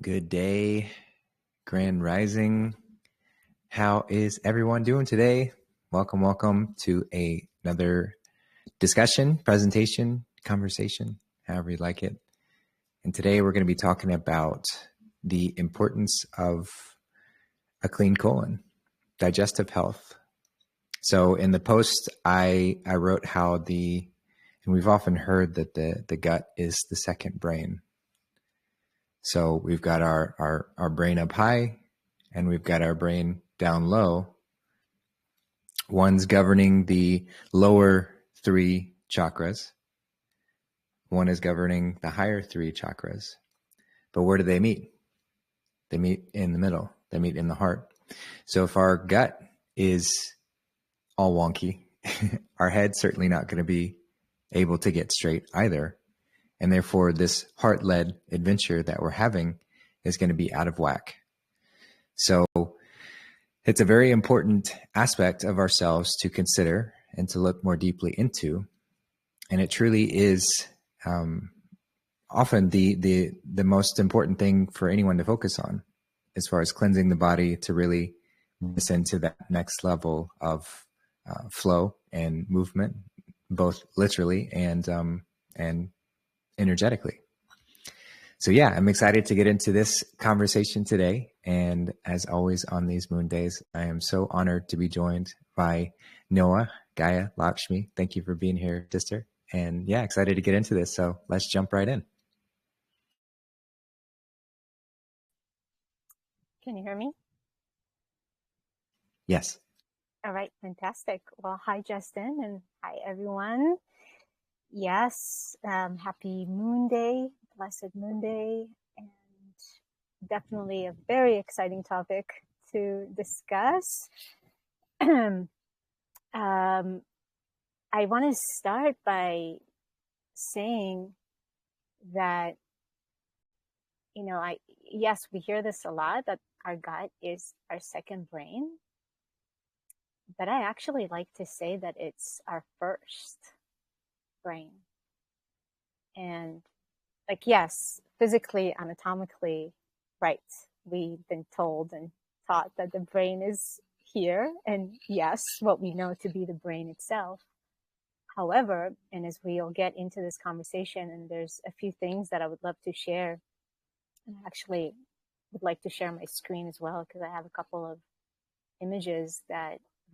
Good day, Grand Rising. How is everyone doing today? Welcome to another discussion, presentation, conversation, however you like it. And today we're going to be talking about the importance of a clean colon, digestive health. So in the post, I wrote how and we've often heard that the gut is the second brain. So we've got our brain up high and we've got our brain down low. One's governing the lower three chakras. One is governing the higher three chakras. But where do they meet? They meet in the middle. They meet in the heart. So if our gut is all wonky, our head's certainly not going to be able to get straight either. And therefore, this heart-led adventure that we're having is going to be out of whack. So it's a very important aspect of ourselves to consider and to look more deeply into. And it truly is often the most important thing for anyone to focus on as far as cleansing the body to really listen to that next level of flow and movement, both literally and energetically. So yeah, I'm excited to get into this conversation today. And as always on these moon days, I am so honored to be joined by Noa Lakshmi. Thank you for being here, sister. And yeah, excited to get into this. So let's jump right in. Can you hear me? Yes. All right, fantastic. Well, hi, Justin, and hi, everyone. Yes, happy Moon Day, blessed Moon Day, and definitely a very exciting topic to discuss. I want to start by saying that, yes, we hear this a lot, that our gut is our second brain, but I actually like to say that it's our first brain. And yes, physically, anatomically, right, we've been told and taught that the brain is here, and yes, what we know to be the brain itself. However, and as we'll get into this conversation, and there's a few things that I would love to share, and I actually would like to share my screen as well, because I have a couple of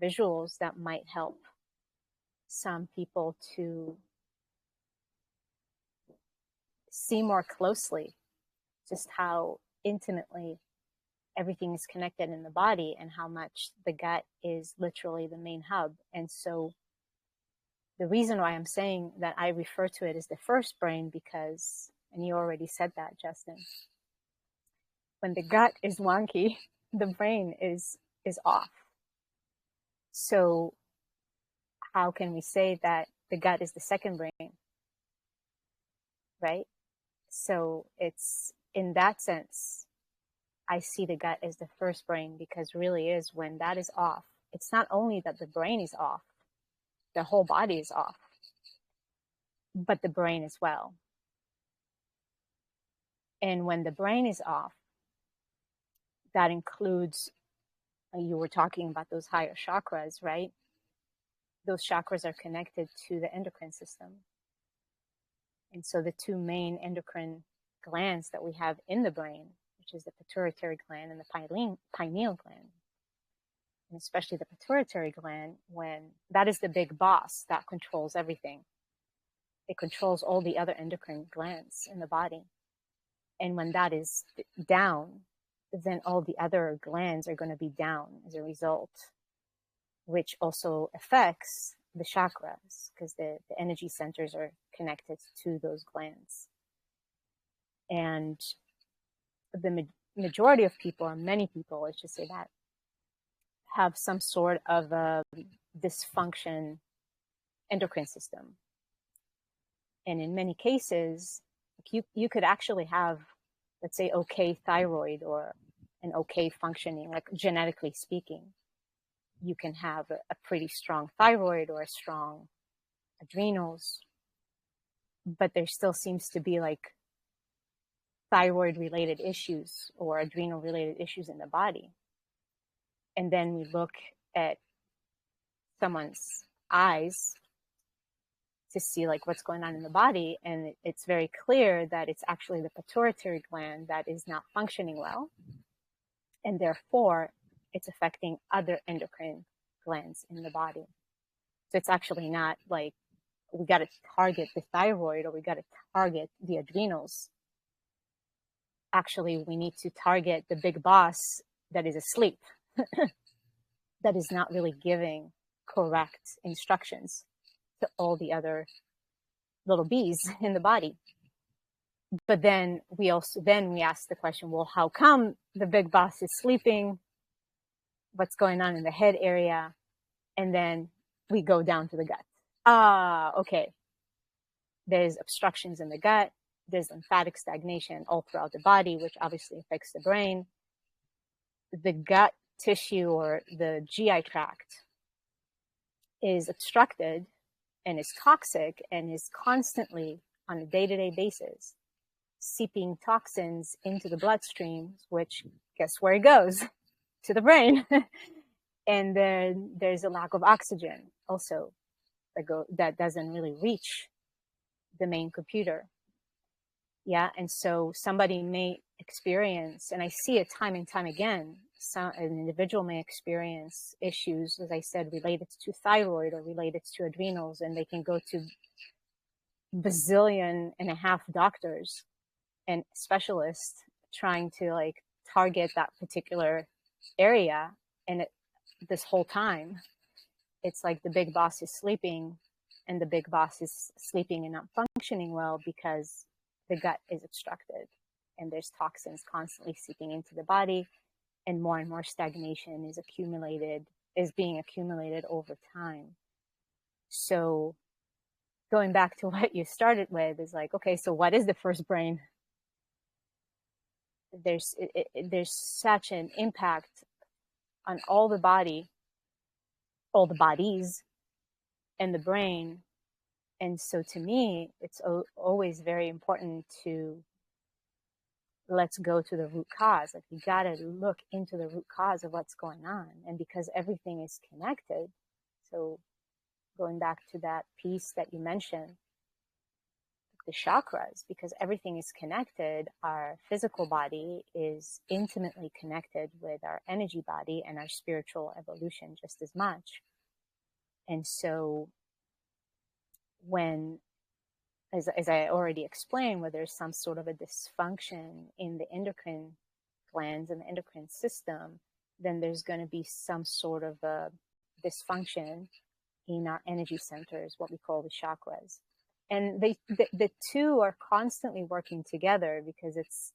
visuals that might help some people to see more closely just how intimately everything is connected in the body and how much the gut is literally the main hub. And so the reason why I'm saying that I refer to it as the first brain, because, and you already said that, Justin, when the gut is wonky, the brain is off. So how can we say that the gut is the second brain, right? So it's, in that sense, I see the gut as the first brain, because really is when that is off. It's not only that the brain is off, the whole body is off, but the brain as well. And when the brain is off, that includes, you were talking about those higher chakras, right? Those chakras are connected to the endocrine system. And so the two main endocrine glands that we have in the brain, which is the pituitary gland and the pineal gland, and especially the pituitary gland, when that is the big boss that controls everything. It controls all the other endocrine glands in the body. And when that is down, then all the other glands are going to be down as a result, which also affects the chakras, because the energy centers are connected to those glands. And the majority of people, or many people, let's just say that, have some sort of a dysfunction endocrine system. And in many cases, you could actually have, let's say, okay thyroid or an okay functioning, like genetically speaking. You can have a pretty strong thyroid or a strong adrenals, but there still seems to be like thyroid related issues or adrenal related issues in the body. And then we look at someone's eyes to see like what's going on in the body, and it's very clear that it's actually the pituitary gland that is not functioning well, and therefore it's affecting other endocrine glands in the body. So it's actually not like we got to target the thyroid or we got to target the adrenals. Actually, we need to target the big boss that is asleep, that is not really giving correct instructions to all the other little bees in the body. But then we ask the question, well, how come the big boss is sleeping? What's going on in the head area? And then we go down to the gut. Okay. There's obstructions in the gut. There's lymphatic stagnation all throughout the body, which obviously affects the brain. The gut tissue or the GI tract is obstructed and is toxic and is constantly on a day-to-day basis seeping toxins into the bloodstream, which guess where it goes? To the brain. And then there's a lack of oxygen also that doesn't really reach the main computer. Yeah. And so somebody may experience, and I see it time and time again, an individual may experience issues, as I said, related to thyroid or related to adrenals, and they can go to bazillion and a half doctors and specialists trying to like target that particular area. And this whole time, it's like the big boss is sleeping, and the big boss is sleeping and not functioning well because the gut is obstructed and there's toxins constantly seeping into the body, and more stagnation is being accumulated over time. So going back to what you started with is like, okay, so what is the first brain? There's such an impact on all the body, all the bodies, and the brain. And so to me, it's always very important to let's go to the root cause. Like you got to look into the root cause of what's going on. And because everything is connected, so going back to that piece that you mentioned, the chakras, because everything is connected, our physical body is intimately connected with our energy body and our spiritual evolution just as much. And so when, as I already explained, where there's some sort of a dysfunction in the endocrine glands and the endocrine system, then there's going to be some sort of a dysfunction in our energy centers, what we call the chakras. And the two are constantly working together because it's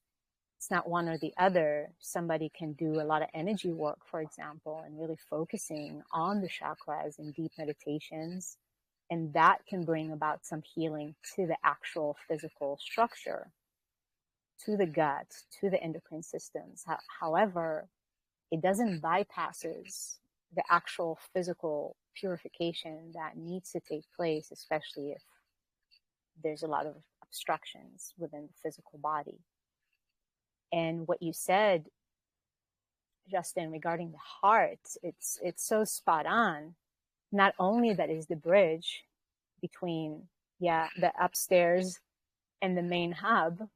not one or the other. Somebody can do a lot of energy work, for example, and really focusing on the chakras in deep meditations. And that can bring about some healing to the actual physical structure, to the gut, to the endocrine systems. However, it doesn't bypasses the actual physical purification that needs to take place, especially if there's a lot of obstructions within the physical body. And what you said, Justin, regarding the heart, it's so spot on. Not only that is the bridge between, the upstairs and the main hub,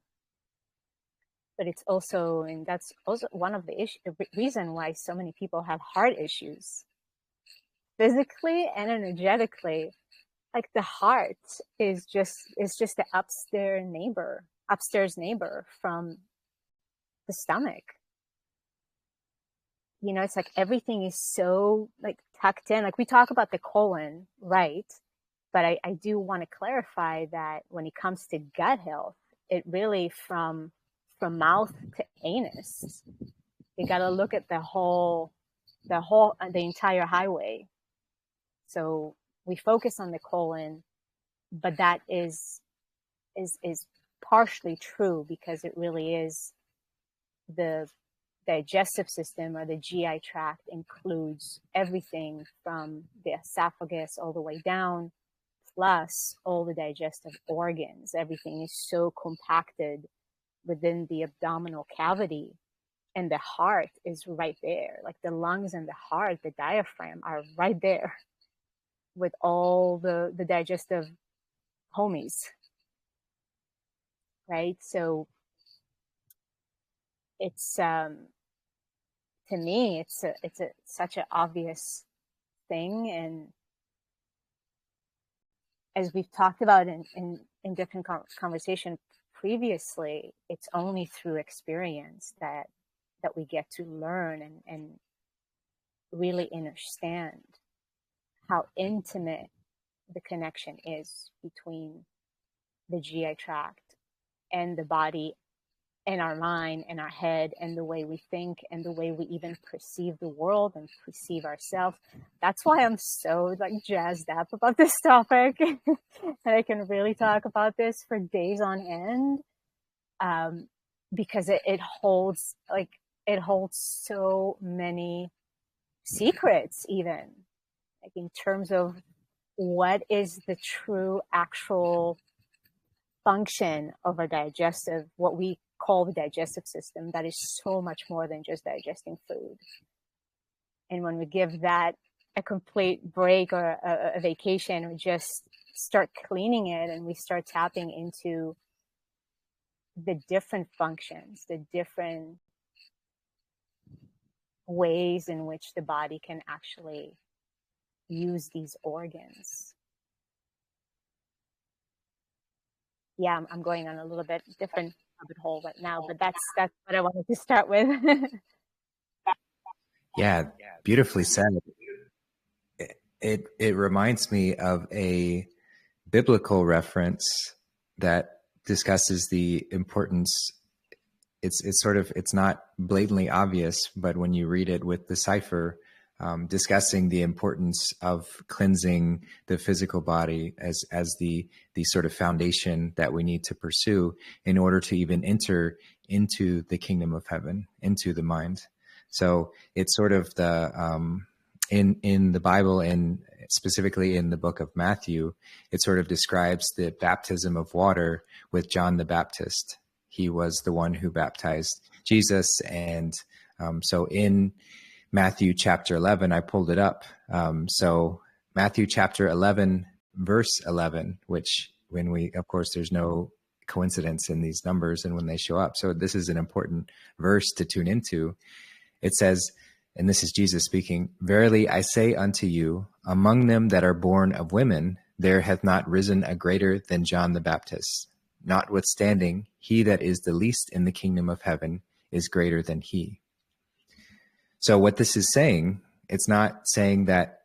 but it's also, and that's also one of the reason why so many people have heart issues, physically and energetically. Like the heart is just the upstairs neighbor from the stomach. You know, it's like everything is so like tucked in. Like we talk about the colon, right? But I do want to clarify that when it comes to gut health, it really from mouth to anus, you got to look at the entire highway. So we focus on the colon, but that is partially true because it really is the digestive system, or the GI tract includes everything from the esophagus all the way down, plus all the digestive organs. Everything is so compacted within the abdominal cavity, and the heart is right there. Like the lungs and the heart, the diaphragm are right there with all the digestive homies, right? So it's to me, it's such an obvious thing. And as we've talked about in different conversation previously, it's only through experience that we get to learn and really understand how intimate the connection is between the GI tract and the body and our mind and our head and the way we think and the way we even perceive the world and perceive ourselves. That's why I'm so like jazzed up about this topic. And I can really talk about this for days on end, because it holds so many secrets, even like in terms of what is the true actual function of our digestive, what we call the digestive system, that is so much more than just digesting food. And when we give that a complete break or a vacation, we just start cleaning it and we start tapping into the different functions, the different ways in which the body can actually use these organs. Yeah, I'm going on a little bit different rabbit hole right now, but that's what I wanted to start with. Yeah, beautifully said. It reminds me of a biblical reference that discusses the importance. It's not blatantly obvious, but when you read it with the cipher, discussing the importance of cleansing the physical body as the sort of foundation that we need to pursue in order to even enter into the kingdom of heaven, into the mind. So it's sort of the in the Bible, and specifically in the book of Matthew, it sort of describes the baptism of water with John the Baptist. He was the one who baptized Jesus. And so in Matthew chapter 11, I pulled it up. So Matthew chapter 11, verse 11, which of course, there's no coincidence in these numbers and when they show up. So this is an important verse to tune into. It says, and this is Jesus speaking, "Verily I say unto you, among them that are born of women, there hath not risen a greater than John the Baptist. Notwithstanding, he that is the least in the kingdom of heaven is greater than he." So what this is saying, it's not saying that,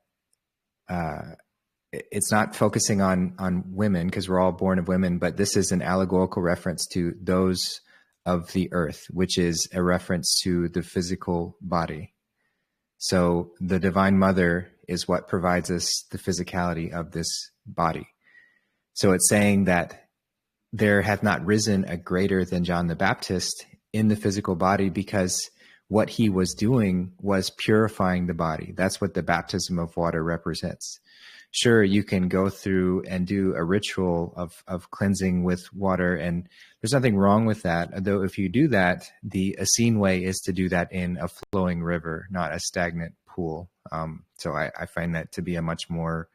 it's not focusing on women because we're all born of women, but this is an allegorical reference to those of the earth, which is a reference to the physical body. So the Divine Mother is what provides us the physicality of this body. So it's saying that there hath not risen a greater than John the Baptist in the physical body, because what he was doing was purifying the body. That's what the baptism of water represents. Sure, you can go through and do a ritual of cleansing with water, and there's nothing wrong with that. Though if you do that, the Essene way is to do that in a flowing river, not a stagnant pool. So I find that to be a much more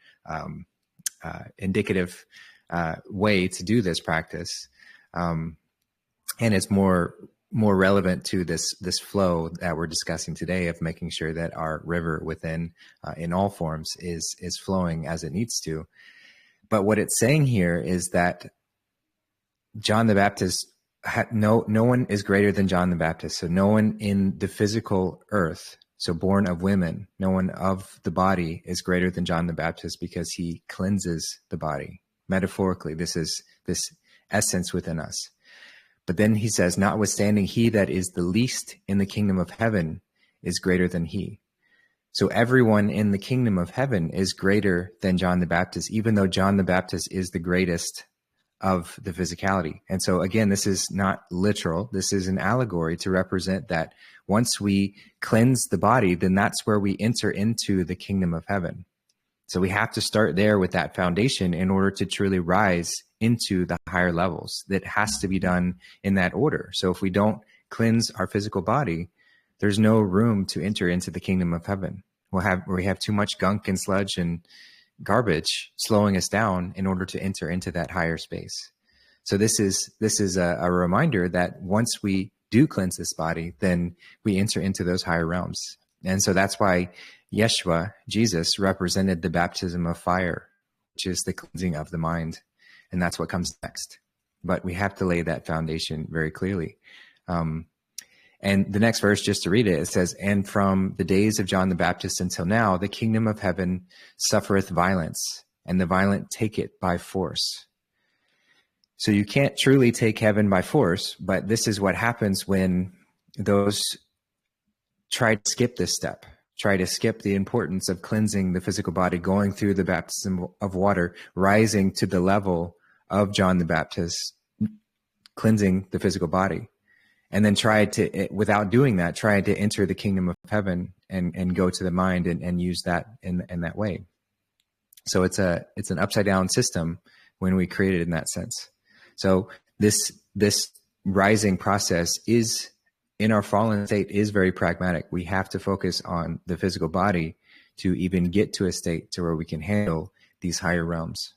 indicative way to do this practice. And it's more relevant to this flow that we're discussing today of making sure that our river within, in all forms, is flowing as it needs to. But what it's saying here is that John the Baptist, no one is greater than John the Baptist. So no one in the physical earth, so born of women, no one of the body is greater than John the Baptist, because he cleanses the body. Metaphorically, this is this essence within us. But then he says, notwithstanding, he that is the least in the kingdom of heaven is greater than he. So everyone in the kingdom of heaven is greater than John the Baptist, even though John the Baptist is the greatest of the physicality. And so again, this is not literal. This is an allegory to represent that once we cleanse the body, then that's where we enter into the kingdom of heaven. So we have to start there with that foundation in order to truly rise into the higher levels. That has to be done in that order. So if we don't cleanse our physical body, there's no room to enter into the kingdom of heaven. We have too much gunk and sludge and garbage slowing us down in order to enter into that higher space. So this is a reminder that once we do cleanse this body, then we enter into those higher realms. And so that's why Yeshua, Jesus, represented the baptism of fire, which is the cleansing of the mind. And that's what comes next. But we have to lay that foundation very clearly. And the next verse, just to read it, it says, "And from the days of John the Baptist until now, the kingdom of heaven suffereth violence, and the violent take it by force." So you can't truly take heaven by force, but this is what happens when those try to skip this step, try to skip the importance of cleansing the physical body, going through the baptism of water, rising to the level of John the Baptist, cleansing the physical body. And then try to, without doing that, try to enter the kingdom of heaven and go to the mind and use that in that way. So it's an upside down system when we create it in that sense. So this rising process is, in our fallen state, is very pragmatic. We have to focus on the physical body to even get to a state to where we can handle these higher realms,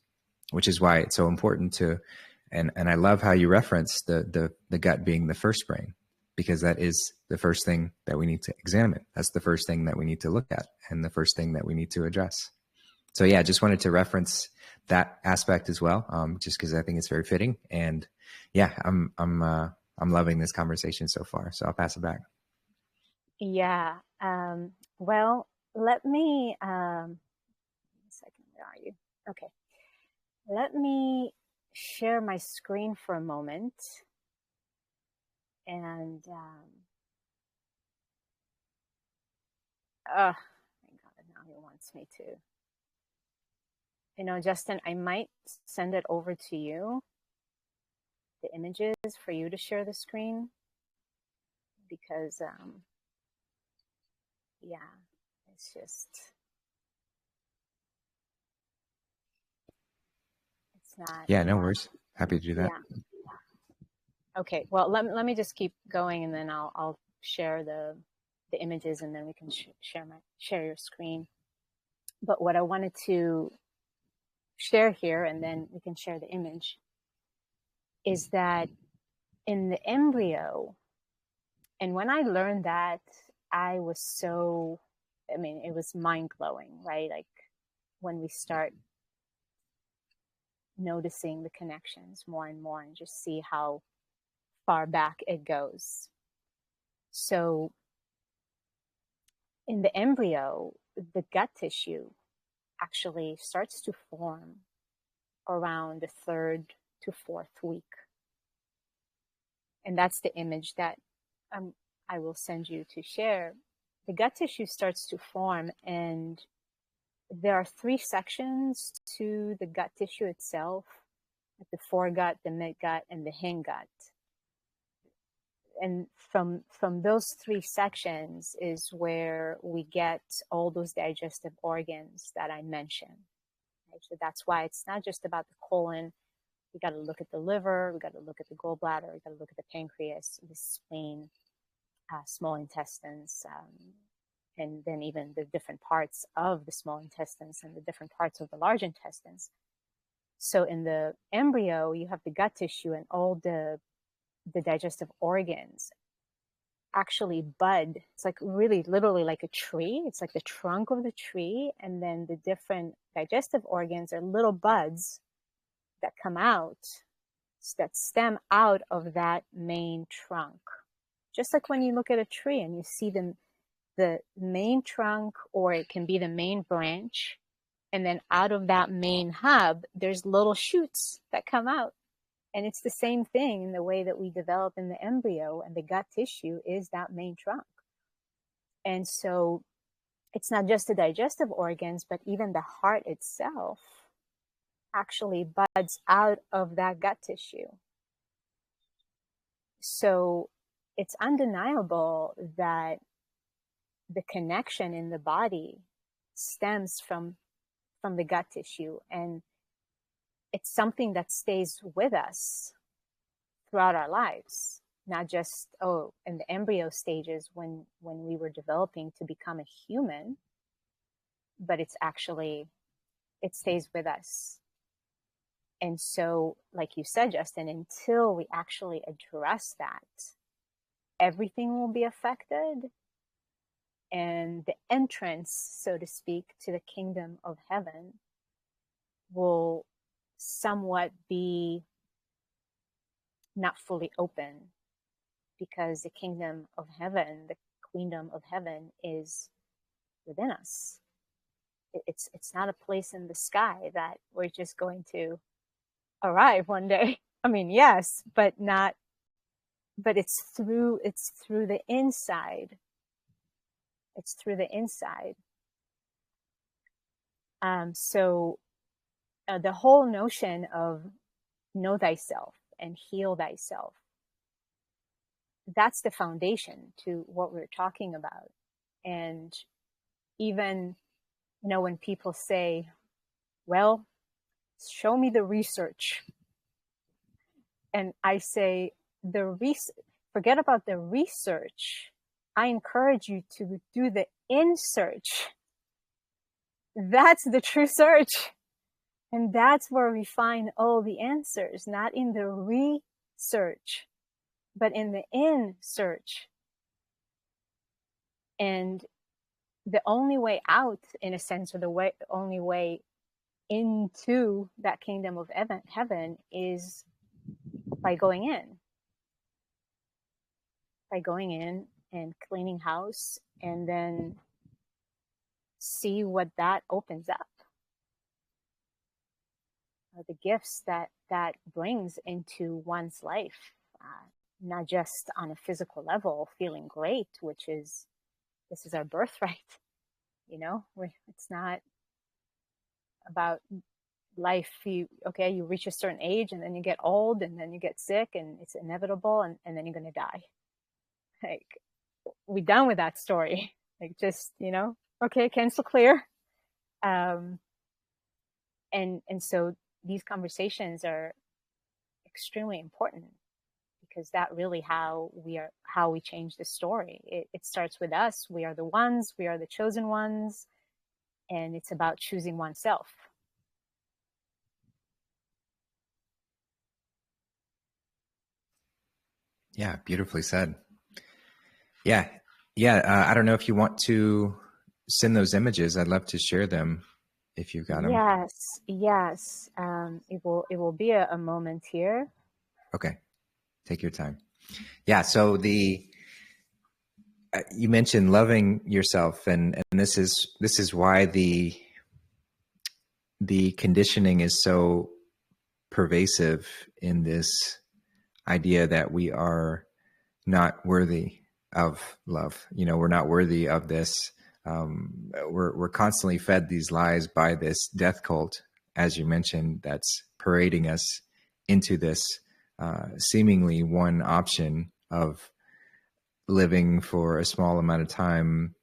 which is why it's so important to, and I love how you reference the gut being the first brain, because that is the first thing that we need to examine. That's the first thing that we need to look at and the first thing that we need to address. So yeah, just wanted to reference that aspect as well, just because I think it's very fitting. And yeah, I'm loving this conversation so far. So I'll pass it back. Yeah. Well, let me. A second. Where are you? Okay. Let me share my screen for a moment, and thank God, now he wants me to. Justin, I might send it over to you, the images, for you to share the screen, because yeah, it's just, it's not. Yeah, no worries. Happy to do that. Yeah. Okay. Well, let me just keep going, and then I'll share the images, and then we can share your screen. But what I wanted to share here, and then we can share the image, is that in the embryo, and when I learned that, I was so, it was mind-blowing, right? Like when we start noticing the connections more and more and just see how far back it goes. So in the embryo, the gut tissue actually starts to form around the 3rd to 4th week. And that's the image that I will send you to share. The gut tissue starts to form, and there are 3 sections to the gut tissue itself: the foregut, the midgut, and the hindgut. And from those 3 sections is where we get all those digestive organs that I mentioned. Right? So that's why it's not just about the colon. We got to look at the liver, we got to look at the gallbladder, we got to look at the pancreas, the spleen, small intestines, and then even the different parts of the small intestines and the different parts of the large intestines. So in the embryo, you have the gut tissue, and all the digestive organs actually bud. It's like really literally like a tree. It's like the trunk of the tree, and then the different digestive organs are little buds that come out, that stem out of that main trunk. Just like when you look at a tree and you see the main trunk, or it can be the main branch, and then out of that main hub, there's little shoots that come out. And it's the same thing in the way that we develop in the embryo, and the gut tissue is that main trunk. And so it's not just the digestive organs, but even the heart itself actually buds out of that gut tissue. So it's undeniable that the connection in the body stems from from the gut tissue. And it's something that stays with us throughout our lives, not just, in the embryo stages when we were developing to become a human, but it stays with us. And so, like you said, Justin, until we actually address that, everything will be affected. And the entrance, so to speak, to the kingdom of heaven will somewhat be not fully open, because the kingdom of heaven, the queendom of heaven, is within us. It's not a place in the sky that we're just going to arrive one day. I mean, yes, but it's through the inside. It's through the inside. So the whole notion of know thyself and heal thyself, that's the foundation to what we're talking about. And even, when people say, well, show me the research. And I say, forget about the research. I encourage you to do the in-search. That's the true search. And that's where we find all the answers, not in the research, but in the in-search. And the only way out, in a sense, or the only way into that kingdom of heaven is by going in. By going in and cleaning house, and then see what that opens up. The gifts that brings into one's life, not just on a physical level, feeling great, this is our birthright. It's not about life. You reach a certain age, and then you get old, and then you get sick, and it's inevitable, and then you're going to die. Like, we're done with that story. Like, just, okay, cancel clear. And so these conversations are extremely important, because that really how we change the story. It starts with us. We are the ones, we are the chosen ones, and it's about choosing oneself. Yeah, beautifully said. Yeah. I don't know if you want to send those images. I'd love to share them if you've got them. Yes. It will be a moment here. Okay. Take your time. Yeah. So you mentioned loving yourself, and this is why the conditioning is so pervasive in this idea that we are not worthy of love. We're not worthy of this. We're constantly fed these lies by this death cult, as you mentioned, that's parading us into this seemingly one option of living for a small amount of time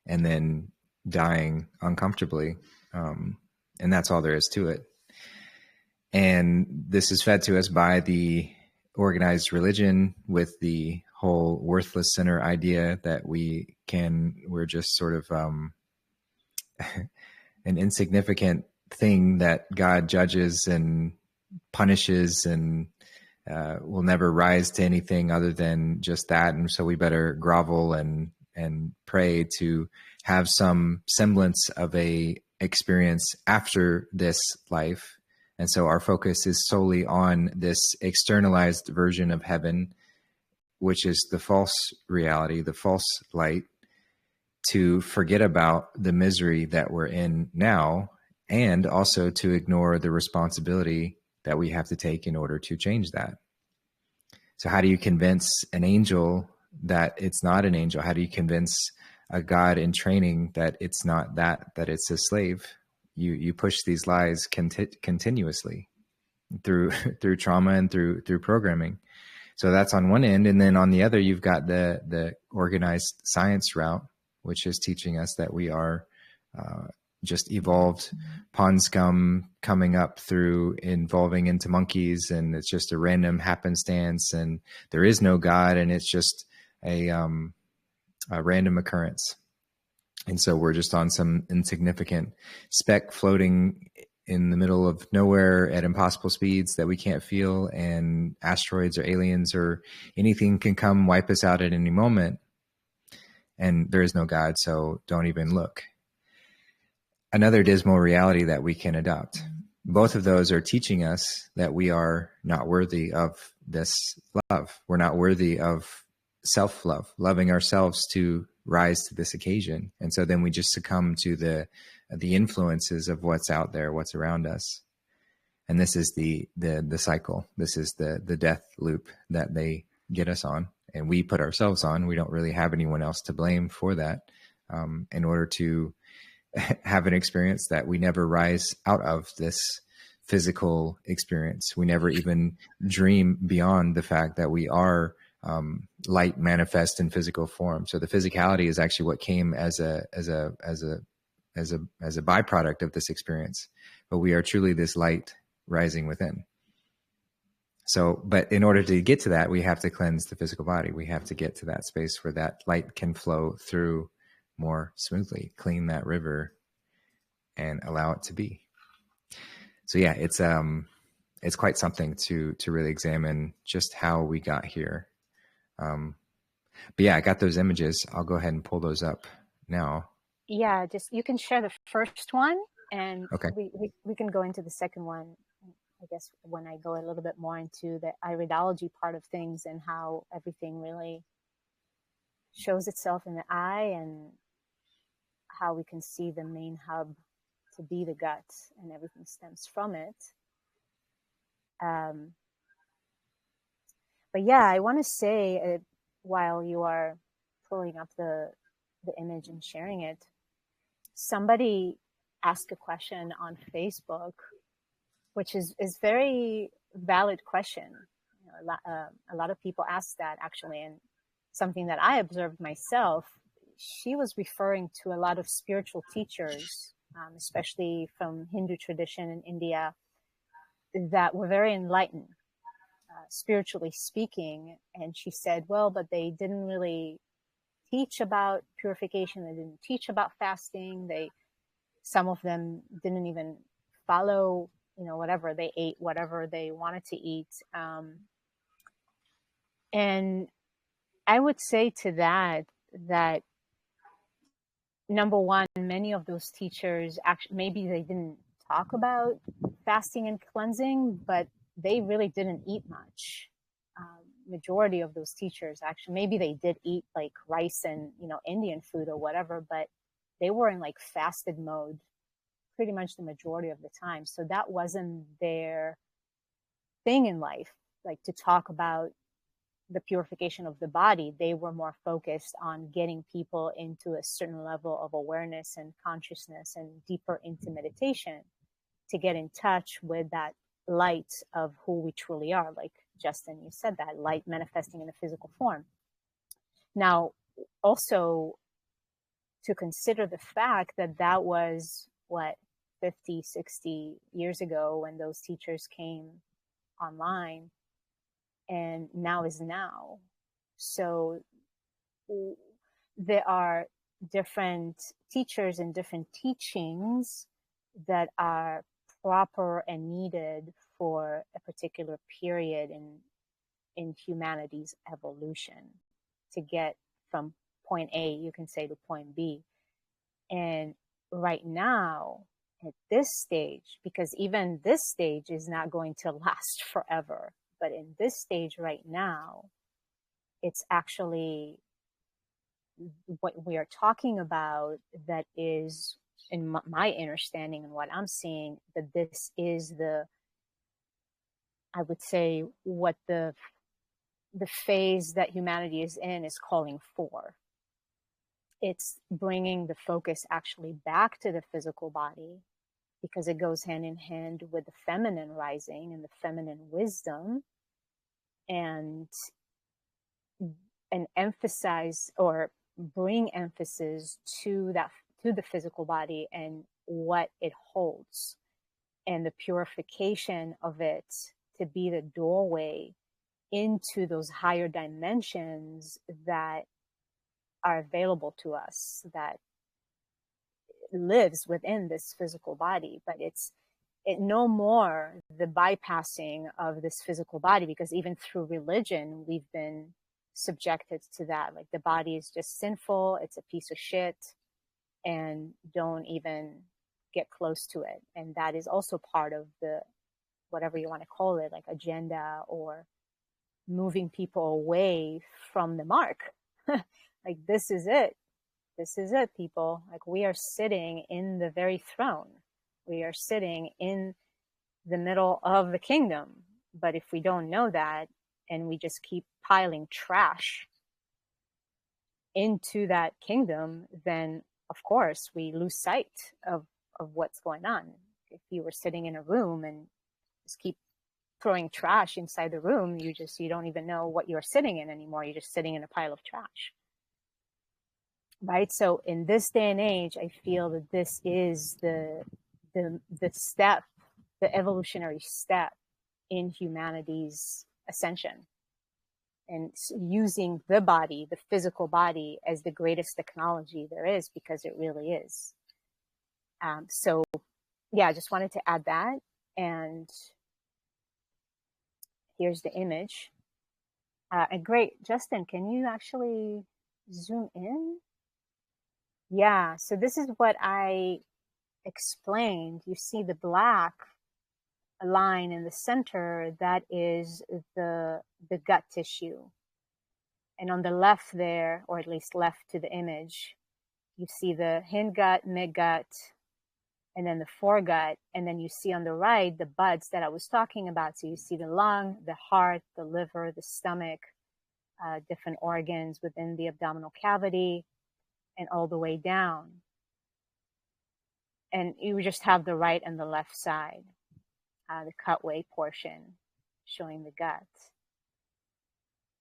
and then dying uncomfortably. And that's all there is to it. And this is fed to us by the organized religion with the whole worthless center idea that we're just sort of an insignificant thing that God judges and punishes, and will never rise to anything other than just that. And so we better grovel and pray to have some semblance of a experience after this life. And so our focus is solely on this externalized version of heaven, which is the false reality, the false light, to forget about the misery that we're in now, and also to ignore the responsibility that we have to take in order to change that. So how do you convince an angel that it's not an angel? How do you convince a God in training that it's not that it's a slave? You push these lies continuously through trauma and through programming. So that's on one end. And then on the other, you've got the organized science route, which is teaching us that we are just evolved pond scum coming up through evolving into monkeys, and it's just a random happenstance, and there is no God, and it's just a random occurrence. And so we're just on some insignificant speck floating in the middle of nowhere at impossible speeds that we can't feel, and asteroids or aliens or anything can come wipe us out at any moment. And there is no God, so don't even look. Another dismal reality that we can adopt. Both of those are teaching us that we are not worthy of this love. We're not worthy of self-love, loving ourselves to rise to this occasion. And so then we just succumb to the influences of what's out there, what's around us. And this is the cycle. This is the death loop that they get us on, and we put ourselves on. We don't really have anyone else to blame for that, in order to have an experience that we never rise out of, this physical experience. We never even dream beyond the fact that we are light manifest in physical form. So the physicality is actually what came as a byproduct of this experience, but we are truly this light rising within. So, but in order to get to that, we have to cleanse the physical body. We have to get to that space where that light can flow through more smoothly, clean that river and allow it to be. So yeah, it's quite something to really examine just how we got here. But yeah, I got those images. I'll go ahead and pull those up now. Yeah, just you can share the first one, and Okay. we can go into the second one, I guess, when I go a little bit more into the iridology part of things and how everything really shows itself in the eye, and how we can see the main hub to be the gut, and everything stems from it. But yeah, I want to say, while you are pulling up the image and sharing it, somebody asked a question on Facebook, which is very valid question. You know, a lot of people ask that, actually, and something that I observed myself. She was referring to a lot of spiritual teachers, especially from Hindu tradition in India, that were very enlightened, spiritually speaking. And she said, well, but they didn't really teach about purification. They didn't teach about fasting. Some of them didn't even follow, whatever they ate, whatever they wanted to eat. And I would say to that number one, many of those teachers actually, maybe they didn't talk about fasting and cleansing, but they really didn't eat much. Majority of those teachers, actually, maybe they did eat like rice and, Indian food or whatever, but they were in like fasted mode pretty much the majority of the time. So that wasn't their thing in life, like to talk about the purification of the body. They were more focused on getting people into a certain level of awareness and consciousness and deeper into meditation to get in touch with that light of who we truly are. Like Justin, you said, that light manifesting in a physical form. Now, also to consider the fact that that was 50, 60 years ago when those teachers came online, and now is now. So there are different teachers and different teachings that are proper and needed for a particular period in humanity's evolution to get from point A, you can say, to point B. And right now, at this stage, because even this stage is not going to last forever, but in this stage right now, it's actually what we are talking about that is, in my understanding and what I'm seeing, that this is I would say, what the phase that humanity is in is calling for. It's bringing the focus actually back to the physical body, because it goes hand in hand with the feminine rising and the feminine wisdom, and emphasize or bring emphasis to the physical body and what it holds, and the purification of it to be the doorway into those higher dimensions that are available to us, that lives within this physical body. But it's no more the bypassing of this physical body, because even through religion, we've been subjected to that. Like, the body is just sinful, it's a piece of shit, and don't even get close to it. And that is also part of the, whatever you want to call it, like agenda, or moving people away from the mark. Like, this is it. This is it, people. Like, we are sitting in the very throne. We are sitting in the middle of the kingdom. But if we don't know that, and we just keep piling trash into that kingdom, then of course we lose sight of what's going on. If you were sitting in a room and just keep throwing trash inside the room, you don't even know what you're sitting in anymore. You're just sitting in a pile of trash. Right? So in this day and age, I feel that this is the step, the evolutionary step in humanity's ascension, and using the body, the physical body, as the greatest technology there is, because it really is. So yeah, I just wanted to add that. And here's the image. And great, Justin, can you actually zoom in? Yeah, so this is what I explained. You see the black line in the center, that is the gut tissue. And on the left there, or at least left to the image, you see the hindgut, midgut, and then the foregut. And then you see on the right the buds that I was talking about. So you see the lung, the heart, the liver, the stomach, different organs within the abdominal cavity, and all the way down. And you just have the right and the left side, the cutway portion showing the gut.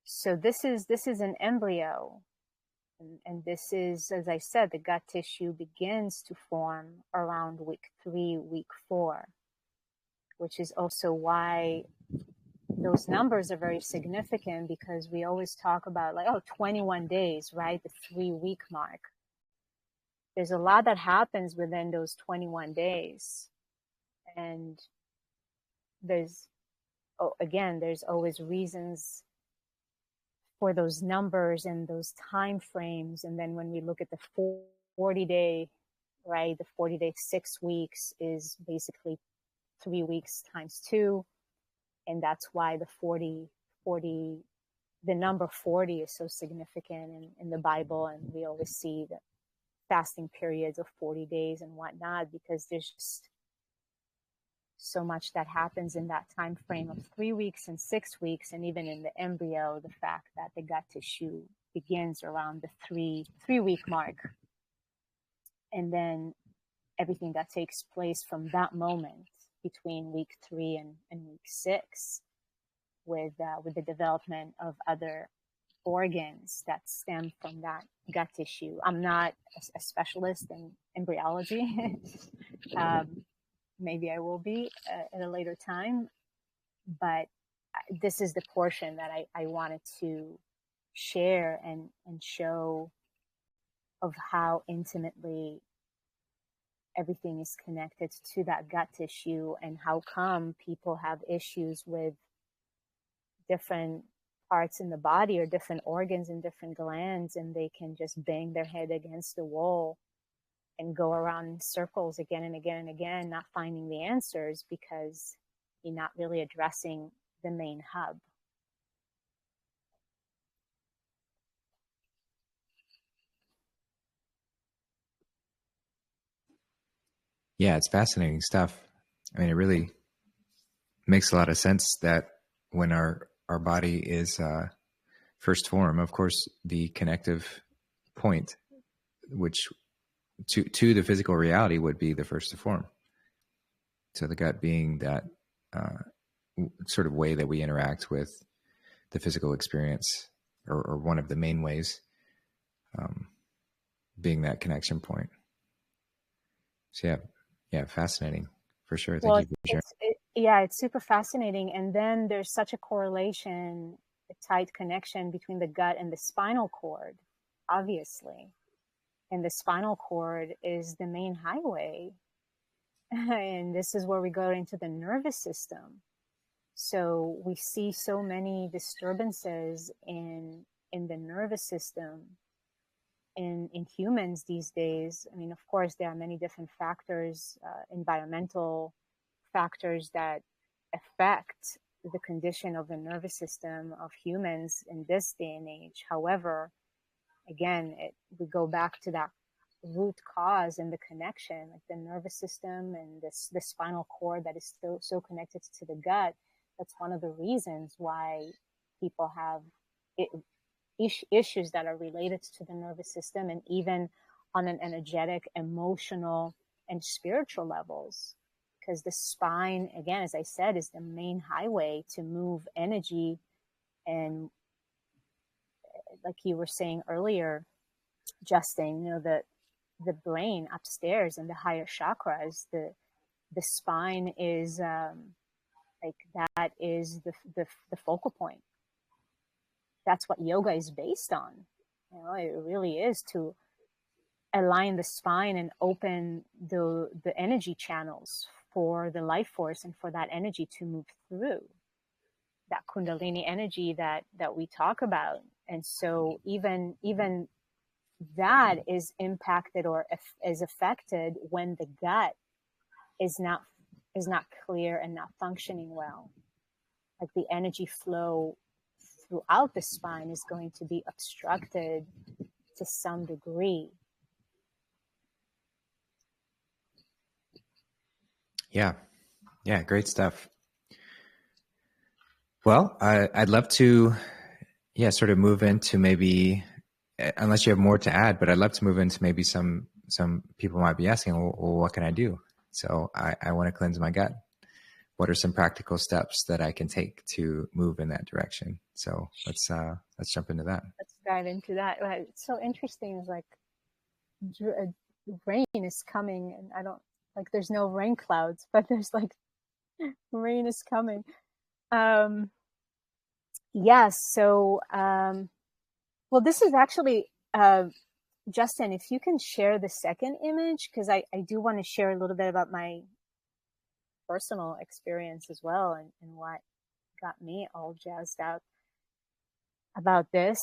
So this is an embryo. And this is, as I said, the gut tissue begins to form around week 3, week 4, which is also why those numbers are very significant, because we always talk about 21 days, right? The 3-week mark. There's a lot that happens within those 21 days. And there's always reasons for those numbers and those time frames. And then when we look at the 40-day, right, the 40-day 6 weeks is basically 3 weeks times 2. And that's why the number 40 is so significant in the Bible. And we always see the fasting periods of 40 days and whatnot, because there's just so much that happens in that time frame of 3 weeks and 6 weeks. And even in the embryo, the fact that the gut tissue begins around the 3-week mark, and then everything that takes place from that moment between week 3 and week 6, with the development of other organs that stem from that gut tissue. I'm not a specialist in embryology. Maybe I will be at a later time, but this is the portion that I wanted to share and show of how intimately everything is connected to that gut tissue, and how come people have issues with different parts in the body or different organs and different glands, and they can just bang their head against the wall and go around in circles again and again and again, not finding the answers, because you're not really addressing the main hub. Yeah, it's fascinating stuff. I mean, it really makes a lot of sense that when our body is first form, of course, the connective point, which to the physical reality, would be the first to form. So the gut being that sort of way that we interact with the physical experience, or one of the main ways, being that connection point. So yeah, Yeah, fascinating for sure. Thank Well, you for sharing. yeah, it's super fascinating. And then there's such a correlation, a tight connection between the gut and the spinal cord, obviously. And the spinal cord is the main highway. And this is where we go into the nervous system. So we see so many disturbances in the nervous system in humans these days. I mean, of course, there are many different factors, environmental factors that affect the condition of the nervous system of humans in this day and age. However, again, we go back to that root cause and the connection, like the nervous system and the spinal cord that is so connected to the gut. That's one of the reasons why people have issues that are related to the nervous system, and even on an energetic, emotional, and spiritual levels. Because the spine, again, as I said, is the main highway to move energy. And like you were saying earlier, Justin, the brain upstairs and the higher chakras, the spine is like that is the focal point. That's what yoga is based on. It really is to align the spine and open the energy channels for the life force and for that energy to move through, that Kundalini energy that we talk about. And so even that is impacted or is affected when the gut is not clear and not functioning well. Like the energy flow throughout the spine is going to be obstructed to some degree. Yeah. Yeah. Great stuff. Well, I'd love to, sort of move into maybe, unless you have more to add, but I'd love to move into maybe some people might be asking, well, what can I do? So I want to cleanse my gut. What are some practical steps that I can take to move in that direction? So let's jump into that. Let's dive into that. It's so interesting. It's like rain is coming, and I don't like. There's no rain clouds, but there's like rain is coming. Yes. So, well, this is actually, Justin, if you can share the second image, because I do want to share a little bit about my personal experience as well, and what got me all jazzed up about this.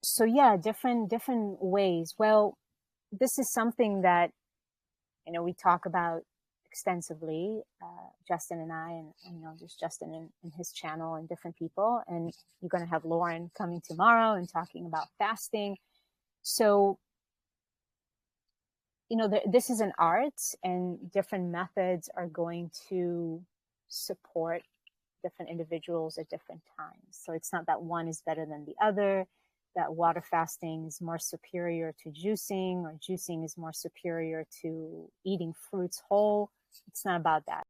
So yeah, different ways. Well, this is something that, we talk about extensively, Justin and I, and just Justin and his channel and different people. And you're going to have Lauren coming tomorrow and talking about fasting. So, this is an art, and different methods are going to support different individuals at different times. So it's not that one is better than the other, that water fasting is more superior to juicing, or juicing is more superior to eating fruits whole. It's not about that.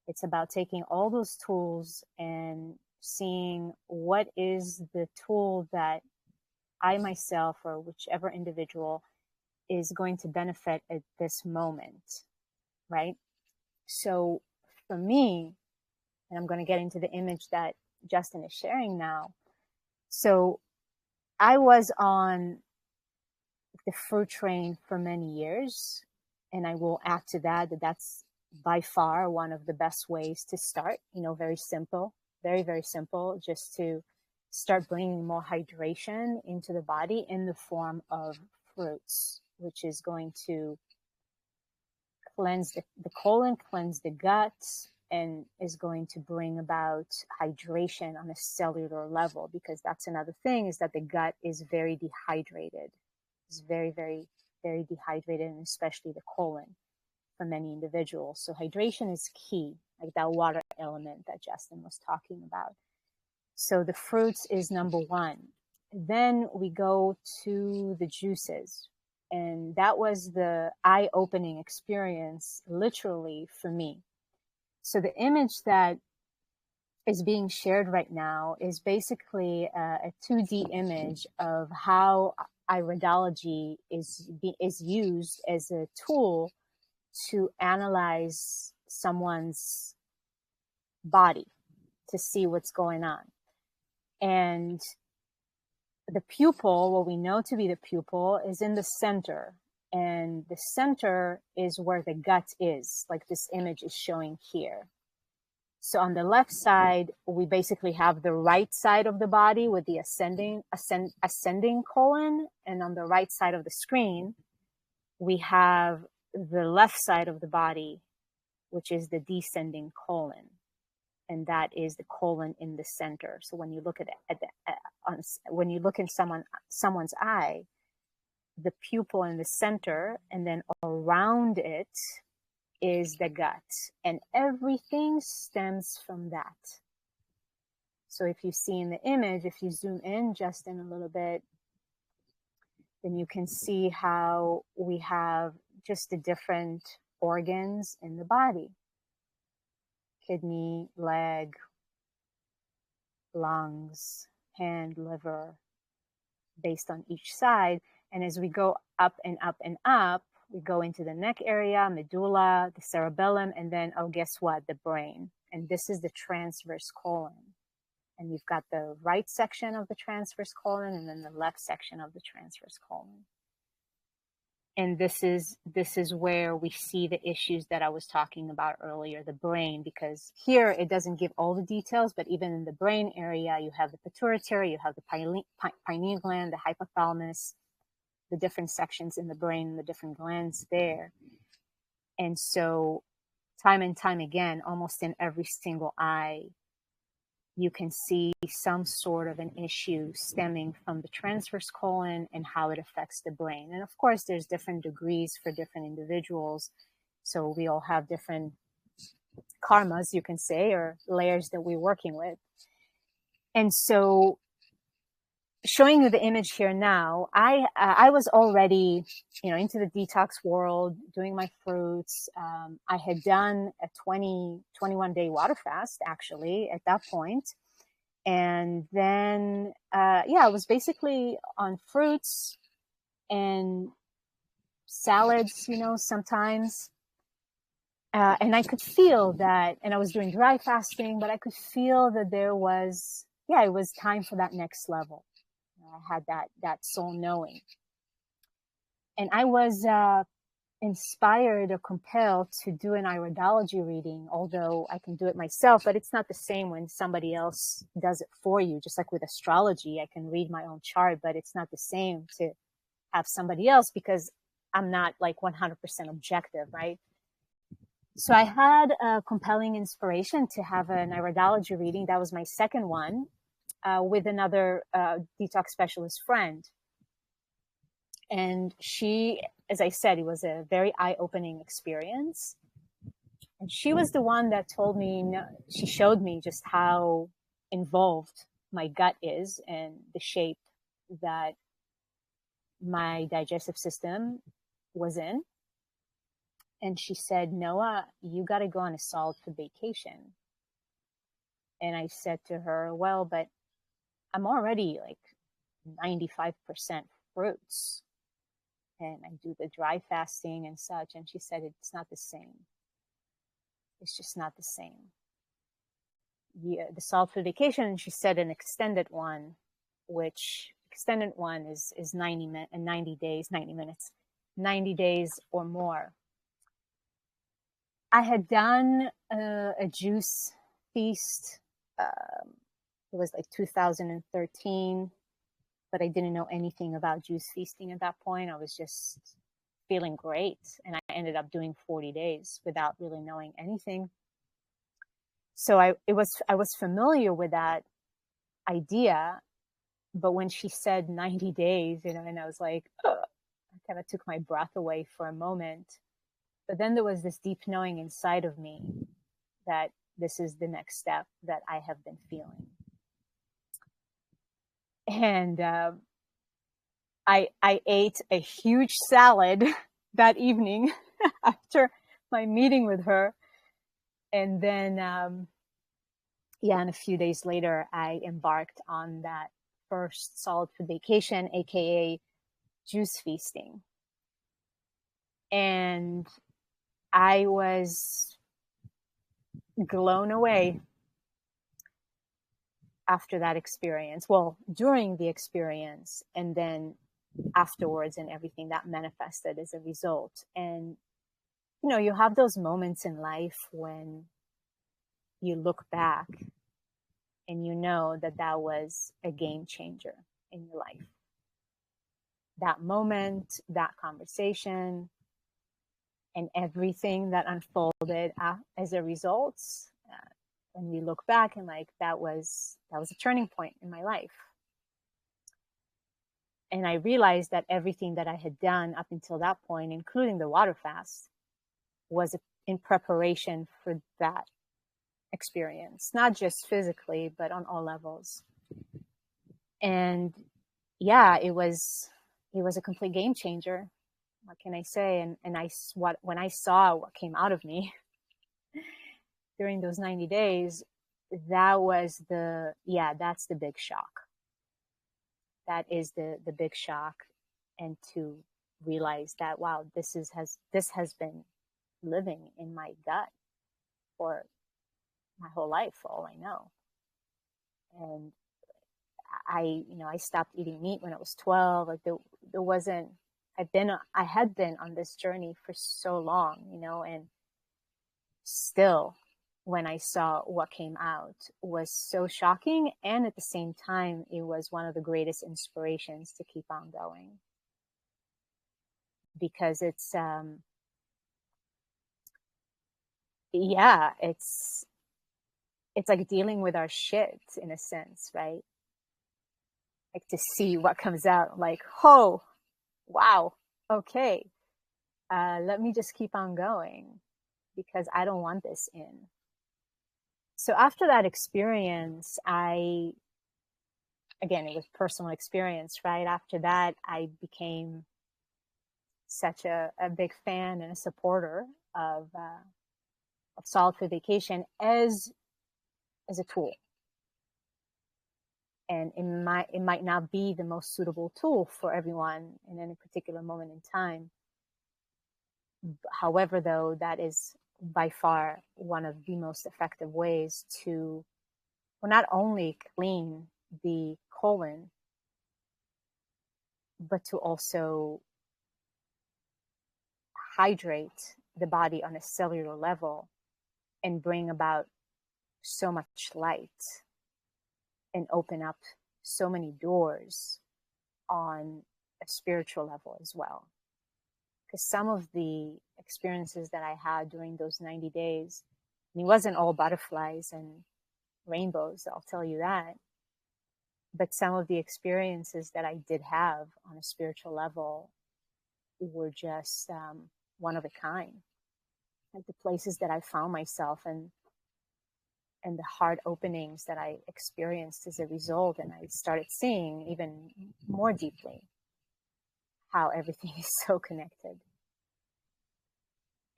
It's about taking all those tools and seeing what is the tool that I myself, or whichever individual, is going to benefit at this moment, right? So for me, and I'm going to get into the image that Justin is sharing now. So I was on the fruit train for many years, and I will add to that that's by far one of the best ways to start. Very simple, very, very simple, just to start bringing more hydration into the body in the form of fruits, which is going to cleanse the colon, cleanse the gut, and is going to bring about hydration on a cellular level, because that's another thing, is that the gut is very dehydrated. It's very, very, very dehydrated, and especially the colon for many individuals. So hydration is key, like that water element that Justin was talking about. So the fruits is number one. Then we go to the juices. And that was the eye-opening experience, literally, for me. So the image that is being shared right now is basically a 2D image of how iridology is used as a tool to analyze someone's body to see what's going on. And the pupil, what we know to be the pupil, is in the center. And the center is where the gut is, like this image is showing here. So on the left side, we basically have the right side of the body with the ascending colon. And on the right side of the screen, we have the left side of the body, which is the descending colon. And that is the colon in the center. So when you look when you look in someone's eye, the pupil in the center, and then around it is the gut, and everything stems from that. So if you see in the image, if you zoom in just in a little bit, then you can see how we have just the different organs in the body: kidney, leg, lungs, hand, liver, based on each side. And as we go up and up and up, we go into the neck area, medulla, the cerebellum, and then, oh, guess what? The brain. And this is the transverse colon. And you've got the right section of the transverse colon and then the left section of the transverse colon. And this is where we see the issues that I was talking about earlier, the brain, because here it doesn't give all the details, but even in the brain area, you have the pituitary, you have the pineal gland, the hypothalamus, the different sections in the brain, the different glands there. And so time and time again, almost in every single eye, you can see some sort of an issue stemming from the transverse colon and how it affects the brain. And of course, there's different degrees for different individuals. So we all have different karmas, you can say, or layers that we're working with. And so showing you the image here now, I was already, into the detox world, doing my fruits. I had done a 21-day water fast, actually, at that point. And then, I was basically on fruits and salads, sometimes. And I could feel that, and I was doing dry fasting, but I could feel that there was, it was time for that next level. I had that soul knowing. And I was inspired or compelled to do an iridology reading, although I can do it myself, but it's not the same when somebody else does it for you. Just like with astrology, I can read my own chart, but it's not the same to have somebody else because I'm not like 100% objective, right? So I had a compelling inspiration to have an iridology reading. That was my second one. With another detox specialist friend. And she, as I said, it was a very eye-opening experience. And she was the one that told me, she showed me just how involved my gut is and the shape that my digestive system was in. And she said, Noa, you got to go on a solid food vacation. And I said to her, well, but I'm already like 95% fruits and I do the dry fasting and such. And she said, it's not the same. It's just not the same. The solid food vacation, and she said an extended one, which extended one is 90 days, 90 minutes, 90 days or more. I had done a juice feast. It was like 2013, but I didn't know anything about juice feasting at that point. I was just feeling great. And I ended up doing 40 days without really knowing anything. So I was familiar with that idea, but when she said 90 days, and I was like, ugh, I kind of took my breath away for a moment. But then there was this deep knowing inside of me that this is the next step that I have been feeling. And I ate a huge salad that evening after my meeting with her. And then, and a few days later, I embarked on that first solid food vacation, aka juice feasting. And I was blown away after that experience. Well, during the experience, and then afterwards, and everything that manifested as a result. And, you know, you have those moments in life when you look back and you know that that was a game changer in your life. That moment, that conversation, and everything that unfolded as a result. When we look back, and like that was a turning point in my life. And I realized that everything that I had done up until that point, including the water fast, was in preparation for that experience, not just physically, but on all levels. And yeah, it was a complete game changer. What can I say? And when I saw what came out of me during those 90 days, that's the big shock. That is the big shock. And to realize that, wow, this has been living in my gut for my whole life, for all I know. And I stopped eating meat when I was 12. Like there wasn't, I had been on this journey for so long, and still when I saw what came out was so shocking. And at the same time, it was one of the greatest inspirations to keep on going, because it's like dealing with our shit in a sense, right? Like to see what comes out, like, oh, wow, okay, let me just keep on going, because I don't want this in. So after that experience, again, it was personal experience, right? After that, I became such a big fan and a supporter of solid purification as a tool. And it might not be the most suitable tool for everyone in any particular moment in time. However, though, that is by far one of the most effective ways to, well, not only clean the colon, but to also hydrate the body on a cellular level and bring about so much light and open up so many doors on a spiritual level as well. Because some of the experiences that I had during those 90 days, and it wasn't all butterflies and rainbows, I'll tell you that. But some of the experiences that I did have on a spiritual level were just one of a kind. Like the places that I found myself and the heart openings that I experienced as a result. And I started seeing even more deeply how everything is so connected.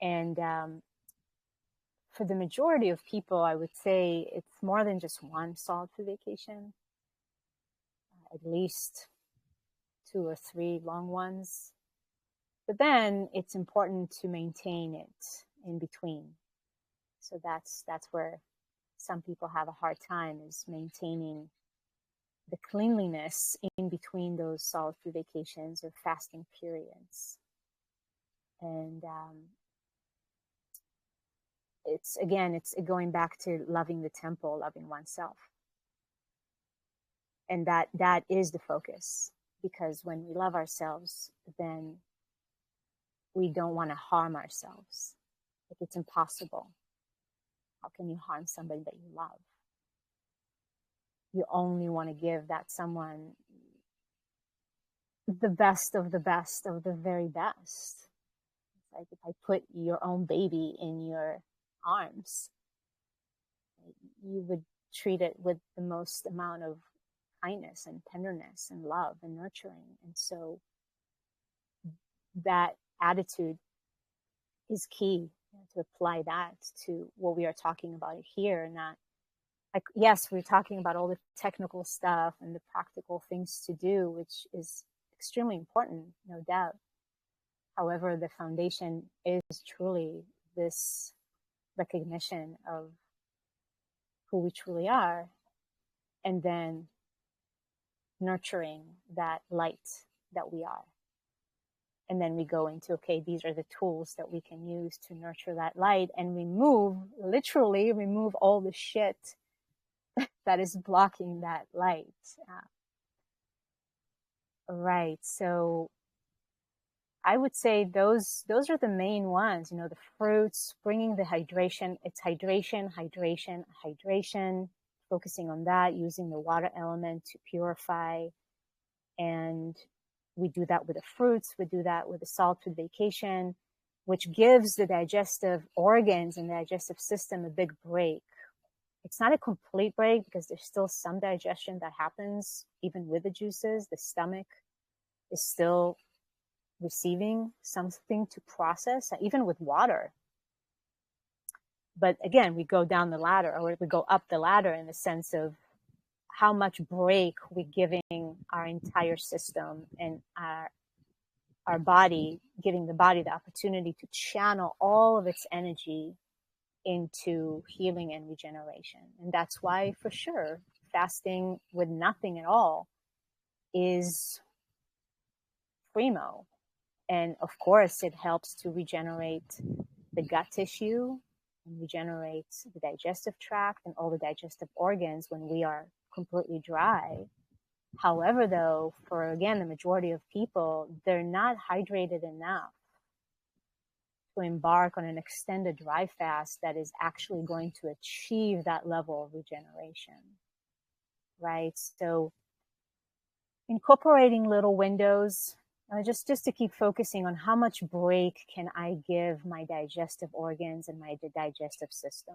And for the majority of people, I would say it's more than just one solid vacation, at least 2 or 3 long ones. But then it's important to maintain it in between. So that's where some people have a hard time, is maintaining the cleanliness in between those solid food vacations or fasting periods. And it's going back to loving the temple, loving oneself. And that is the focus, because when we love ourselves, then we don't want to harm ourselves. Like, it's impossible. How can you harm somebody that you love? You only want to give that someone the best of the best of the very best. It's like if I put your own baby in your arms, you would treat it with the most amount of kindness and tenderness and love and nurturing. And so that attitude is key, to apply that to what we are talking about here. Not like, yes, we're talking about all the technical stuff and the practical things to do, which is extremely important, no doubt. However, the foundation is truly this recognition of who we truly are, and then nurturing that light that we are. And then we go into, okay, these are the tools that we can use to nurture that light and literally remove all the shit that is blocking that light. Right. So I would say those are the main ones, you know, the fruits, bringing the hydration. It's hydration, hydration, hydration, focusing on that, using the water element to purify. And we do that with the fruits. We do that with the salt vacation, which gives the digestive organs and the digestive system a big break. It's not a complete break because there's still some digestion that happens even with the juices. The stomach is still receiving something to process, even with water. But again, we go down the ladder, or we go up the ladder in the sense of how much break we're giving our entire system and our body, giving the body the opportunity to channel all of its energy into healing and regeneration. And that's why, for sure, fasting with nothing at all is primo. And of course, it helps to regenerate the gut tissue and regenerate the digestive tract and all the digestive organs when we are completely dry. However, though, for again, the majority of people, they're not hydrated enough to embark on an extended dry fast that is actually going to achieve that level of regeneration, right? So incorporating little windows, just to keep focusing on how much break can I give my digestive organs and my digestive system,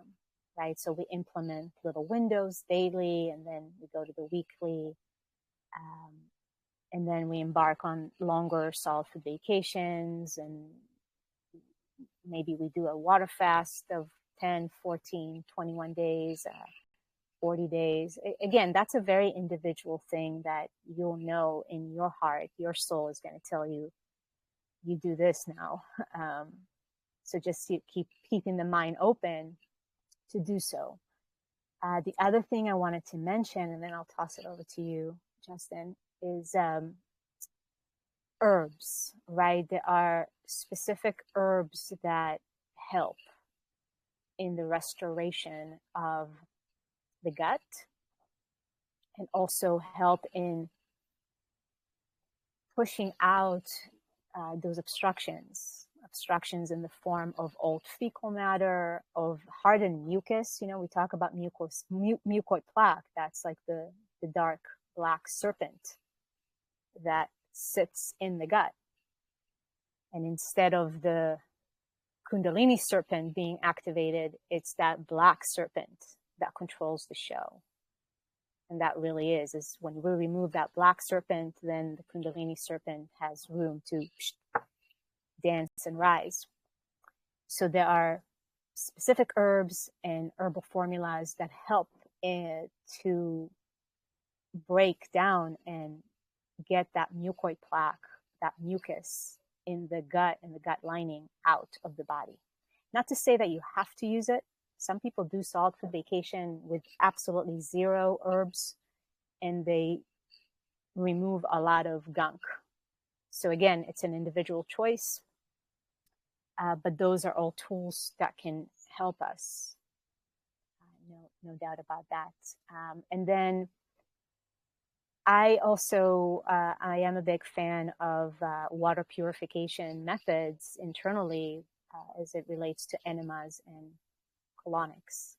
right? So we implement little windows daily, and then we go to the weekly, and then we embark on longer solid food vacations, and maybe we do a water fast of 10, 14, 21 days, 40 days. Again, that's a very individual thing that you'll know in your heart. Your soul is going to tell you, you do this now. So just keep keeping the mind open to do so. The other thing I wanted to mention, and then I'll toss it over to you, Justin, is herbs, right? There are specific herbs that help in the restoration of the gut and also help in pushing out those obstructions in the form of old fecal matter, of hardened mucus. You know, we talk about mucoid plaque. That's like the dark black serpent that sits in the gut. And instead of the Kundalini serpent being activated, it's that black serpent that controls the show. And that really is when we remove that black serpent, then the Kundalini serpent has room to dance and rise. So there are specific herbs and herbal formulas that help to break down and get that mucoid plaque, that mucus in the gut and the gut lining out of the body. Not to say that you have to use it. Some people do solid food vacation with absolutely zero herbs, and they remove a lot of gunk. So again, it's an individual choice, but those are all tools that can help us. No doubt about that. And then I also, I am a big fan of water purification methods internally as it relates to enemas and colonics.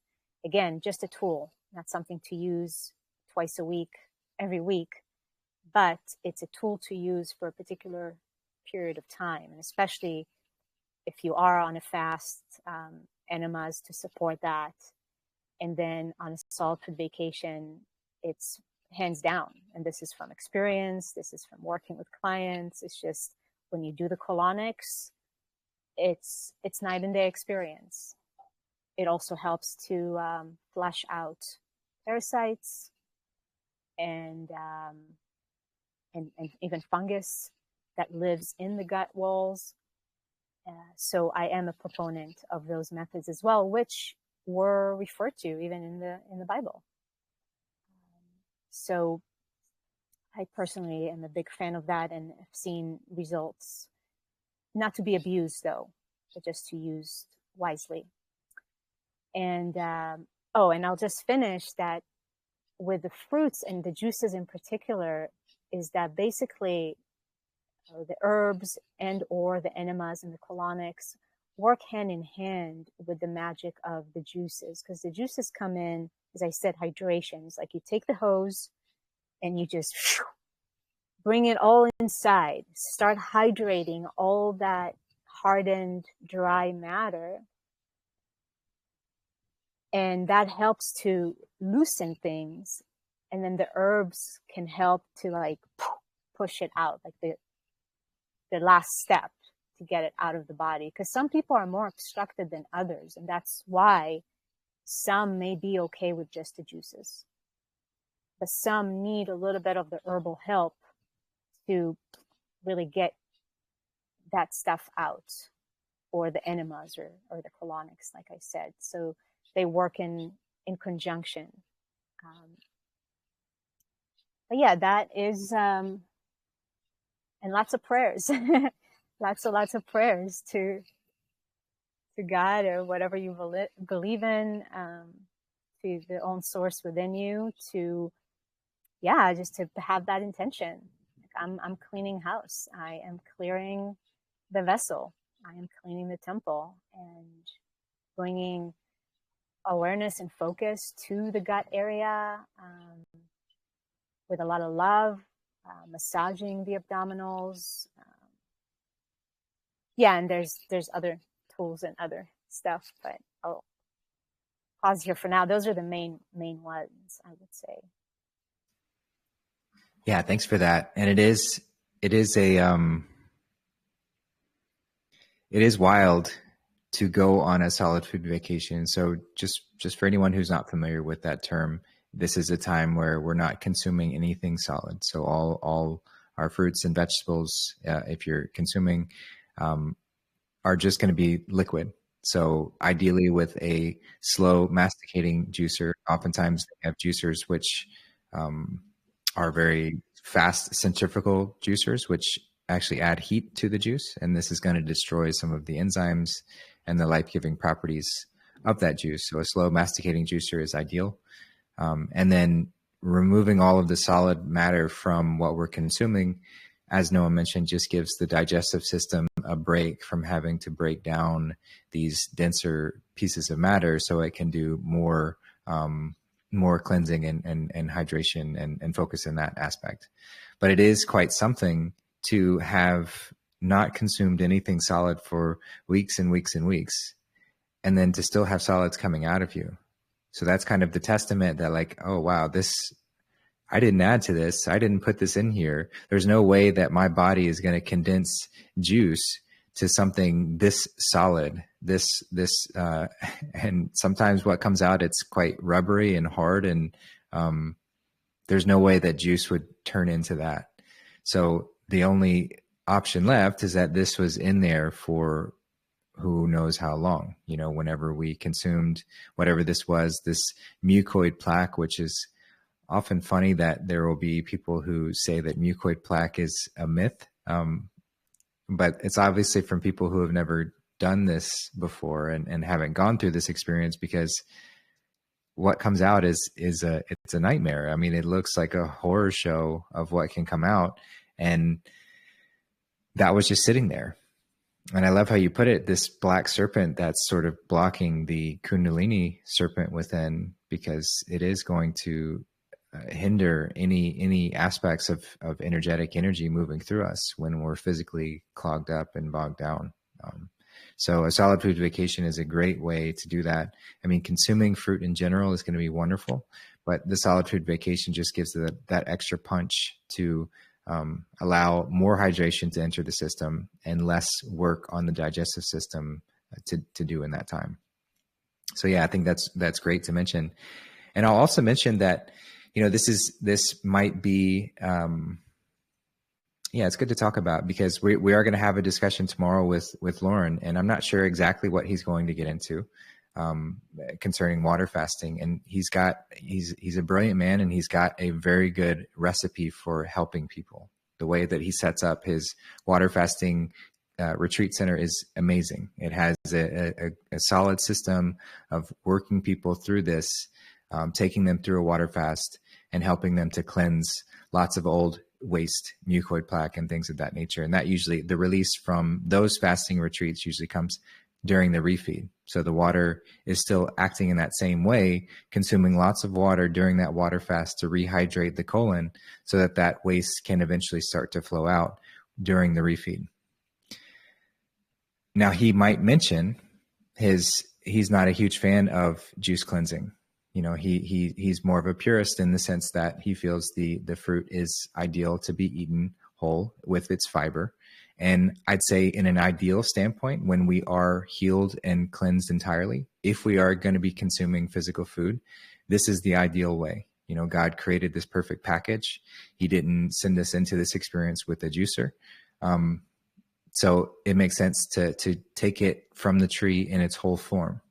Again, just a tool, not something to use twice a week, every week, but it's a tool to use for a particular period of time. And especially if you are on a fast, enemas to support that. And then on a solid food vacation, it's hands down. And this is from experience. This is from working with clients. It's just when you do the colonics, it's night and day experience. It also helps to flush out parasites and even fungus that lives in the gut walls. So I am a proponent of those methods as well, which were referred to even in the Bible. So I personally am a big fan of that and have seen results, not to be abused though, but just to use wisely. And and I'll just finish that with the fruits and the juices in particular, is that basically the herbs and or the enemas and the colonics work hand in hand with the magic of the juices, because the juices come in, as I said, hydration. It's like you take the hose and you just bring it all inside, start hydrating all that hardened, dry matter. And that helps to loosen things. And then the herbs can help to like push it out, like the last step to get it out of the body. Because some people are more obstructed than others. And that's why some may be okay with just the juices. But some need a little bit of the herbal help to really get that stuff out, or the enemas or the colonics, like I said. So they work in conjunction. But yeah, that is, and lots of prayers, lots of prayers to God or whatever you believe in, to the own source within you, to, yeah, just to have that intention. I'm cleaning house. I am clearing the vessel. I am cleaning the temple and bringing awareness and focus to the gut area, with a lot of love, massaging the abdominals. Yeah, and there's other tools and other stuff, but I'll pause here for now. Those are the main ones, I would say. Yeah, thanks for that. And it is wild to go on a solid food vacation. So just for anyone who's not familiar with that term, this is a time where we're not consuming anything solid. So all our fruits and vegetables, if you're consuming, are just going to be liquid. So ideally with a slow masticating juicer. Oftentimes they have juicers which are very fast centrifugal juicers, which actually add heat to the juice. And this is going to destroy some of the enzymes and the life-giving properties of that juice. So a slow masticating juicer is ideal. And then removing all of the solid matter from what we're consuming, as Noa mentioned, just gives the digestive system a break from having to break down these denser pieces of matter, so it can do more cleansing and hydration and focus in that aspect. But it is quite something to have not consumed anything solid for weeks and weeks and weeks, and then to still have solids coming out of you. So that's kind of the testament that, like, oh, wow, I didn't add to this. I didn't put this in here. There's no way that my body is going to condense juice to something this solid, and sometimes what comes out, it's quite rubbery and hard. And there's no way that juice would turn into that. So the only option left is that this was in there for who knows how long, whenever we consumed whatever this was, this mucoid plaque, which is often funny that there will be people who say that mucoid plaque is a myth. But it's obviously from people who have never done this before and haven't gone through this experience, because what comes out it's a nightmare. I mean, it looks like a horror show of what can come out. And that was just sitting there. And I love how you put it, this black serpent that's sort of blocking the Kundalini serpent within, because it is going to hinder any aspects of energetic energy moving through us when we're physically clogged up and bogged down. So a solid food vacation is a great way to do that. I mean, consuming fruit in general is going to be wonderful, but the solid food vacation just gives that extra punch to allow more hydration to enter the system and less work on the digestive system to do in that time. So yeah, I think that's great to mention. And I'll also mention that, this might be Yeah, it's good to talk about, because we are going to have a discussion tomorrow with Lauren, and I'm not sure exactly what he's going to get into concerning water fasting. And he's a brilliant man, and he's got a very good recipe for helping people. The way that he sets up his water fasting retreat center is amazing. It has a solid system of working people through this, taking them through a water fast and helping them to cleanse lots of old waste, mucoid plaque, and things of that nature. And that usually, the release from those fasting retreats usually comes during the refeed. So the water is still acting in that same way, consuming lots of water during that water fast to rehydrate the colon so that that waste can eventually start to flow out during the refeed. Now, he might mention he's not a huge fan of juice cleansing. You know, he's more of a purist in the sense that he feels the fruit is ideal to be eaten whole with its fiber. And I'd say, in an ideal standpoint, when we are healed and cleansed entirely, if we are going to be consuming physical food, this is the ideal way. You know, God created this perfect package. He didn't send us into this experience with a juicer. So it makes sense to take it from the tree in its whole form.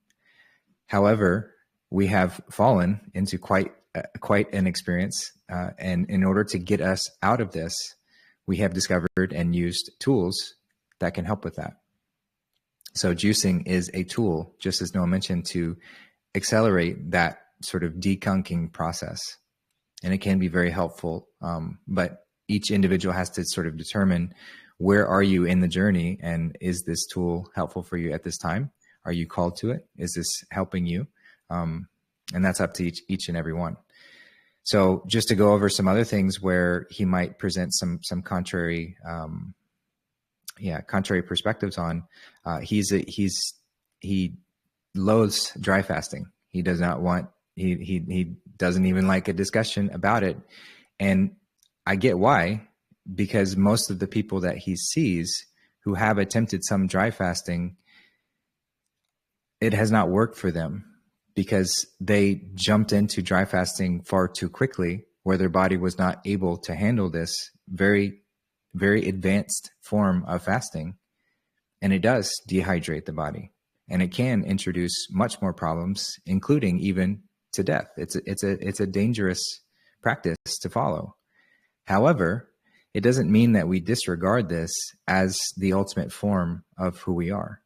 However, we have fallen into quite an experience. And in order to get us out of this, we have discovered and used tools that can help with that. So juicing is a tool, just as Noah mentioned, to accelerate that sort of dekunking process. And it can be very helpful. But each individual has to sort of determine, where are you in the journey? And is this tool helpful for you at this time? Are you called to it? Is this helping you? And that's up to each and every one. So just to go over some other things where he might present some contrary, contrary perspectives on, he loathes dry fasting. He does not want, he doesn't even like a discussion about it. And I get why, because most of the people that he sees who have attempted some dry fasting, it has not worked for them, because they jumped into dry fasting far too quickly, where their body was not able to handle this very, very advanced form of fasting. And it does dehydrate the body, and it can introduce much more problems, including even to death. It's a dangerous practice to follow. However, it doesn't mean that we disregard this as the ultimate form of who we are.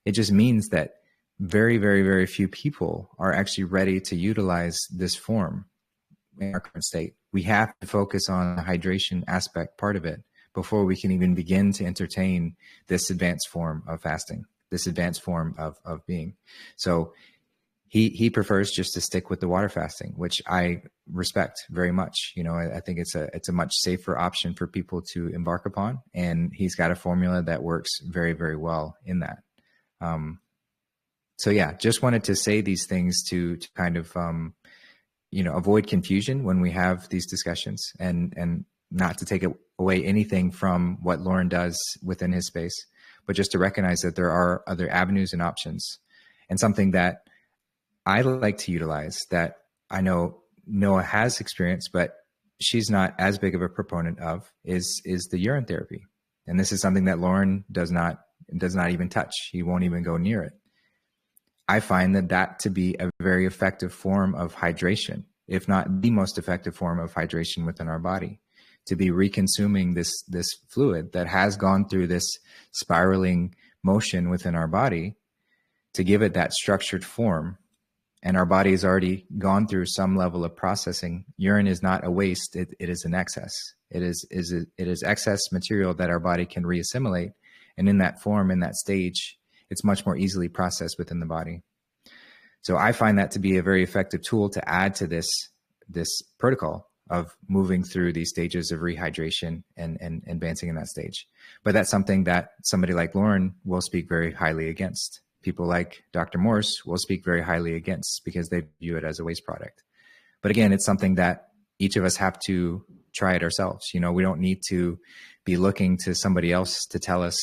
It just means that very, very, very few people are actually ready to utilize this form in our current state. We have to focus on the hydration aspect part of it before we can even begin to entertain this advanced form of fasting, this advanced form of being. So he prefers just to stick with the water fasting, which I respect very much. You know, I think it's a much safer option for people to embark upon. And he's got a formula that works very, very well in that. So yeah, just wanted to say these things to kind of, avoid confusion when we have these discussions, and not to take away anything from what Lauren does within his space, but just to recognize that there are other avenues and options. And something that I like to utilize, that I know Noah has experienced, but she's not as big of a proponent of, is the urine therapy. And this is something that Lauren does not even touch. He won't even go near it. I find that to be a very effective form of hydration, if not the most effective form of hydration within our body, to be reconsuming this fluid that has gone through this spiraling motion within our body, to give it that structured form. And our body has already gone through some level of processing. Urine is not a waste. It is an excess. It is excess material that our body can reassimilate. And in that form, in that stage, it's much more easily processed within the body. So I find that to be a very effective tool to add to this protocol of moving through these stages of rehydration and advancing in that stage. But that's something that somebody like Lauren will speak very highly against. People like Dr. Morse will speak very highly against, because they view it as a waste product. But again, it's something that each of us have to try it ourselves. You know, we don't need to be looking to somebody else to tell us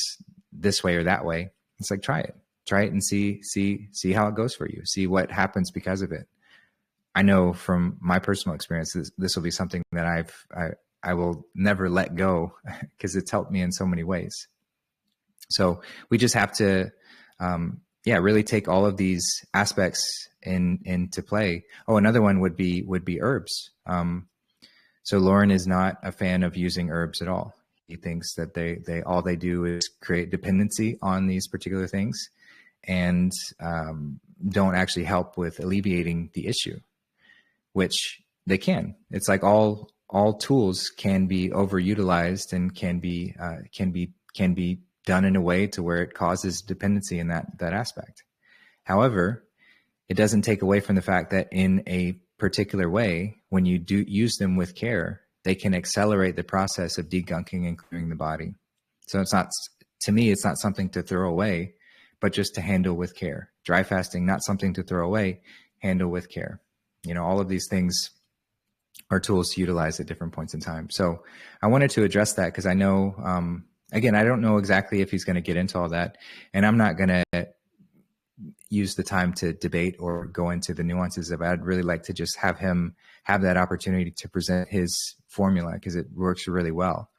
this way or that way. It's like, try it and see how it goes for you. See what happens because of it. I know from my personal experience, this will be something that I will never let go because it's helped me in so many ways. So we just have to, really take all of these aspects into play. Oh, another one would be herbs. So Lauren is not a fan of using herbs at all. He thinks that they all they do is create dependency on these particular things, and don't actually help with alleviating the issue, which they can. It's like all tools can be overutilized and can be done in a way to where it causes dependency in that aspect. However, it doesn't take away from the fact that in a particular way, when you do use them with care, they can accelerate the process of degunking and clearing the body. So it's not, to me, it's not something to throw away, but just to handle with care. Dry fasting, not something to throw away, handle with care. You know, all of these things are tools to utilize at different points in time. So I wanted to address that because I know, again, I don't know exactly if he's going to get into all that, and I'm not going to use the time to debate or go into the nuances of it. I'd really like to just have him have that opportunity to present his formula because it works really well.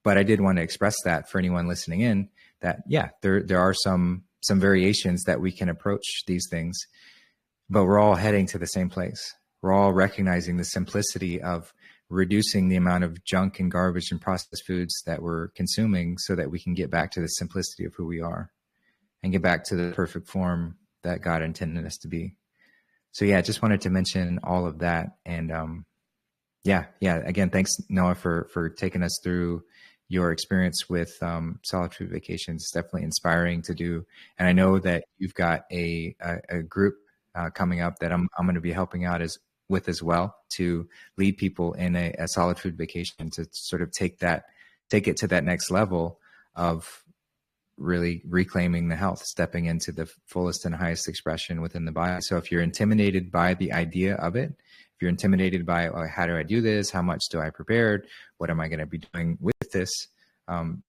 But I did want to express that for anyone listening in that, yeah, there are some variations that we can approach these things, but we're all heading to the same place. We're all recognizing the simplicity of reducing the amount of junk and garbage and processed foods that we're consuming so that we can get back to the simplicity of who we are and get back to the perfect form that God intended us to be. So yeah, just wanted to mention all of that. And again, thanks Noah for taking us through your experience with solid food vacations. It's definitely inspiring to do. And I know that you've got a group coming up that I'm going to be helping out with as well, to lead people in a solid food vacation to sort of take it to that next level of really reclaiming the health, stepping into the fullest and highest expression within the body. So if you're intimidated by the idea of it, if you're intimidated by, oh, how do I do this? How much do I prepare? What am I going to be doing with this?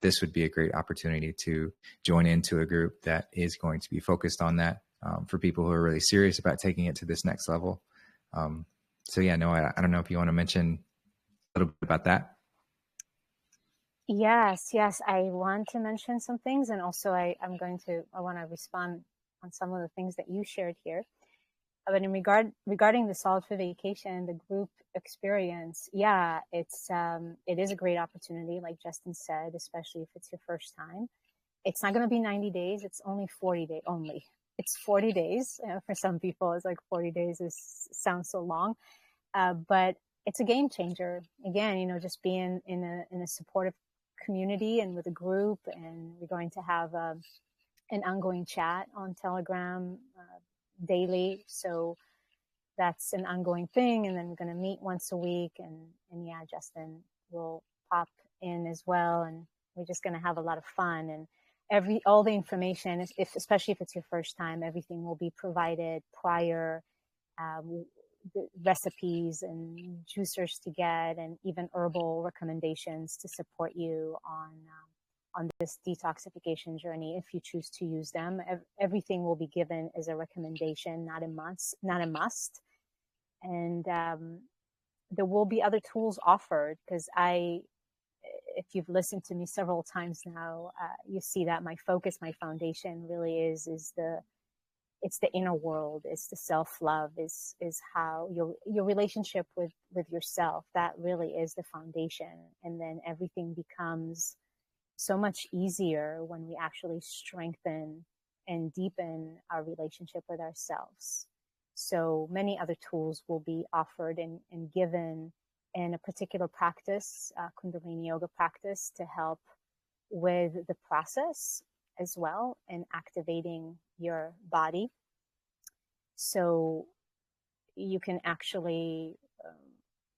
This would be a great opportunity to join into a group that is going to be focused on that for people who are really serious about taking it to this next level. So yeah, no, I don't know if you want to mention a little bit about that. Yes, I want to mention some things, and also I want to respond on some of the things that you shared here. But in regarding the solid food vacation, the group experience, yeah, it is a great opportunity, like Justin said, especially if it's your first time. It's not going to be 90 days. It's only 40 days only. It's 40 days. For some people, it's like 40 days sounds so long, but it's a game changer. Again, just being in a supportive community and with a group, and we're going to have an ongoing chat on Telegram daily. So that's an ongoing thing. And then we're going to meet once a week, and yeah, Justin will pop in as well. And we're just going to have a lot of fun, and all the information, especially if it's your first time, everything will be provided prior, the recipes and juicers to get, and even herbal recommendations to support you on this detoxification journey if you choose to use them. Everything will be given as a recommendation, not a must. And there will be other tools offered, because if you've listened to me several times now, you see that my focus, my foundation really is it's the inner world. It's the self-love, is how your relationship with yourself, that really is the foundation. And then everything becomes so much easier when we actually strengthen and deepen our relationship with ourselves. So many other tools will be offered and given in a particular practice, Kundalini Yoga practice, to help with the process as well, and activating your body. So you can actually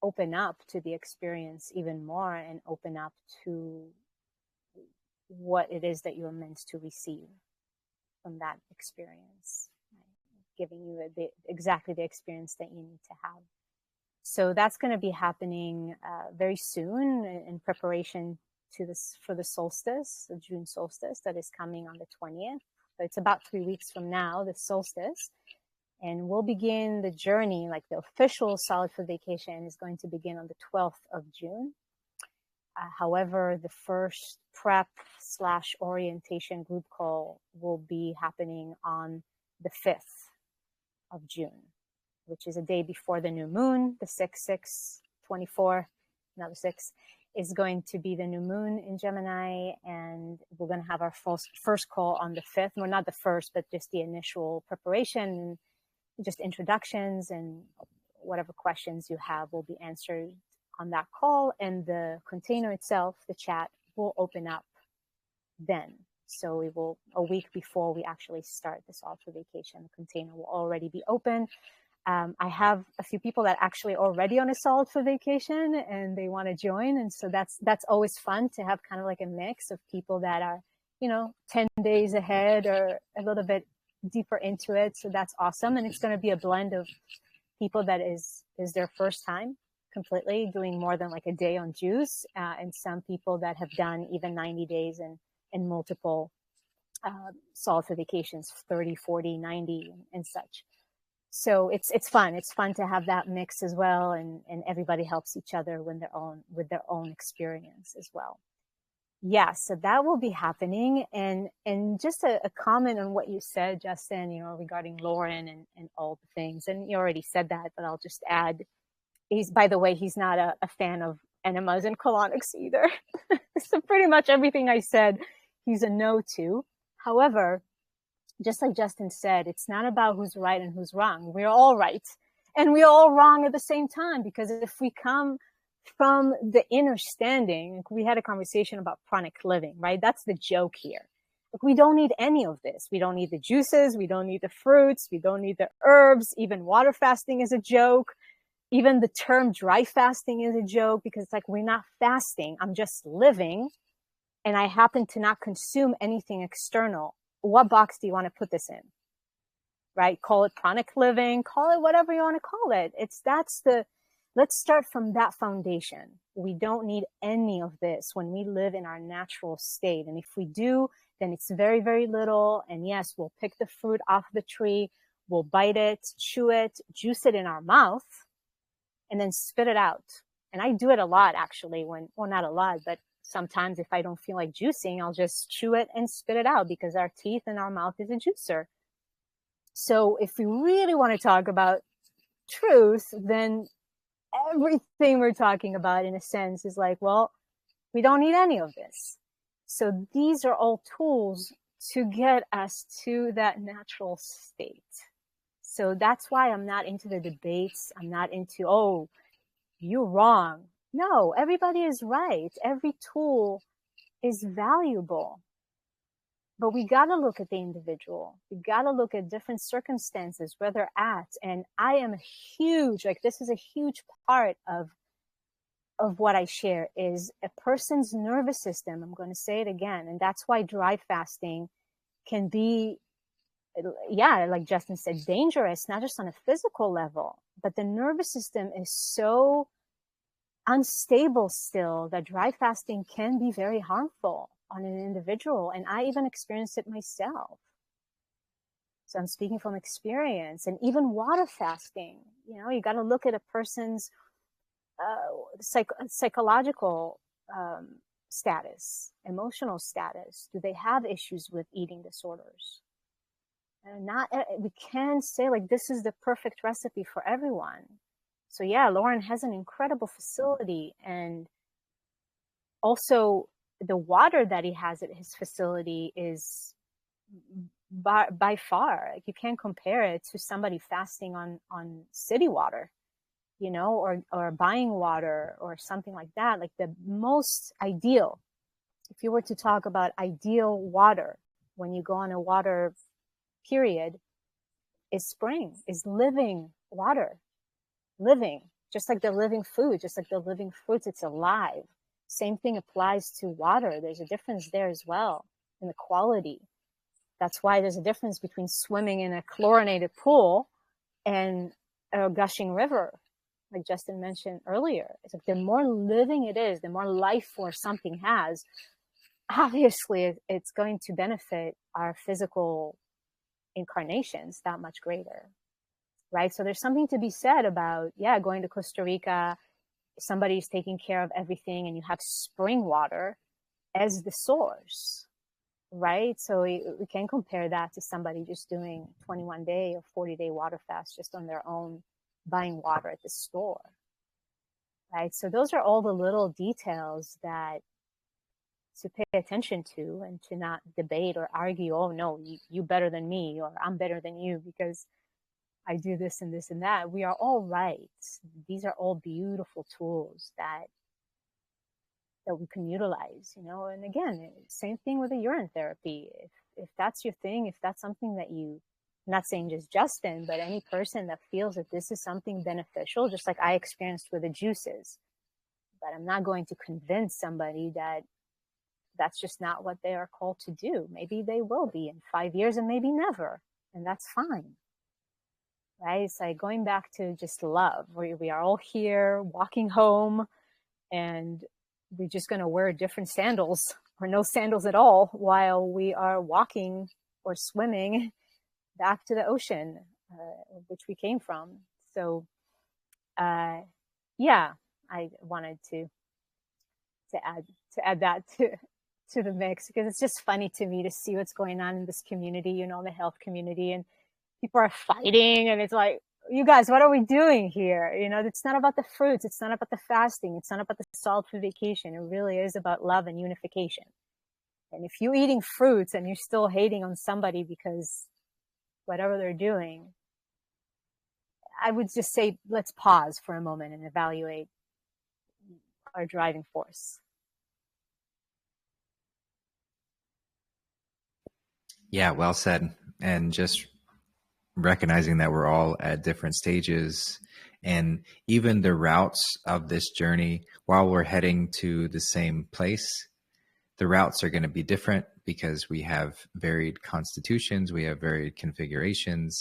open up to the experience even more, and open up to what it is that you're meant to receive from that experience, right? Giving you exactly the experience that you need to have. So that's going to be happening very soon, in preparation for the solstice, the June solstice that is coming on the 20th. So it's about 3 weeks from now, the solstice. And we'll begin the journey, like the official solid food vacation is going to begin on the 12th of June. However, the first prep / orientation group call will be happening on the 5th of June, which is a day before the new moon, the 6/6/24, now the 6 is going to be the new moon in Gemini, and we're going to have our first call on the 5th. Well, not the first, but just the initial preparation, just introductions, and whatever questions you have will be answered on that call. And the container itself, the chat, will open up then. So we will, a week before we actually start this Altar Vacation, the container will already be open. I have a few people that actually already on a Salt for Vacation and they want to join. And so that's always fun to have kind of like a mix of people that are, 10 days ahead or a little bit deeper into it. So that's awesome. And it's going to be a blend of people that is their first time completely doing more than like a day on juice, and some people that have done even 90 days and multiple Salt for Vacations, 30, 40, 90 and such. So it's fun. It's fun to have that mix as well, and everybody helps each other with their own experience as well. Yeah, so that will be happening. And just a comment on what you said, Justin, regarding Lauren and all the things. And you already said that, but I'll just add, by the way, he's not a fan of enemas and colonics either. So pretty much everything I said, he's a no to. However, just like Justin said, it's not about who's right and who's wrong. We're all right and we're all wrong at the same time, because if we come from the inner standing, we had a conversation about pranic living, right? That's the joke here. We don't need any of this. We don't need the juices. We don't need the fruits. We don't need the herbs. Even water fasting is a joke. Even the term dry fasting is a joke, because it's like, we're not fasting. I'm just living, and I happen to not consume anything external. What box do you want to put this in? Right? Call it pranic living, call it whatever you want to call it. Let's start from that foundation. We don't need any of this when we live in our natural state. And if we do, then it's very, very little. And yes, we'll pick the fruit off the tree, we'll bite it, chew it, juice it in our mouth, and then spit it out. And I do it a lot, actually, not a lot, but sometimes if I don't feel like juicing, I'll just chew it and spit it out, because our teeth and our mouth is a juicer. So if we really want to talk about truth, then everything we're talking about, in a sense, is like, well, we don't need any of this. So these are all tools to get us to that natural state. So that's why I'm not into the debates. I'm not into, oh, you're wrong. No, everybody is right. Every tool is valuable. But we got to look at the individual. We got to look at different circumstances, where they're at. And I am this is a huge part of what I share, is a person's nervous system. I'm going to say it again. And that's why dry fasting can be, like Justin said, dangerous, not just on a physical level, but the nervous system is so unstable still that dry fasting can be very harmful on an individual. And I even experienced it myself. So I'm speaking from experience. And even water fasting, you got to look at a person's psychological status, emotional status. Do they have issues with eating disorders? And we can't say like this is the perfect recipe for everyone. So yeah, Lauren has an incredible facility, and also the water that he has at his facility is by far, like, you can't compare it to somebody fasting on city water, or buying water or something like that. Like, the most ideal, if you were to talk about ideal water when you go on a water period, is spring, is living water. Living, just like the living food, just like the living fruits, it's alive. Same thing applies to water. There's a difference there as well in the quality. That's why there's a difference between swimming in a chlorinated pool and a gushing river, like Justin mentioned earlier. It's like the more living it is, the more life force something has, obviously it's going to benefit our physical incarnations that much greater. Right? So there's something to be said about, going to Costa Rica somebody's taking care of everything and you have spring water as the source, right? So we can compare that to somebody just doing 21-day or 40-day water fast just on their own, buying water at the store, right? So those are all the little details that to pay attention to, and to not debate or argue, oh no, you better than me, or I'm better than you because I do this and this and that. We are all right. These are all beautiful tools that we can utilize, you know. And again, same thing with the urine therapy. If that's your thing, if that's something that you, I'm not saying just Justin, but any person that feels that this is something beneficial, just like I experienced with the juices. But I'm not going to convince somebody that that's just not what they are called to do. Maybe they will be in 5 years and maybe never, and that's fine. Right? It's like going back to just love. We are all here walking home, and we're just going to wear different sandals or no sandals at all while we are walking or swimming back to the ocean, which we came from. So, yeah, I wanted to add that to the mix, because it's just funny to me to see what's going on in this community, you know, the health community, and people are fighting, and it's like, you guys, what are we doing here? You know, it's not about the fruits. It's not about the fasting. It's not about the solid food vacation. It really is about love and unification. And if you're eating fruits and you're still hating on somebody because whatever they're doing, I would just say, let's pause for a moment and evaluate our driving force. Yeah, well said. And just recognizing that we're all at different stages, and even the routes of this journey, while we're heading to the same place, the routes are going to be different because we have varied constitutions, we have varied configurations,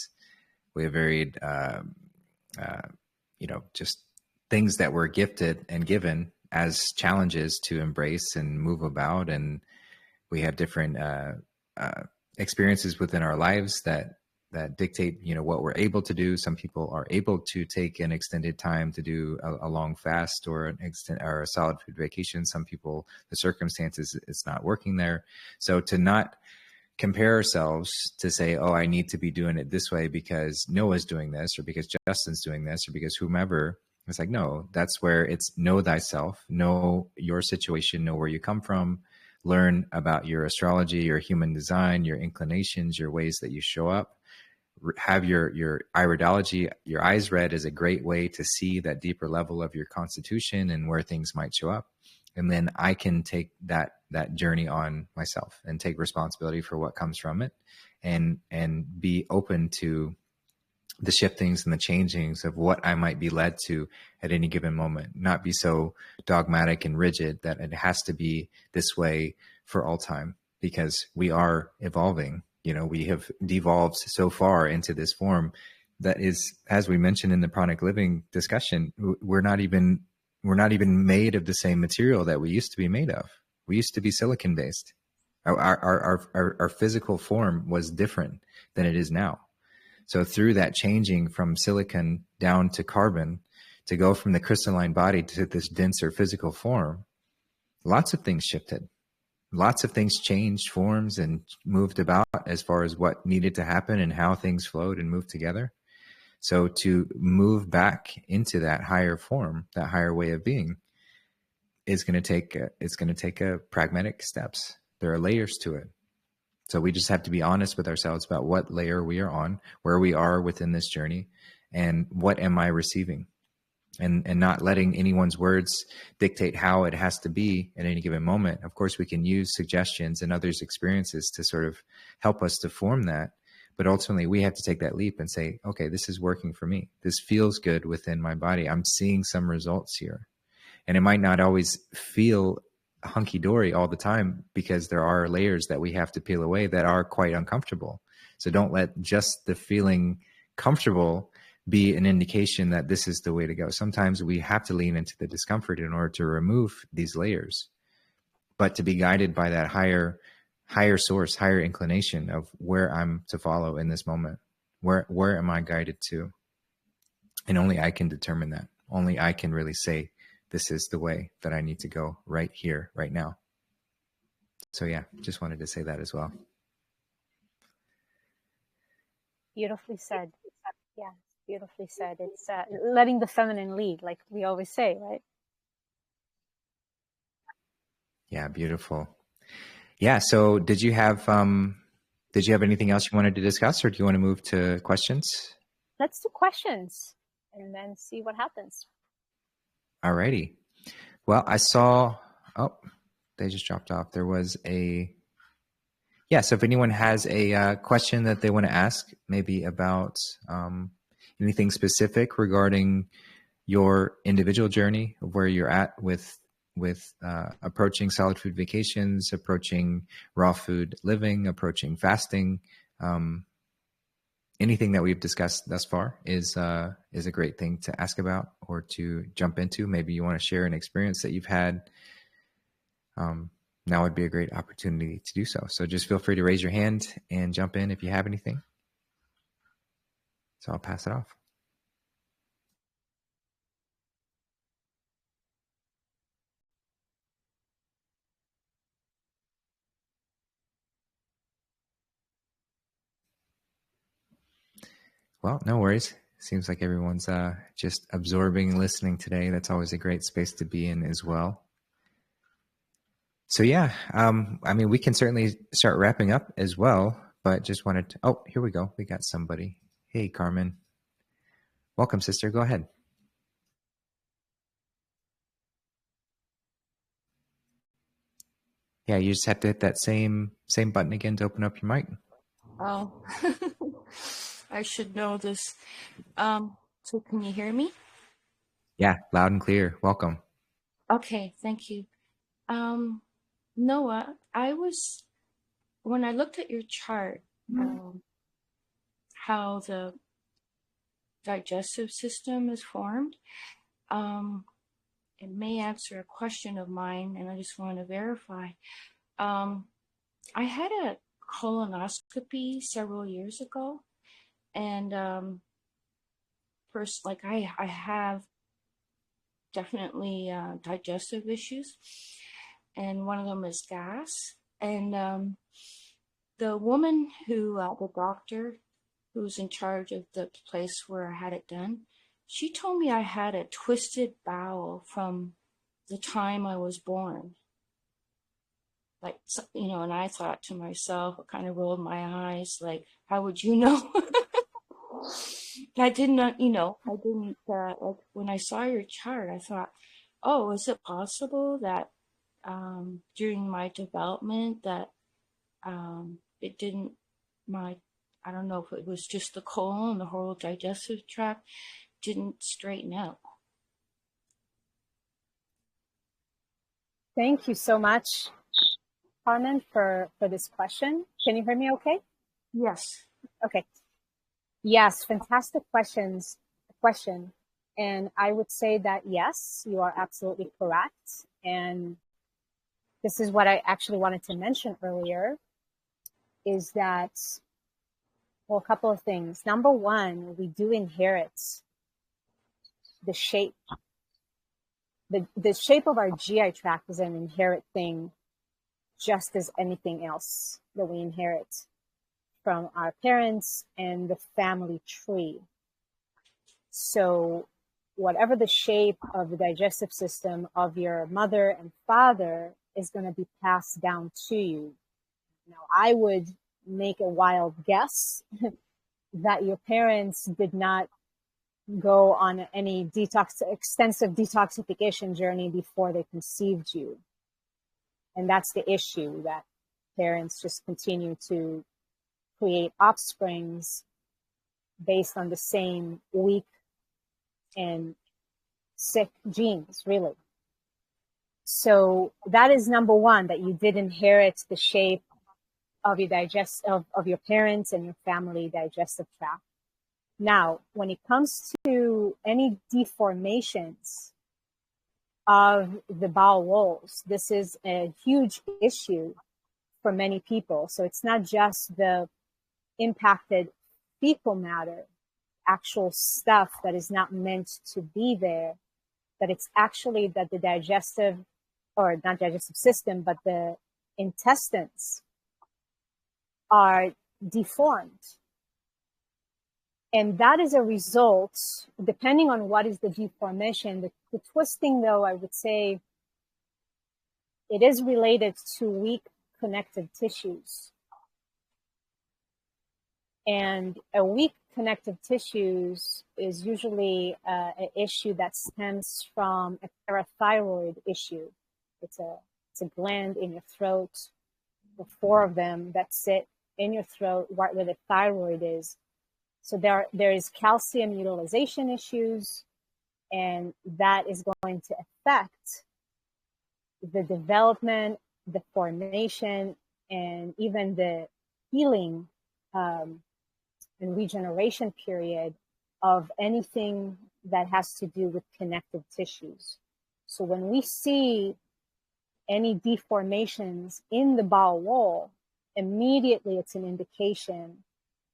we have varied, just things that we're gifted and given as challenges to embrace and move about. And we have different experiences within our lives that dictate, you know, what we're able to do. Some people are able to take an extended time to do a long fast or a solid food vacation. Some people, the circumstances, it's not working there. So to not compare ourselves to say, oh, I need to be doing it this way because Noah's doing this, or because Justin's doing this, or because whomever. It's like, no, that's where it's know thyself, know your situation, know where you come from, learn about your astrology, your human design, your inclinations, your ways that you show up. Have your iridology, your eyes read, is a great way to see that deeper level of your constitution and where things might show up. And then I can take that journey on myself and take responsibility for what comes from it, and be open to the shiftings and the changings of what I might be led to at any given moment. Not be so dogmatic and rigid that it has to be this way for all time, because we are evolving. You know, we have devolved so far into this form that is, as we mentioned in the pranic living discussion, we're not even made of the same material that we used to be made of. We used to be silicon based. Our physical form was different than it is now. So through that changing from silicon down to carbon, to go from the crystalline body to this denser physical form, lots of things shifted. Lots of things changed forms and moved about as far as what needed to happen and how things flowed and moved together. So to move back into that higher form, that higher way of being, is going to take a pragmatic steps. There are layers to it. So we just have to be honest with ourselves about what layer we are on, where we are within this journey, and what am I receiving, and not letting anyone's words dictate how it has to be at any given moment. Of course, we can use suggestions and others' experiences to sort of help us to form that. But ultimately, we have to take that leap and say, okay, this is working for me. This feels good within my body. I'm seeing some results here. And it might not always feel hunky-dory all the time, because there are layers that we have to peel away that are quite uncomfortable. So don't let just the feeling comfortable be an indication that this is the way to go. Sometimes we have to lean into the discomfort in order to remove these layers, but to be guided by that higher source, higher inclination of where I'm to follow in this moment. Where am I guided to? And only I can determine that. Only I can really say this is the way that I need to go right here, right now. So yeah, just wanted to say that as well. Beautifully said. Yeah, beautifully said. It's letting the feminine lead, like we always say, right? Yeah, beautiful. Yeah. So did you have anything else you wanted to discuss, or do you want to move to questions? Let's do questions and then see what happens. Alrighty. Well, I saw, oh, they just dropped off. There was so if anyone has a question that they want to ask, maybe about anything specific regarding your individual journey of where you're at with approaching solid food vacations, approaching raw food living, approaching fasting, anything that we've discussed thus far is a great thing to ask about or to jump into. Maybe you want to share an experience that you've had. Now would be a great opportunity to do so. So just feel free to raise your hand and jump in if you have anything. So I'll pass it off. Well, no worries. Seems like everyone's just absorbing and listening today. That's always a great space to be in as well. So yeah, I mean, we can certainly start wrapping up as well, but just wanted to, oh, here we go. We got somebody. Hey, Carmen. Welcome, sister. Go ahead. Yeah, you just have to hit that same button again to open up your mic. Oh, I should know this. So can you hear me? Yeah, loud and clear. Welcome. Okay, thank you. Noah, when I looked at your chart, how the digestive system is formed, it may answer a question of mine, and I just want to verify. I had a colonoscopy several years ago, and first, like I have definitely digestive issues, and one of them is gas. And the woman the doctor who's in charge of the place where I had it done, she told me I had a twisted bowel from the time I was born. Like, and I thought to myself, I kind of rolled my eyes, like, how would you know? I did not, I didn't, like, when I saw your chart, I thought, oh, is it possible that during my development that it didn't, I don't know if it was just the colon, the whole digestive tract didn't straighten out. Thank you so much, Carmen, for this question. Can you hear me okay? Yes. Okay. Yes, fantastic question. And I would say that, yes, you are absolutely correct. And this is what I actually wanted to mention earlier, is that, well, a couple of things. Number one, we do inherit the shape. The shape of our GI tract is an inherent thing, just as anything else that we inherit from our parents and the family tree. So whatever the shape of the digestive system of your mother and father is going to be passed down to you. Now, I would make a wild guess that your parents did not go on any extensive detoxification journey before they conceived you. And that's the issue, that parents just continue to create offsprings based on the same weak and sick genes, really. So that is number one, that you did inherit the shape of your of your parents and your family digestive tract. Now, when it comes to any deformations of the bowel walls, this is a huge issue for many people. So it's not just the impacted fecal matter, actual stuff that is not meant to be there, that it's actually that the digestive, or not digestive system, but the intestines are deformed. And that is a result, depending on what is the deformation. The twisting, though, I would say it is related to weak connective tissues. And a weak connective tissues is usually an issue that stems from a parathyroid issue. It's a gland in your throat, the 4 of them that sit in your throat right where the thyroid is. So there is calcium utilization issues, and that is going to affect the development, the formation, and even the healing and regeneration period of anything that has to do with connective tissues. So when we see any deformations in the bowel wall, immediately it's an indication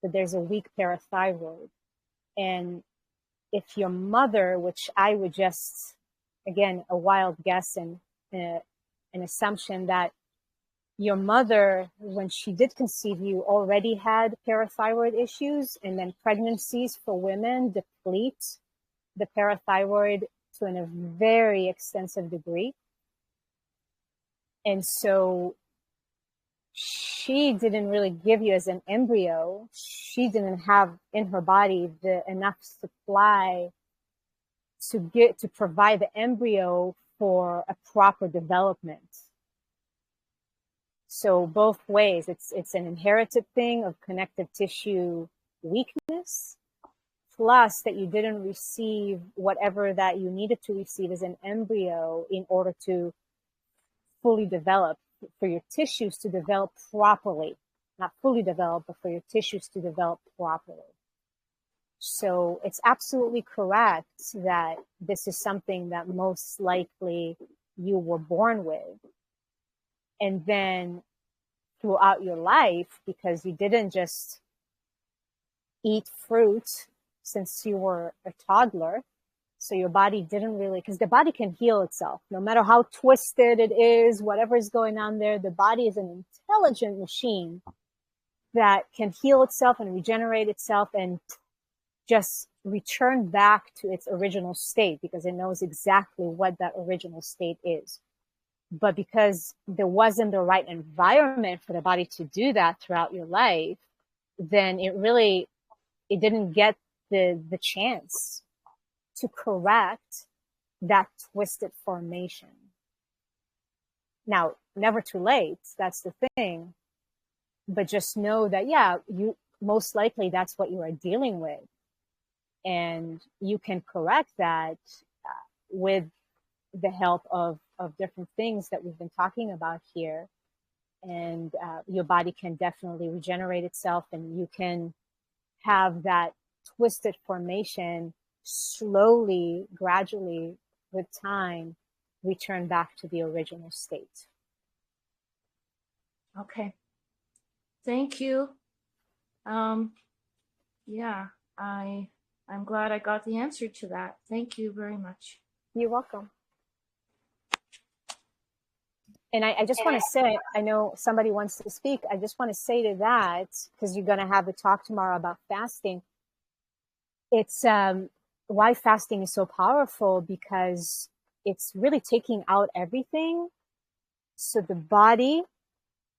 that there's a weak parathyroid. And if your mother, which I would just, again, a wild guess and an assumption that your mother, when she did conceive you, already had parathyroid issues, and then pregnancies for women deplete the parathyroid to a very extensive degree. And so she didn't really give you as an embryo. She didn't have in her body enough supply to provide the embryo for a proper development. So both ways, it's an inherited thing of connective tissue weakness, plus that you didn't receive whatever that you needed to receive as an embryo in order to fully develop, for your tissues to develop properly, not fully develop, but for your tissues to develop properly. So it's absolutely correct that this is something that most likely you were born with. And then throughout your life, because you didn't just eat fruit since you were a toddler, so your body didn't really, because the body can heal itself. No matter how twisted it is, whatever is going on there, the body is an intelligent machine that can heal itself and regenerate itself and just return back to its original state, because it knows exactly what that original state is. But because there wasn't the right environment for the body to do that throughout your life, then it didn't get the chance to correct that twisted formation. Now, never too late, that's the thing. But just know that, yeah, you most likely that's what you are dealing with. And you can correct that with the help of different things that we've been talking about here. And your body can definitely regenerate itself, and you can have that twisted formation slowly, gradually, with time, return back to the original state. Okay. Thank you. Yeah, I'm glad I got the answer to that. Thank you very much. You're welcome. And I just want to say, I know somebody wants to speak. I just want to say to that, because you're going to have a talk tomorrow about fasting. It's why fasting is so powerful, because it's really taking out everything. So the body,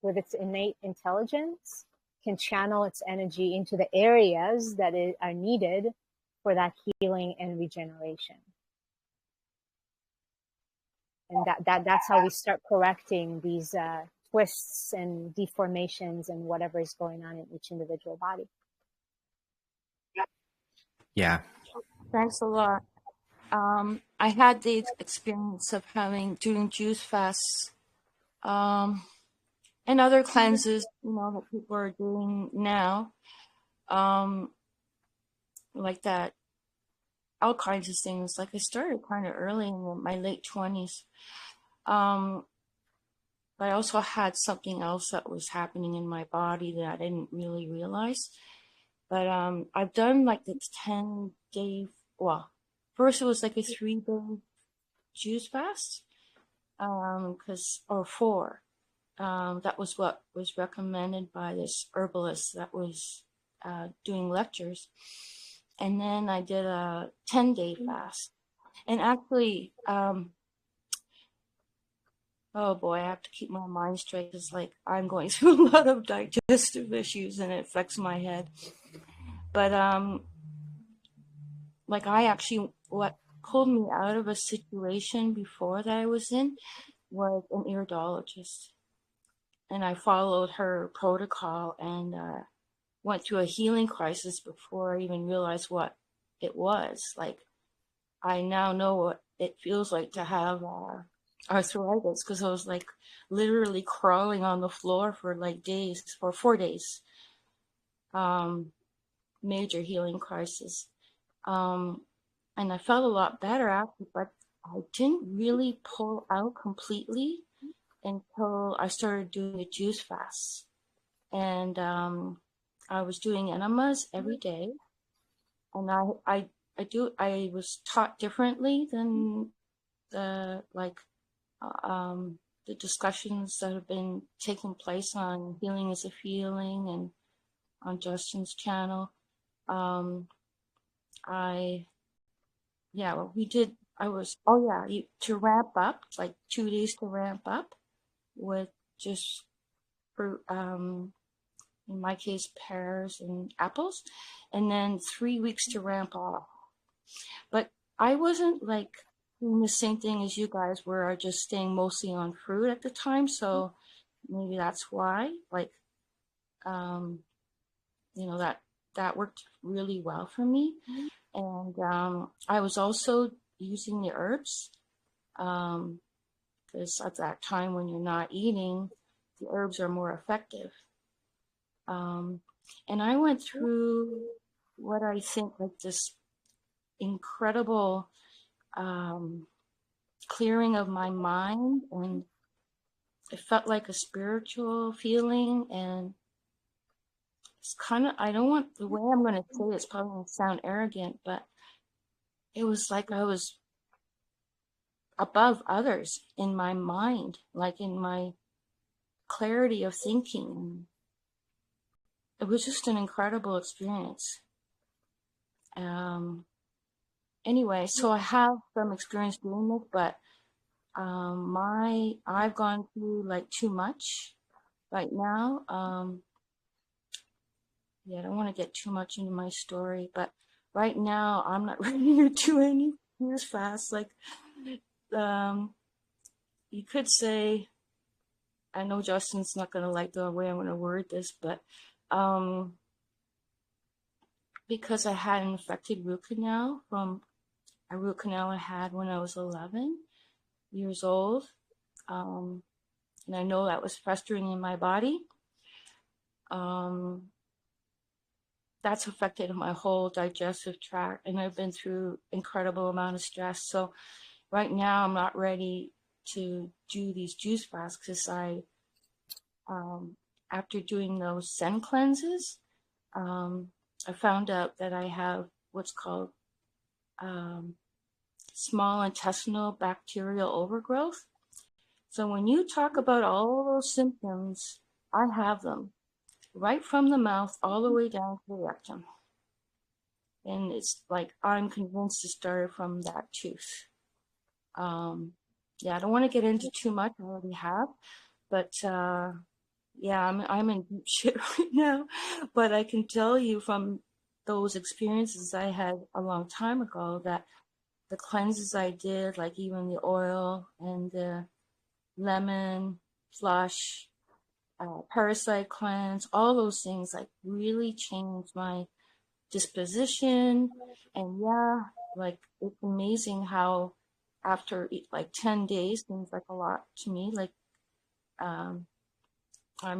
with its innate intelligence, can channel its energy into the areas that are needed for that healing and regeneration. And that's how we start correcting these twists and deformations and whatever is going on in each individual body. Yeah. Thanks a lot. I had the experience of doing juice fasts, and other cleanses, that people are doing now, like that, all kinds of things. Like I started kind of early in my late 20s. But I also had something else that was happening in my body that I didn't really realize. But I've done like the 10-day, well, first it was like a 3-day juice fast, or 4. That was what was recommended by this herbalist that was doing lectures. And then I did a 10-day fast. And actually, oh boy, I have to keep my mind straight because like I'm going through a lot of digestive issues and it affects my head. But like what pulled me out of a situation before that I was in was an iridologist. And I followed her protocol and went through a healing crisis before I even realized what it was. Like, I now know what it feels like to have arthritis, because I was like literally crawling on the floor for like days, for 4 days. Major healing crisis. And I felt a lot better after, but I didn't really pull out completely until I started doing the juice fasts. And I was doing enemas every day. And I was taught differently than the discussions that have been taking place on Healing is a Feeling and on Justin's channel. To ramp up, like 2 days to ramp up with just fruit, in my case, pears and apples, and then 3 weeks to ramp off. But I wasn't like doing the same thing as you guys, where I just staying mostly on fruit at the time. So maybe that's why, like, that worked really well for me. And I was also using the herbs, because at that time when you're not eating, the herbs are more effective. And I went through what I think like this incredible clearing of my mind, and it felt like a spiritual feeling. And it's kind of, I don't want, the way I'm going to say it's probably going to sound arrogant, but it was like I was above others in my mind, like in my clarity of thinking. It was just an incredible experience. Anyway, so I have some experience doing this, but I've gone through like too much right now. I don't want to get too much into my story, but right now I'm not ready to do any as fast. Like, you could say, I know Justin's not going to like the way I'm going to word this, but because I had an infected root canal from a root canal I had when I was 11 years old, and I know that was festering in my body. That's affected my whole digestive tract, and I've been through incredible amount of stress. So right now I'm not ready to do these juice fasts, because after doing those Zen cleanses, I found out that I have what's called small intestinal bacterial overgrowth. So when you talk about all those symptoms, I have them right from the mouth all the way down to the rectum. And it's like, I'm convinced it started from that tooth. I don't want to get into too much, I already have, but I'm in deep shit right now. But I can tell you from those experiences I had a long time ago that the cleanses I did, like even the oil and the lemon flush, parasite cleanse, all those things like really changed my disposition. And like, it's amazing how after like 10 days seems like a lot to me. Like, I'm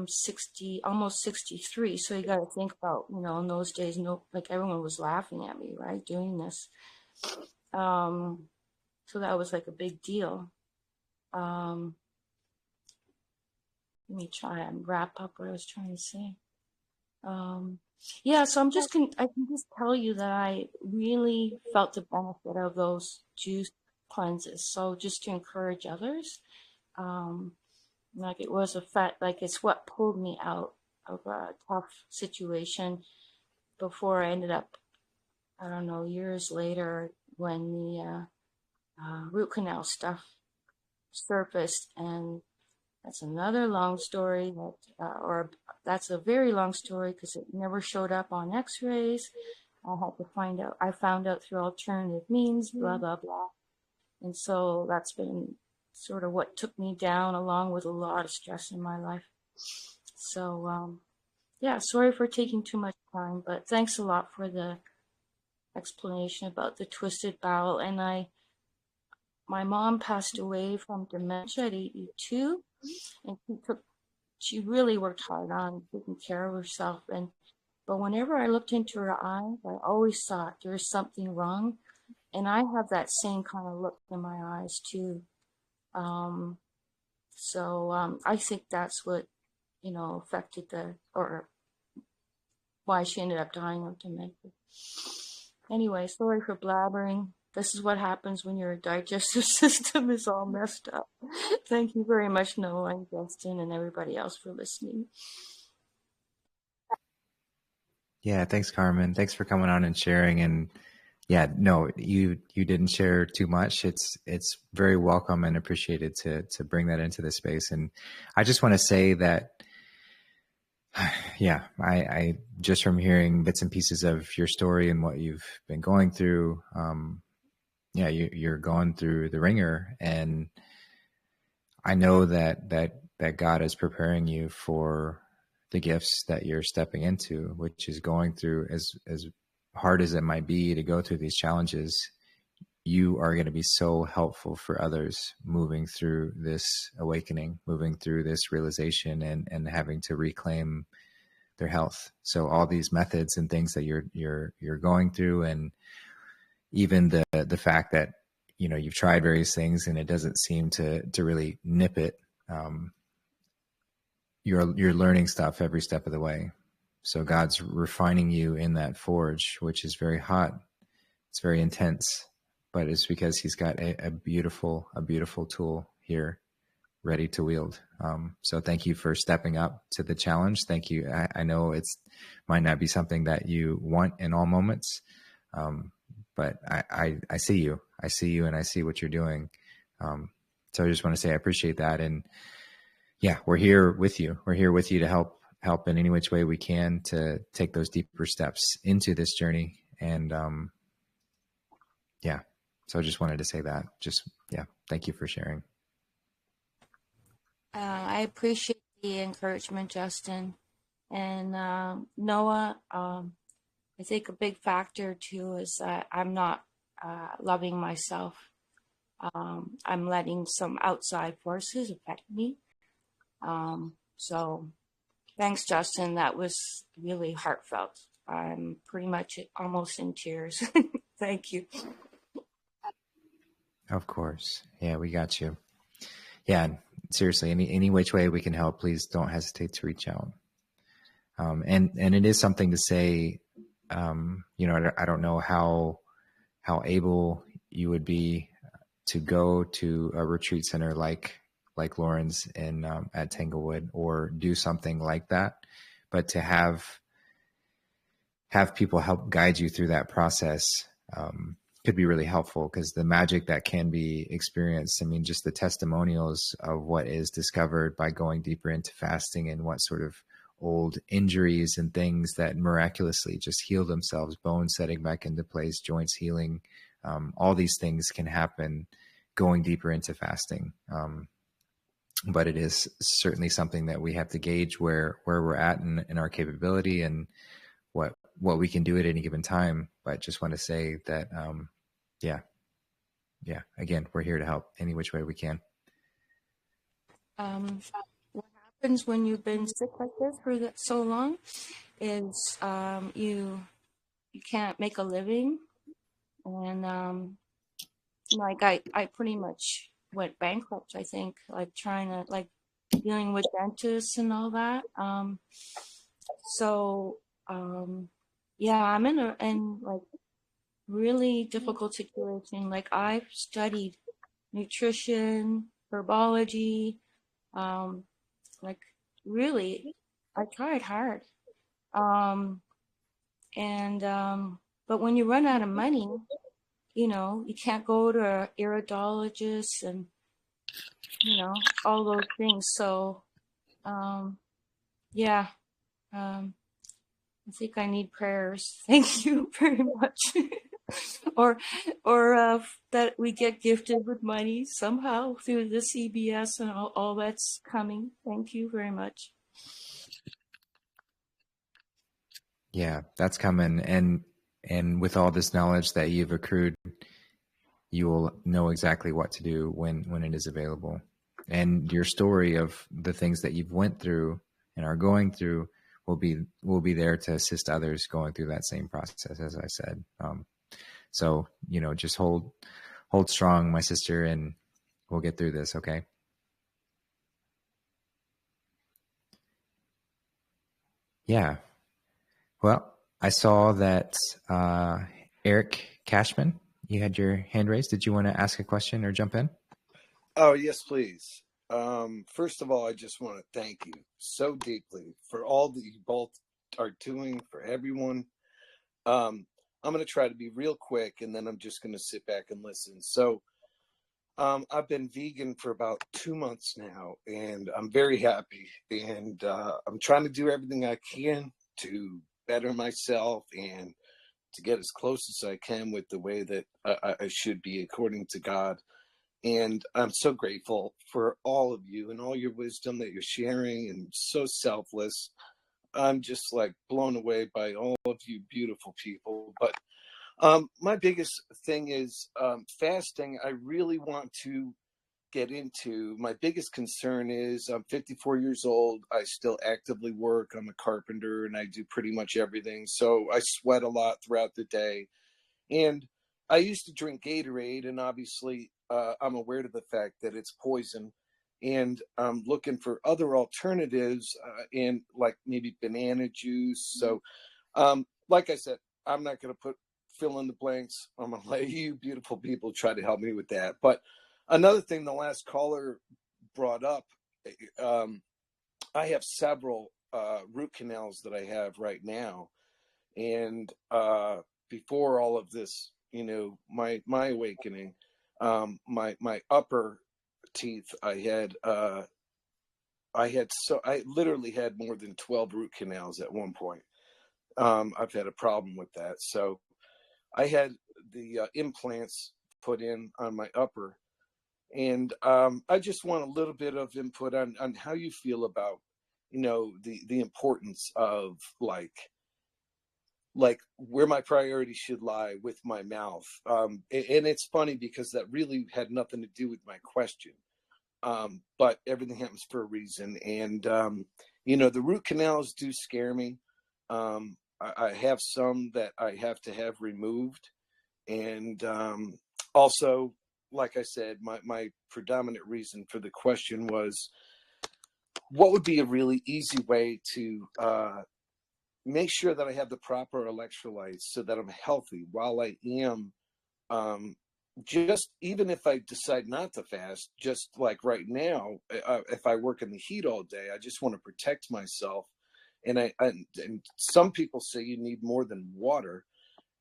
60, almost 63. So you got to think about, in those days, like everyone was laughing at me, right, doing this. So that was like a big deal. Let me try and wrap up what I was trying to say. So I can just tell you that I really felt the benefit of those juice cleanses. So just to encourage others, like it was a fact, like it's what pulled me out of a tough situation before I ended up, I don't know, years later when the root canal stuff surfaced. And that's another long story that, or that's a very long story because it never showed up on x-rays. I had to find out, I found out through alternative means, blah, blah, blah. And so that's been sort of what took me down, along with a lot of stress in my life. So, yeah, sorry for taking too much time, but thanks a lot for the explanation about the twisted bowel. And my mom passed away from dementia at 82, and she really worked hard on taking care of herself. But whenever I looked into her eyes, I always thought there was something wrong. And I have that same kind of look in my eyes too. So I think that's what, affected or why she ended up dying of dementia. Anyway, sorry for blabbering. This is what happens when your digestive system is all messed up. Thank you very much, Noah and Justin and everybody else for listening. Yeah, thanks, Carmen. Thanks for coming on and sharing. And yeah, no, you didn't share too much. It's very welcome and appreciated to bring that into the space. And I just want to say that, yeah, I just from hearing bits and pieces of your story and what you've been going through, yeah, you're going through the ringer, and I know that God is preparing you for the gifts that you're stepping into, which is going through as hard as it might be to go through these challenges. You are going to be so helpful for others moving through this awakening, moving through this realization, and having to reclaim their health. So all these methods and things that you're going through, and even the fact that, you've tried various things and it doesn't seem to really nip it. You're learning stuff every step of the way. So God's refining you in that forge, which is very hot. It's very intense, but it's because he's got a beautiful tool here ready to wield. So thank you for stepping up to the challenge. Thank you. I know might not be something that you want in all moments. But I see you. I see you, and I see what you're doing. So I just want to say I appreciate that. And yeah, we're here with you. We're here with you to help in any which way we can to take those deeper steps into this journey. And yeah, so I just wanted to say that. Thank you for sharing. I appreciate the encouragement, Justin. And Noah, I think a big factor too is that I'm not loving myself. I'm letting some outside forces affect me. So thanks, Justin. That was really heartfelt. I'm pretty much almost in tears. Thank you. Of course. Yeah, we got you. Yeah, seriously, any which way we can help, please don't hesitate to reach out. And it is something to say, I don't know how able you would be to go to a retreat center like Lauren's in at Tanglewood, or do something like that, but to have people help guide you through that process could be really helpful, because the magic that can be experienced, I mean, just the testimonials of what is discovered by going deeper into fasting, and what sort of old injuries and things that miraculously just heal themselves, bones setting back into place, joints healing. All these things can happen going deeper into fasting. But it is certainly something that we have to gauge where we're at in our capability, and what we can do at any given time. But just want to say that, again, we're here to help any which way we can. What happens when you've been sick like this for so long is you can't make a living, and like I pretty much went bankrupt, I think, like trying to dealing with dentists and all that. So yeah, I'm in really difficult situation. Like I've studied nutrition, herbology, like really, I tried hard. Um, but when you run out of money, you can't go to an iridologist and, all those things. So, yeah, I think I need prayers. Thank you very much. or that we get gifted with money somehow through the CBS and all that's coming. Thank you very much. Yeah, that's coming. And with all this knowledge that you've accrued, you will know exactly what to do when it is available. And your story of the things that you've went through and are going through will be there to assist others going through that same process, as I said. So, just hold strong, my sister, and we'll get through this. Okay. Yeah. Well, I saw that Eric Cashman, you had your hand raised. Did you want to ask a question or jump in? Oh, yes, please. First of all, I just want to thank you so deeply for all that you both are doing for everyone. I'm going to try to be real quick, and then I'm just going to sit back and listen. So I've been vegan for about 2 months now, and I'm very happy. And I'm trying to do everything I can to better myself and to get as close as I can with the way that I should be according to God. And I'm so grateful for all of you and all your wisdom that you're sharing, and so selfless. I'm just like blown away by all of you beautiful people. But my biggest thing is fasting. I really want to get into. My biggest concern is I'm 54 years old. I still actively work. I'm a carpenter and I do pretty much everything. So I sweat a lot throughout the day. And I used to drink Gatorade, and obviously I'm aware of the fact that it's poison. And I'm looking for other alternatives, and like maybe banana juice. So, like I said, I'm not going to fill in the blanks. I'm going to let you beautiful people try to help me with that. But another thing the last caller brought up, I have several root canals that I have right now. And before all of this, my awakening, my upper teeth, I literally had more than 12 root canals at one point. I've had a problem with that. So I had the implants put in on my upper, and I just want a little bit of input on how you feel about, the importance of like where my priorities should lie with my mouth. And it's funny because that really had nothing to do with my question. But everything happens for a reason. And, the root canals do scare me. I have some that I have to have removed. And also, like I said, my predominant reason for the question was, what would be a really easy way to make sure that I have the proper electrolytes so that I'm healthy while I am, just even if I decide not to fast, just like right now, if I work in the heat all day, I just want to protect myself. And and some people say you need more than water.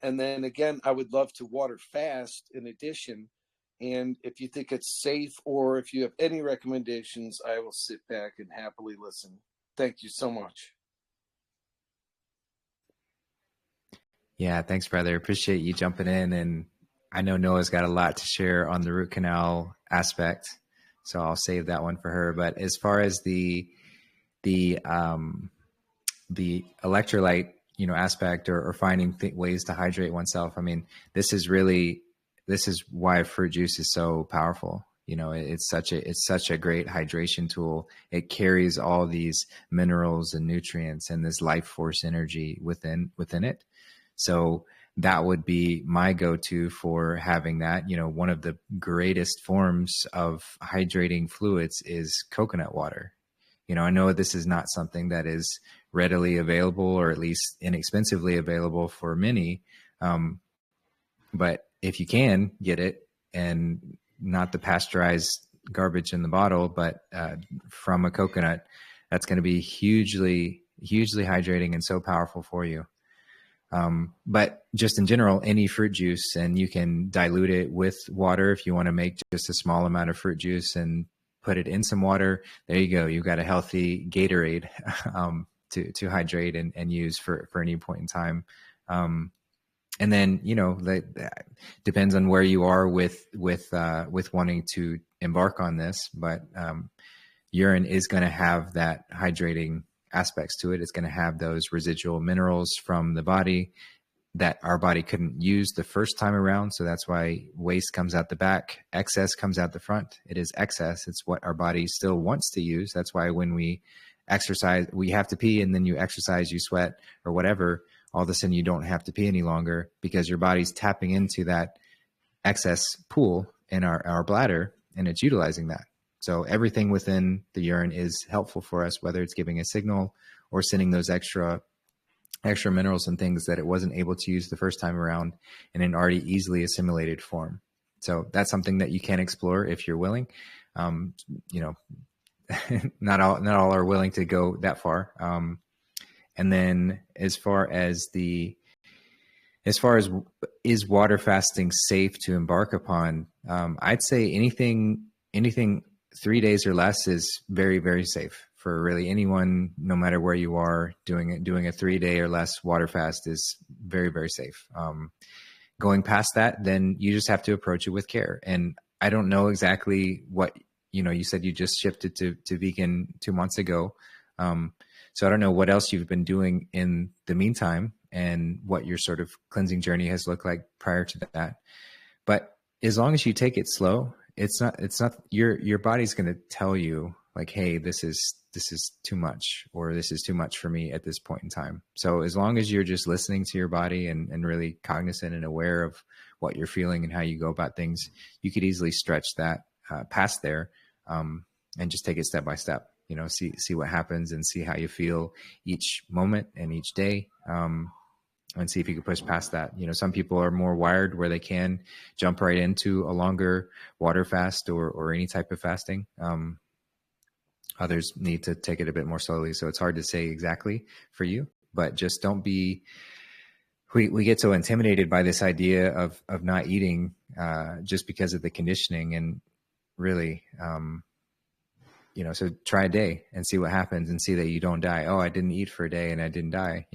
And then again, I would love to water fast in addition. And if you think it's safe, or if you have any recommendations, I will sit back and happily listen. Thank you so much. Yeah, thanks, brother. Appreciate you jumping in. And I know Noah's got a lot to share on the root canal aspect, so I'll save that one for her. But as far as the electrolyte, aspect, or finding ways to hydrate oneself, I mean, this is why fruit juice is so powerful. It's such a great hydration tool. It carries all these minerals and nutrients and this life force energy within it. So that would be my go-to for having that. One of the greatest forms of hydrating fluids is coconut water. I know this is not something that is readily available, or at least inexpensively available for many. But if you can get it, and not the pasteurized garbage in the bottle, but from a coconut, that's going to be hugely hydrating and so powerful for you. But just in general, any fruit juice, and you can dilute it with water if you want to make just a small amount of fruit juice and put it in some water. There you go. You've got a healthy Gatorade to hydrate and use for any point in time. And then, that depends on where you are with wanting to embark on this. But urine is going to have that hydrating aspects to it. It's going to have those residual minerals from the body that our body couldn't use the first time around. So that's why waste comes out the back, excess comes out the front. It is excess. It's what our body still wants to use. That's why when we exercise, we have to pee, and then you exercise, you sweat or whatever, all of a sudden you don't have to pee any longer because your body's tapping into that excess pool in our bladder, and it's utilizing that. So everything within the urine is helpful for us, whether it's giving a signal or sending those extra minerals and things that it wasn't able to use the first time around in an already easily assimilated form. So that's something that you can explore if you're willing. Not all are willing to go that far. And then as far as is water fasting safe to embark upon? I'd say anything 3 days or less is very, very safe for really anyone, no matter where you are. Doing a 3 day or less water fast is very, very safe. Going past that, then you just have to approach it with care. And I don't know exactly what, you said you just shifted to vegan 2 months ago. So I don't know what else you've been doing in the meantime and what your sort of cleansing journey has looked like prior to that. But as long as you take it slow, it's not your body's going to tell you like, hey, this is too much, or this is too much for me at this point in time. So as long as you're just listening to your body and really cognizant and aware of what you're feeling and how you go about things, you could easily stretch that past there and just take it step by step. See what happens and see how you feel each moment and each day. And see if you can push past that. Some people are more wired where they can jump right into a longer water fast or any type of fasting. Others need to take it a bit more slowly. So it's hard to say exactly for you, but just don't be, we get so intimidated by this idea of not eating just because of the conditioning. And really, so try a day and see what happens and see that you don't die. Oh, I didn't eat for a day and I didn't die.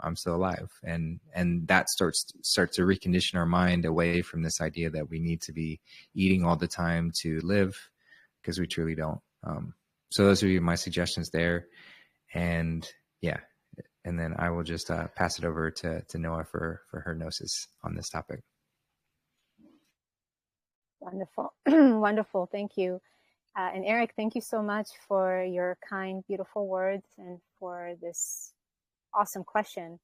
I'm still alive. And that starts to recondition our mind away from this idea that we need to be eating all the time to live, because we truly don't. So those are my suggestions there. And yeah. And then I will just pass it over to Noa for her gnosis on this topic. Wonderful. Wonderful. Thank you. And Eric, thank you so much for your kind, beautiful words and for this awesome question.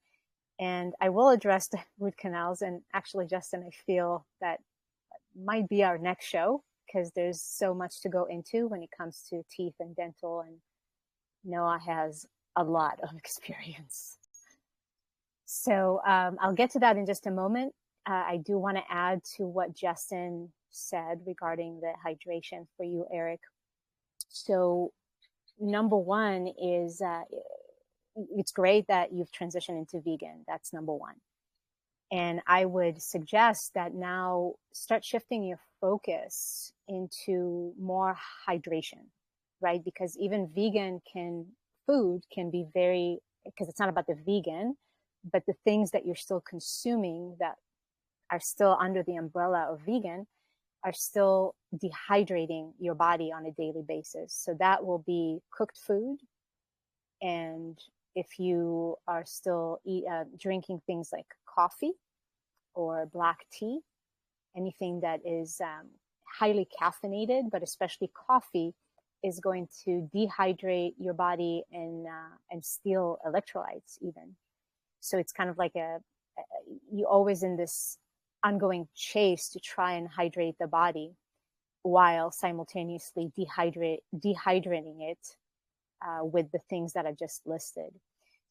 And I will address the root canals. And actually, Justin, I feel that might be our next show, because there's so much to go into when it comes to teeth and dental. And Noa has a lot of experience. So I'll get to that in just a moment. I do want to add to what Justin said regarding the hydration for you, Eric. So number one is it's great that you've transitioned into vegan. That's number one. And I would suggest that now start shifting your focus into more hydration, right? Because even vegan food can be because it's not about the vegan, but the things that you're still consuming that are still under the umbrella of vegan are still dehydrating your body on a daily basis. So that will be cooked food. And if you are still drinking things like coffee or black tea, anything that is highly caffeinated, but especially coffee, is going to dehydrate your body and steal electrolytes even. So it's kind of like you always in this ongoing chase to try and hydrate the body while simultaneously dehydrating it with the things that I just listed.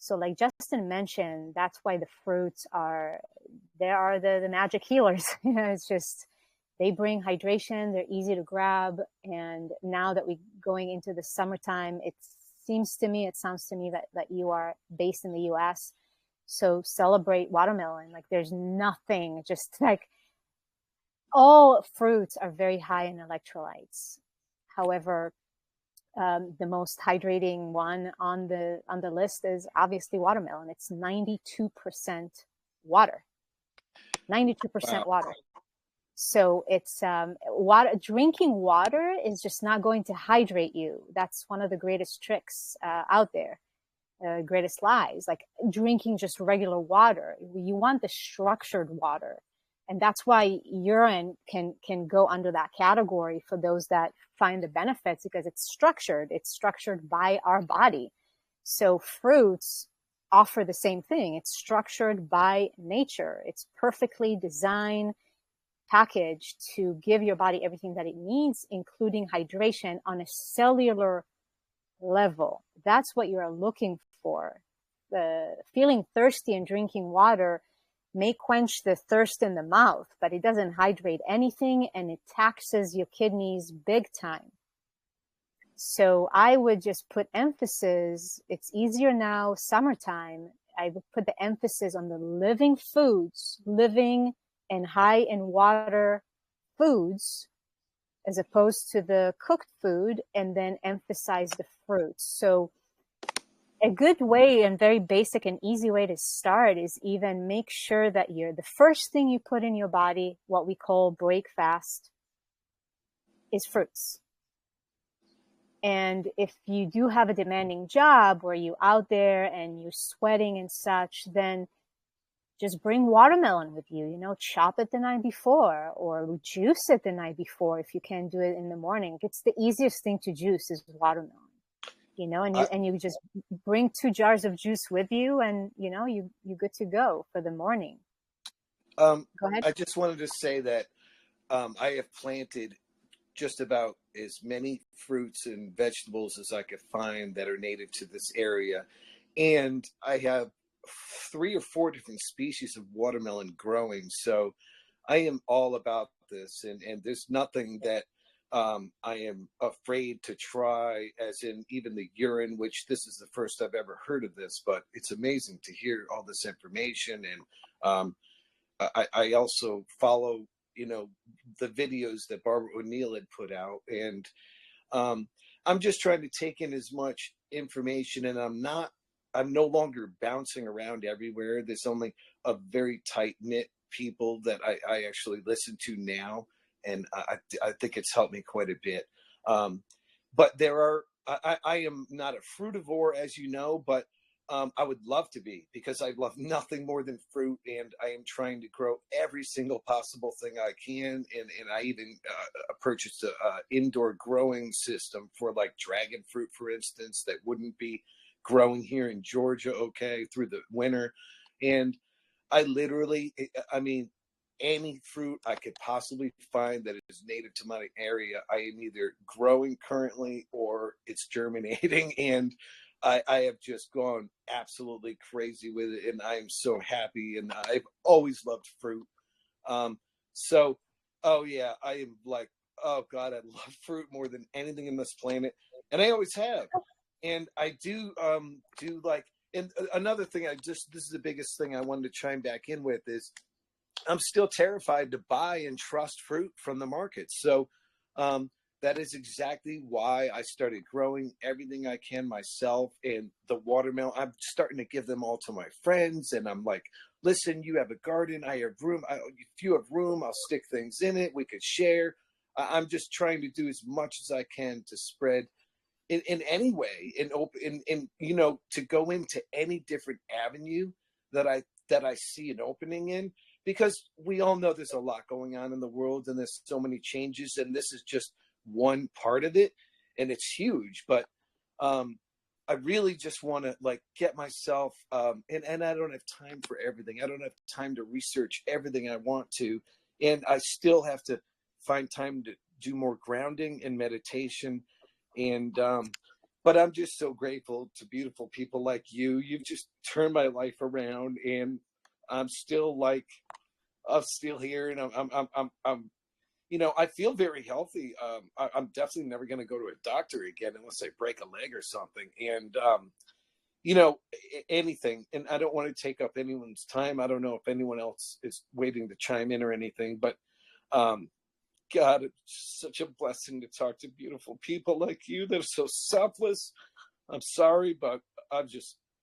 So like Justin mentioned, that's why the fruits are the magic healers. It's just, they bring hydration, they're easy to grab. And now that we're going into the summertime, it sounds to me that you are based in the US. So celebrate watermelon. Like there's nothing, just like all fruits are very high in electrolytes. However, the most hydrating one on the list is obviously watermelon. It's 92% water, 92% water. So it's water. Drinking water is just not going to hydrate you. That's one of the greatest tricks out there, greatest lies. Like drinking just regular water. You want the structured water. And that's why urine can go under that category for those that find the benefits, because it's structured. It's structured by our body. So fruits offer the same thing. It's structured by nature. It's perfectly designed, packaged to give your body everything that it needs, including hydration on a cellular level. That's what you're looking for. The feeling thirsty and drinking water may quench the thirst in the mouth, but it doesn't hydrate anything, and it taxes your kidneys big time. So I would just put emphasis, it's easier now, summertime, I would put the emphasis on the living foods, living and high in water foods, as opposed to the cooked food, and then emphasize the fruits. So a good way and very basic and easy way to start is even make sure that the first thing you put in your body, what we call break fast, is fruits. And if you do have a demanding job where you're out there and you're sweating and such, then just bring watermelon with you, chop it the night before or juice it the night before if you can't do it in the morning. It's the easiest thing to juice is watermelon. And you just bring 2 jars of juice with you, and you're good to go for the morning. Go ahead. I just wanted to say that I have planted just about as many fruits and vegetables as I could find that are native to this area, and I have 3 or 4 different species of watermelon growing. So I am all about this, and there's nothing that I am afraid to try, as in even the urine, which this is the first I've ever heard of this, but it's amazing to hear all this information. And I also follow, the videos that Barbara O'Neill had put out. And I'm just trying to take in as much information, and I'm no longer bouncing around everywhere. There's only a very tight knit people that I actually listen to now. And I think it's helped me quite a bit. But I am not a fruitivore, as you know, but I would love to be, because I love nothing more than fruit. And I am trying to grow every single possible thing I can. And I even purchased an indoor growing system for like dragon fruit, for instance, that wouldn't be growing here in Georgia, through the winter. And I literally, any fruit I could possibly find that is native to my area, I am either growing currently or it's germinating. And I have just gone absolutely crazy with it. And I am so happy. And I've always loved fruit. I am like, oh God, I love fruit more than anything in this planet. And I always have. And I do like, and another thing, this is the biggest thing I wanted to chime back in with is, I'm still terrified to buy and trust fruit from the market. So that is exactly why I started growing everything I can myself. And the watermelon, I'm starting to give them all to my friends. And I'm like, listen, you have a garden, I have room. If you have room, I'll stick things in it. We could share. I'm just trying to do as much as I can to spread in any way, to go into any different avenue that I see an opening in. Because we all know there's a lot going on in the world, and there's so many changes, and this is just one part of it, and it's huge. But I really just want to get myself, and I don't have time for everything. I don't have time to research everything I want to, and I still have to find time to do more grounding and meditation. And but I'm just so grateful to beautiful people like you. You've just turned my life around, and I'm still here, and I'm I feel very healthy. I'm definitely never going to go to a doctor again unless I break a leg or something. And anything. And I don't want to take up anyone's time. I don't know if anyone else is waiting to chime in or anything, but God, it's such a blessing to talk to beautiful people like you that are so selfless. I'm sorry, but I'm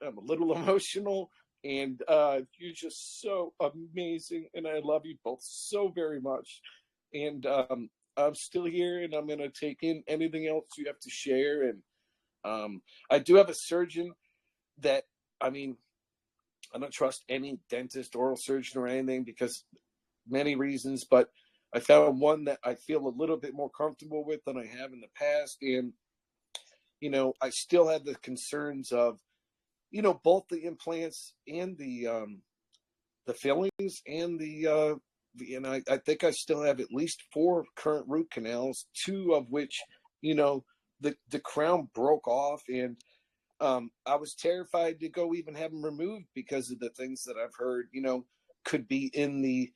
a little emotional, and you're just so amazing, and I love you both so very much. And I'm still here, and I'm going to take in anything else you have to share. And I do have a surgeon that, I don't trust any dentist, oral surgeon, or anything because many reasons, but I found one that I feel a little bit more comfortable with than I have in the past. And, I still have the concerns of, both the implants and the fillings and and I think I still have at least 4 current root canals, 2 of which, the crown broke off. And I was terrified to go even have them removed because of the things that I've heard, could be in the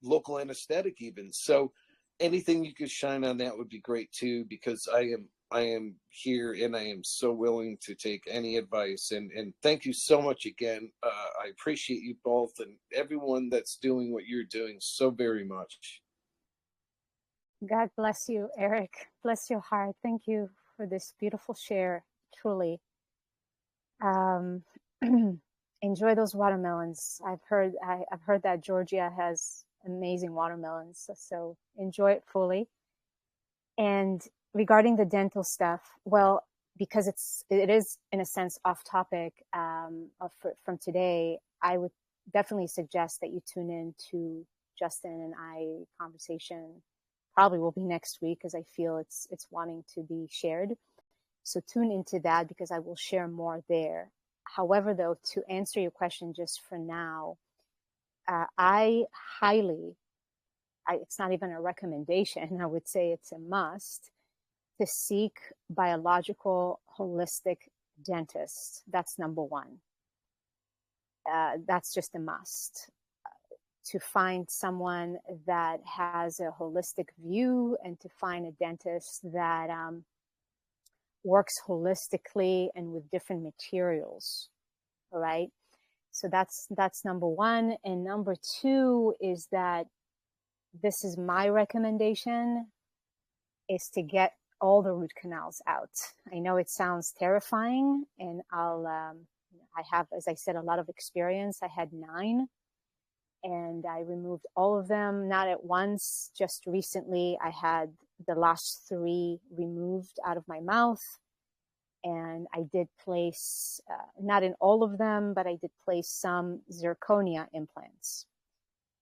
local anesthetic even. So anything you could shine on that would be great too, because I am here, and I am so willing to take any advice. And thank you so much again. I appreciate you both and everyone that's doing what you're doing so very much. God bless you, Eric. Bless your heart. Thank you for this beautiful share, truly. Enjoy those watermelons. I've heard that Georgia has amazing watermelons, so enjoy it fully. And regarding the dental stuff, well, because it is in a sense off topic from today, I would definitely suggest that you tune in to Justin and I conversation. Probably will be next week, because I feel it's wanting to be shared. So tune into that, because I will share more there. However, though, to answer your question just for now, it's not even a recommendation, I would say it's a must, to seek biological holistic dentists. That's number one. That's just a must. To find someone that has a holistic view, and to find a dentist that works holistically and with different materials. All right. So that's number one. And number two is that this is my recommendation, is to get all the root canals out. I know it sounds terrifying, and I have, as I said, a lot of experience. I had 9. And I removed all of them, not at once. Just recently, I had the last 3 removed out of my mouth. And I did place, not in all of them, but I did place some zirconia implants.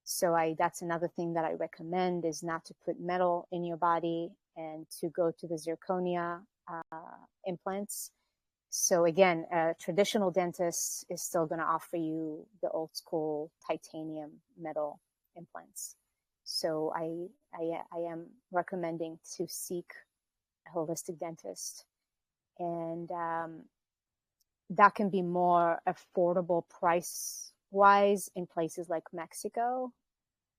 So that's another thing that I recommend, is not to put metal in your body, and to go to the zirconia implants. So again, a traditional dentist is still going to offer you the old school titanium metal implants. So I am recommending to seek a holistic dentist, and that can be more affordable price wise in places like Mexico.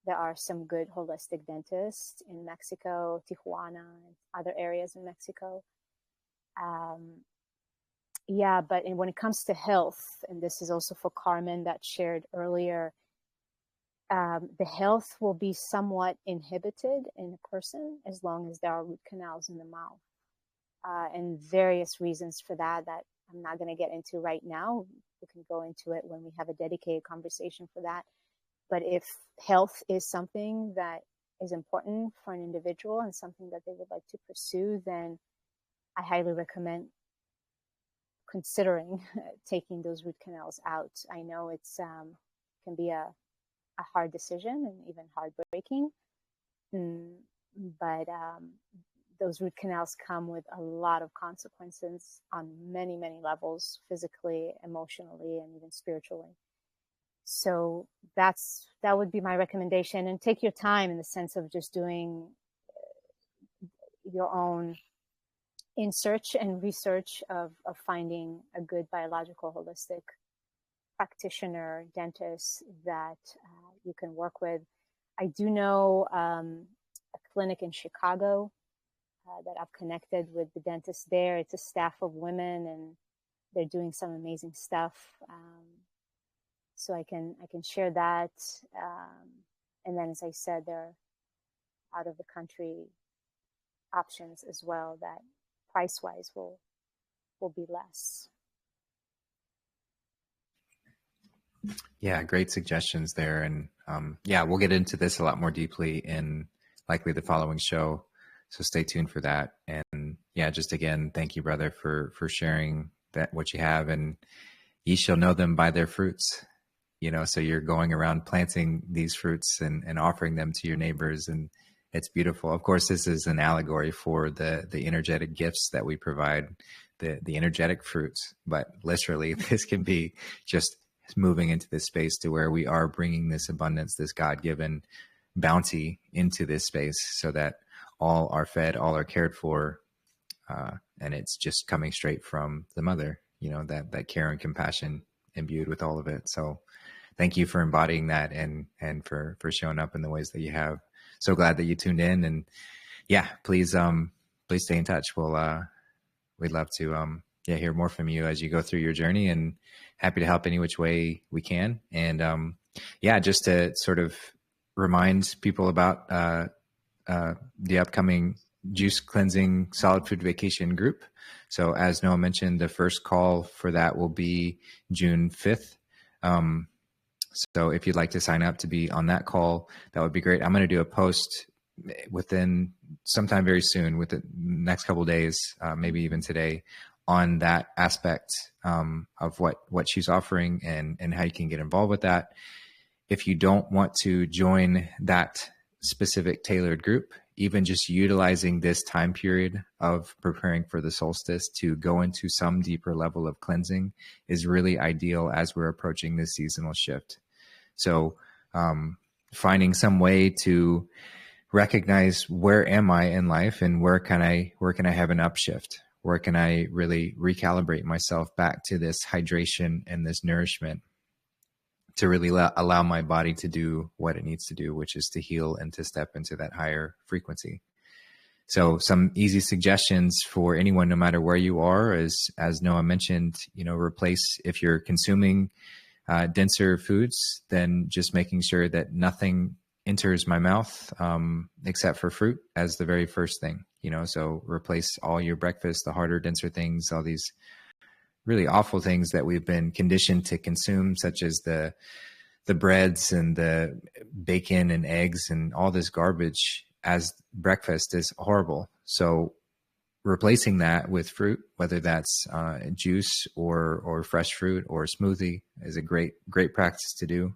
There are some good holistic dentists in Mexico, Tijuana, and other areas in Mexico. Yeah, but when it comes to health, and this is also for Carmen that shared earlier, the health will be somewhat inhibited in a person as long as there are root canals in the mouth. And various reasons for that I'm not going to get into right now. We can go into it when we have a dedicated conversation for that. But if health is something that is important for an individual and something that they would like to pursue, then I highly recommend considering taking those root canals out. I know it's can be a hard decision and even heartbreaking, but those root canals come with a lot of consequences on many, many levels, physically, emotionally, and even spiritually. So that would be my recommendation. And take your time in the sense of just doing your own in search and research of finding a good biological holistic practitioner, dentist that you can work with. I do know a clinic in Chicago that I've connected with the dentist there. It's a staff of women, and they're doing some amazing stuff. So I can share that. And then, as I said, there are out of the country options as well that price-wise will be less. Yeah, great suggestions there. And yeah, we'll get into this a lot more deeply in likely the following show. So stay tuned for that. And yeah, just again, thank you, brother, for sharing that what you have. And ye shall know them by their fruits. So you're going around planting these fruits and offering them to your neighbors. And it's beautiful. Of course, this is an allegory for the energetic gifts that we provide, the energetic fruits. But literally, this can be just moving into this space to where we are bringing this abundance, this God-given bounty into this space so that all are fed, all are cared for. And it's just coming straight from the mother, that care and compassion imbued with all of it. So thank you for embodying that and for showing up in the ways that you have. So glad that you tuned in, and yeah, please stay in touch. We'd love to hear more from you as you go through your journey, and happy to help any which way we can. And just to sort of remind people about the upcoming juice cleansing solid food vacation group. So as Noah mentioned, the first call for that will be June 5th. So if you'd like to sign up to be on that call, that would be great. I'm going to do a post within sometime very soon, with the next couple of days, maybe even today, on that aspect of what she's offering and how you can get involved with that. If you don't want to join that specific tailored group, even just utilizing this time period of preparing for the solstice to go into some deeper level of cleansing is really ideal as we're approaching this seasonal shift. So finding some way to recognize, where am I in life, and where can I have an upshift? Where can I really recalibrate myself back to this hydration and this nourishment to really allow my body to do what it needs to do, which is to heal and to step into that higher frequency. So some easy suggestions for anyone, no matter where you are, is, as Noah mentioned, replace, if you're consuming denser foods, then just making sure that nothing enters my mouth except for fruit as the very first thing. So replace all your breakfast, the harder, denser things, all these really awful things that we've been conditioned to consume, such as the breads and the bacon and eggs and all this garbage as breakfast is horrible. So replacing that with fruit, whether that's juice or fresh fruit or smoothie, is a great practice to do.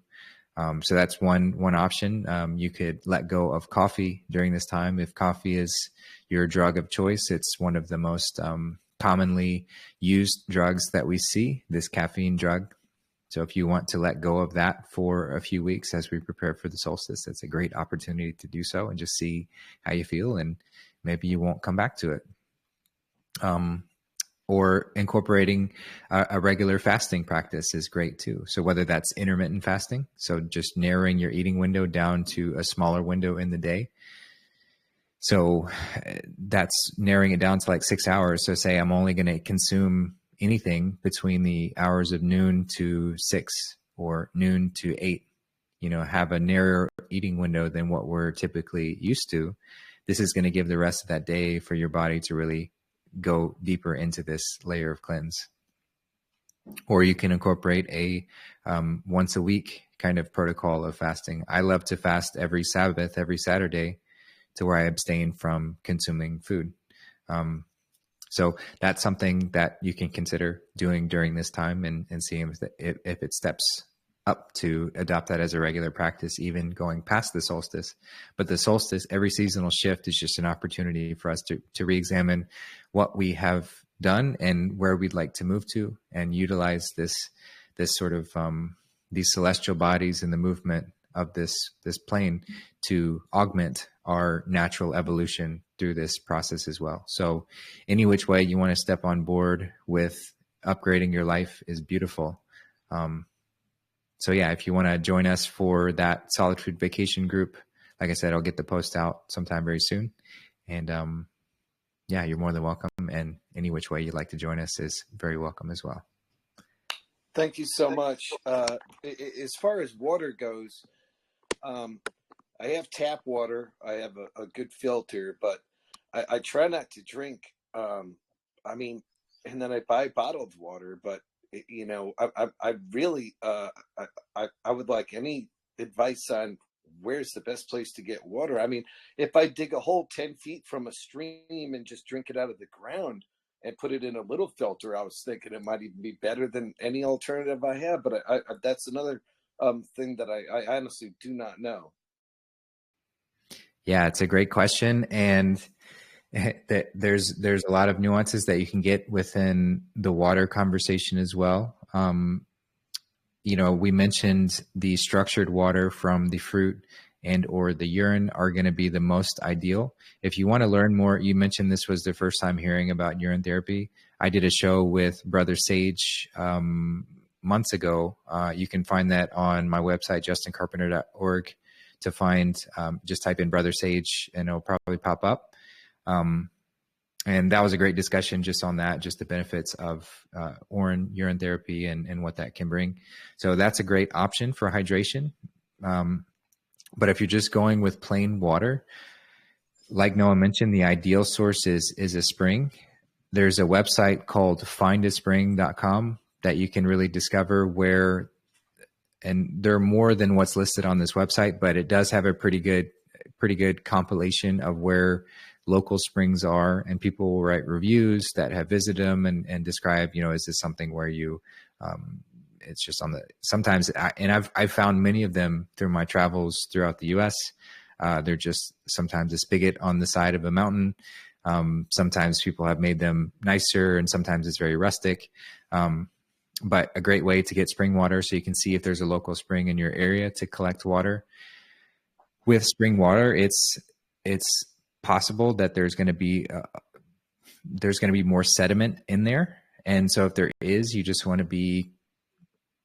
So that's one option. You could let go of coffee during this time. If coffee is your drug of choice, it's one of the most commonly used drugs that we see, this caffeine drug. So if you want to let go of that for a few weeks as we prepare for the solstice, it's a great opportunity to do so and just see how you feel, and maybe you won't come back to it. Or incorporating a regular fasting practice is great too. So whether that's intermittent fasting, so just narrowing your eating window down to a smaller window in the day. So that's narrowing it down to like 6 hours. So say I'm only going to consume anything between the hours of noon to 6 or noon to 8, have a narrower eating window than what we're typically used to. This is going to give the rest of that day for your body to really go deeper into this layer of cleanse. Or you can incorporate a once a week kind of protocol of fasting. I love to fast every Sabbath, every Saturday, to where I abstain from consuming food. So that's something that you can consider doing during this time and seeing if it steps up to adopt that as a regular practice, even going past the solstice. But the solstice, every seasonal shift is just an opportunity for us to re-examine what we have done and where we'd like to move to, and utilize this sort of these celestial bodies and the movement of this plane to augment our natural evolution through this process as well. So any which way you want to step on board with upgrading your life is beautiful. So yeah, if you want to join us for that solitude vacation group, like I said, I'll get the post out sometime very soon. And yeah, you're more than welcome. And any which way you'd like to join us is very welcome as well. Thank you so much. As far as water goes, I have tap water. I have a good filter, but I try not to drink. I mean, and then I buy bottled water, but you know, I really, I would like any advice on where's the best place to get water. I mean, if I dig a hole 10 feet from a stream and just drink it out of the ground and put it in a little filter, I was thinking it might even be better than any alternative I have. But I that's another thing that I honestly do not know. Yeah, it's a great question. And there's a lot of nuances that you can get within the water conversation as well. You know, we mentioned the structured water from the fruit and or the urine are going to be the most ideal. If you want to learn more, you mentioned this was the first time hearing about urine therapy. I did a show with Brother Sage months ago. You can find that on my website, justincarpenter.org, to find, just type in Brother Sage and it'll probably pop up. And that was a great discussion just on that, just the benefits of urine therapy and what that can bring. So that's a great option for hydration. But if you're just going with plain water, like Noah mentioned, the ideal source is a spring. There's a website called findaspring.com that you can really discover where, and there are more than what's listed on this website, but it does have a pretty good compilation of where local springs are, and people will write reviews that have visited them and describe, you know, is this something where you, it's just on the, sometimes, I've found many of them through my travels throughout the US. They're just sometimes a spigot on the side of a mountain. Sometimes people have made them nicer and sometimes it's very rustic. But a great way to get spring water, so you can see if there's a local spring in your area to collect water. With spring water, it's possible that there's going to be more sediment in there, and so if there is, you just want to be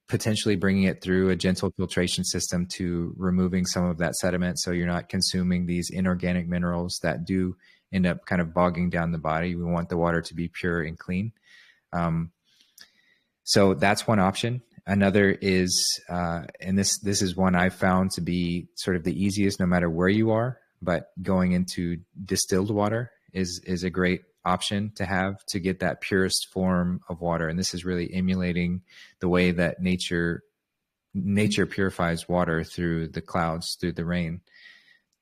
potentially bringing it through a gentle filtration system to removing some of that sediment, so you're not consuming these inorganic minerals that do end up kind of bogging down the body. We want the water to be pure and clean. So that's one option. Another is, and this is one I've found to be sort of the easiest no matter where you are, but going into distilled water is a great option to have to get that purest form of water. And this is really emulating the way that nature purifies water through the clouds, through the rain.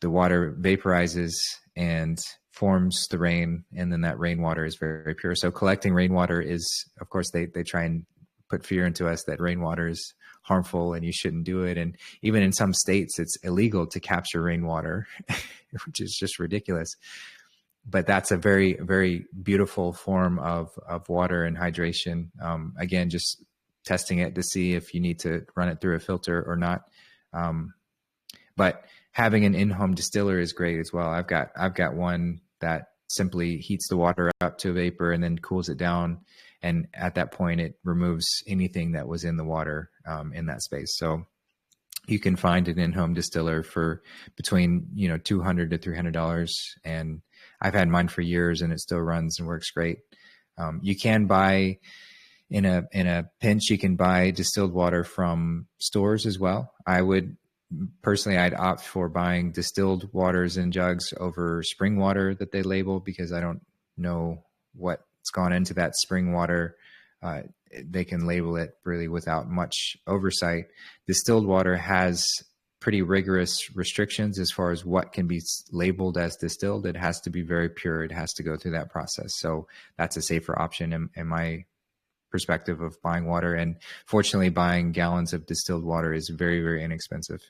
The water vaporizes and forms the rain, and then that rainwater is very, very pure. So collecting rainwater is, of course, they try and put fear into us that rainwater is harmful and you shouldn't do it. And even in some states, it's illegal to capture rainwater, which is just ridiculous. But that's a very, very beautiful form of water and hydration. Again, just testing it to see if you need to run it through a filter or not. But having an in-home distiller is great as well. I've got one that simply heats the water up to vapor and then cools it down. And at that point, it removes anything that was in the water in that space. So you can find an in-home distiller for between $200 to $300, and I've had mine for years, and it still runs and works great. You can buy in a pinch. You can buy distilled water from stores as well. I'd opt for buying distilled waters in jugs over spring water that they label, because I don't know what's gone into that spring water. They can label it really without much oversight. Distilled water has pretty rigorous restrictions as far as what can be labeled as distilled. It has to be very pure. It has to go through that process. So that's a safer option in my perspective of buying water. And fortunately, buying gallons of distilled water is very, very inexpensive.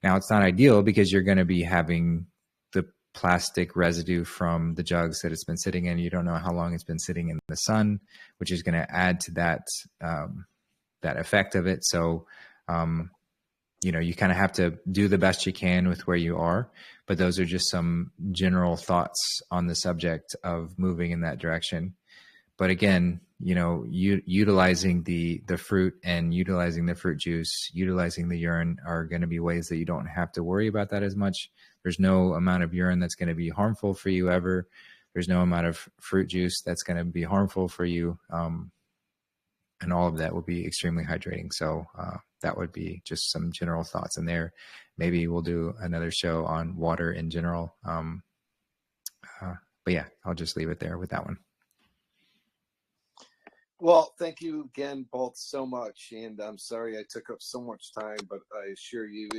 Now, it's not ideal because you're going to be having the plastic residue from the jugs that it's been sitting in. You don't know how long it's been sitting in the sun, which is going to add to that effect of it. So you kind of have to do the best you can with where you are. But those are just some general thoughts on the subject of moving in that direction. But again, utilizing the fruit and utilizing the fruit juice, utilizing the urine are going to be ways that you don't have to worry about that as much. There's no amount of urine that's going to be harmful for you ever. There's no amount of fruit juice that's going to be harmful for you. And all of that will be extremely hydrating. So that would be just some general thoughts in there. Maybe we'll do another show on water in general. But yeah, I'll just leave it there with that one. Well, thank you again both so much. And I'm sorry I took up so much time, but I assure you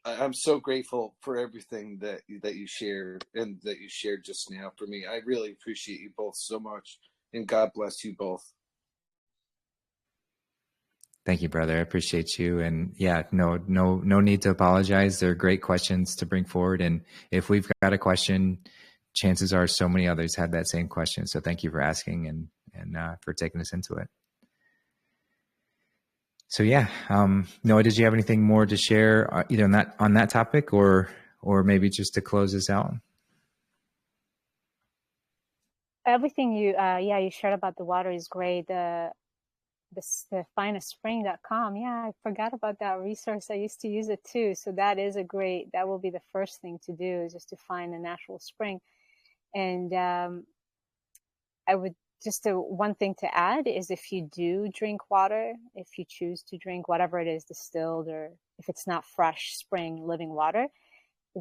I'm so grateful for everything that you shared and that you shared just now for me. I really appreciate you both so much, and God bless you both. Thank you, brother. I appreciate you. And yeah, no need to apologize. They're great questions to bring forward. And if we've got a question, chances are so many others had that same question. So thank you for asking and for taking us into it. So yeah, Noah, did you have anything more to share either on that topic or maybe just to close this out? Everything you shared about the water is great. The finestspring.com. Yeah, I forgot about that resource. I used to use it too. So that will be the first thing to do, is just to find a natural spring. And I would one thing to add is, if you do drink water, if you choose to drink whatever it is, distilled, or if it's not fresh spring living water,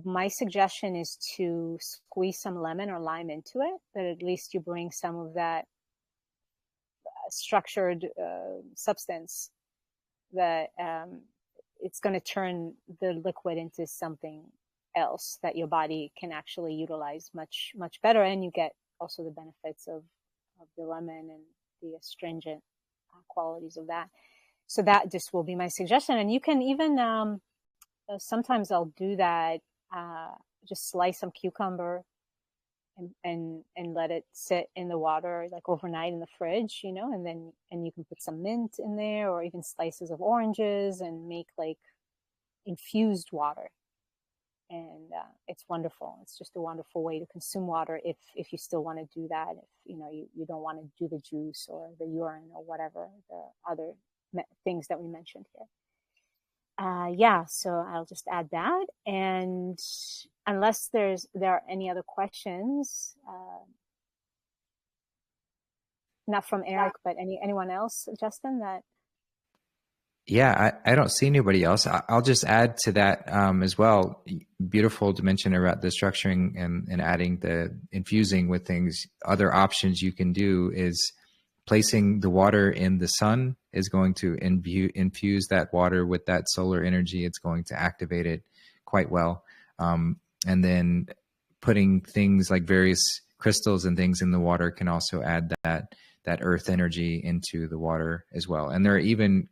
my suggestion is to squeeze some lemon or lime into it, that at least you bring some of that structured substance that it's going to turn the liquid into something else that your body can actually utilize much, much better. And you get also the benefits of the lemon and the astringent qualities of that. So that just will be my suggestion. And you can even, sometimes I'll do that, just slice some cucumber and let it sit in the water like overnight in the fridge, and you can put some mint in there, or even slices of oranges, and make like infused water. And it's wonderful. It's just a wonderful way to consume water if you still want to do that. If you don't want to do the juice or the urine or whatever the other things that we mentioned here. So I'll just add that. And unless there are any other questions, not from Eric, but anyone else, Justin, that. Yeah, I don't see anybody else. I'll just add to that as well. Beautiful to mention about the structuring and adding the infusing with things. Other options you can do is placing the water in the sun is going to infuse that water with that solar energy. It's going to activate it quite well. And then putting things like various crystals and things in the water can also add that earth energy into the water as well. And there are even,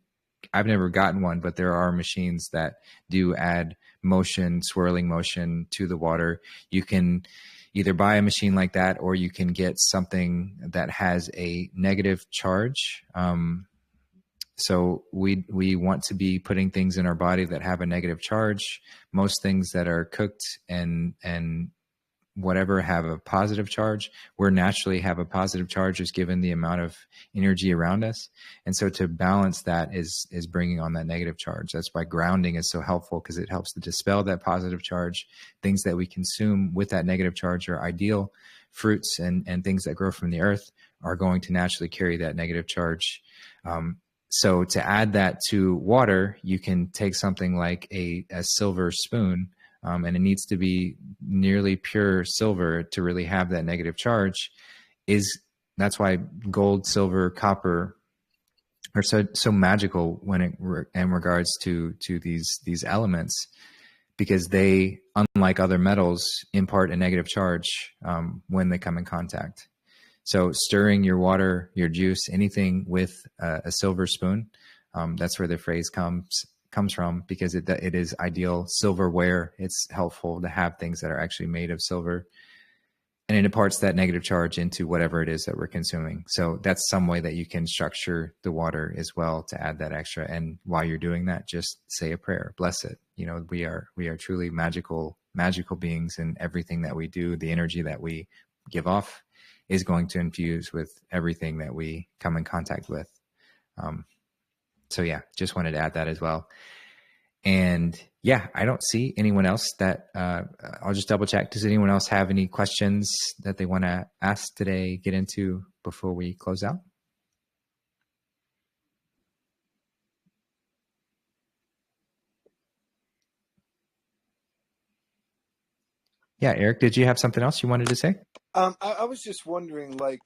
I've never gotten one, but there are machines that do add motion, swirling motion to the water. You can either buy a machine like that, or you can get something that has a negative charge. So we want to be putting things in our body that have a negative charge. Most things that are cooked and whatever have a positive charge. We're naturally have a positive charge just given the amount of energy around us. And so to balance that is bringing on that negative charge. That's why grounding is so helpful, because it helps to dispel that positive charge. Things that we consume with that negative charge are ideal. Fruits and things that grow from the earth are going to naturally carry that negative charge. So to add that to water, you can take something like a silver spoon, and it needs to be nearly pure silver to really have that negative charge. That's why gold, silver, copper are so magical in regards to these elements, because they, unlike other metals, impart a negative charge when they come in contact. So stirring your water, your juice, anything with a silver spoon, that's where the phrase comes from, because it is ideal silverware. It's helpful to have things that are actually made of silver. and it imparts that negative charge into whatever it is that we're consuming. So that's some way that you can structure the water as well to add that extra. And while you're doing that, just say a prayer, bless it. You know, we are truly magical beings, and everything that we do, the energy that we give off is going to infuse with everything that we come in contact with. So yeah, just wanted to add that as well. And yeah, I don't see anyone else that, I'll just double check. Does anyone else have any questions that they want to ask today, get into before we close out? Yeah, Eric, did you have something else you wanted to say? I was just wondering, like,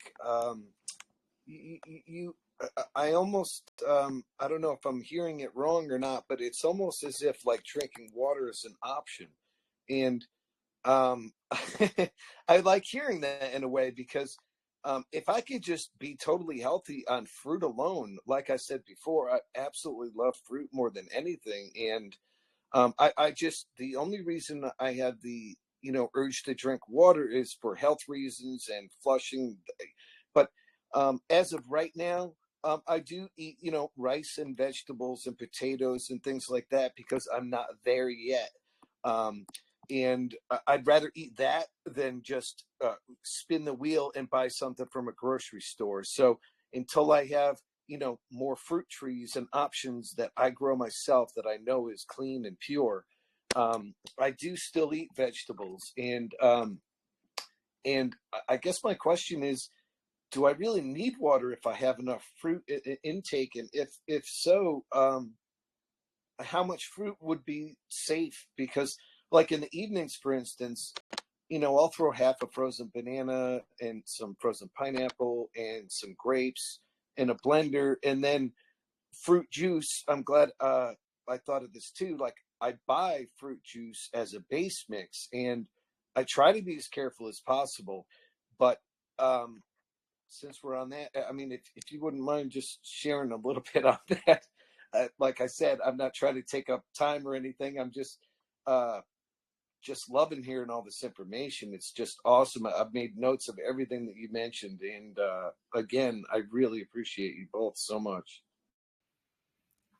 I almost, I don't know if I'm hearing it wrong or not, but it's almost as if like drinking water is an option. And I like hearing that in a way, because if I could just be totally healthy on fruit alone, like I said before, I absolutely love fruit more than anything. And I just, the only reason I have the, urge to drink water is for health reasons and flushing. But as of right now, I do eat, rice and vegetables and potatoes and things like that, because I'm not there yet. And I'd rather eat that than just spin the wheel and buy something from a grocery store. So until I have, more fruit trees and options that I grow myself that I know is clean and pure, I do still eat vegetables. And I guess my question is, do I really need water if I have enough fruit intake? And if so, how much fruit would be safe? Because like in the evenings, for instance, I'll throw half a frozen banana and some frozen pineapple and some grapes in a blender, and then fruit juice. I'm glad I thought of this too. Like, I buy fruit juice as a base mix, and I try to be as careful as possible. But since we're on that, I mean, if you wouldn't mind just sharing a little bit on that. Like I said, I'm not trying to take up time or anything. I'm just loving hearing all this information. It's just awesome. I've made notes of everything that you mentioned. And again, I really appreciate you both so much.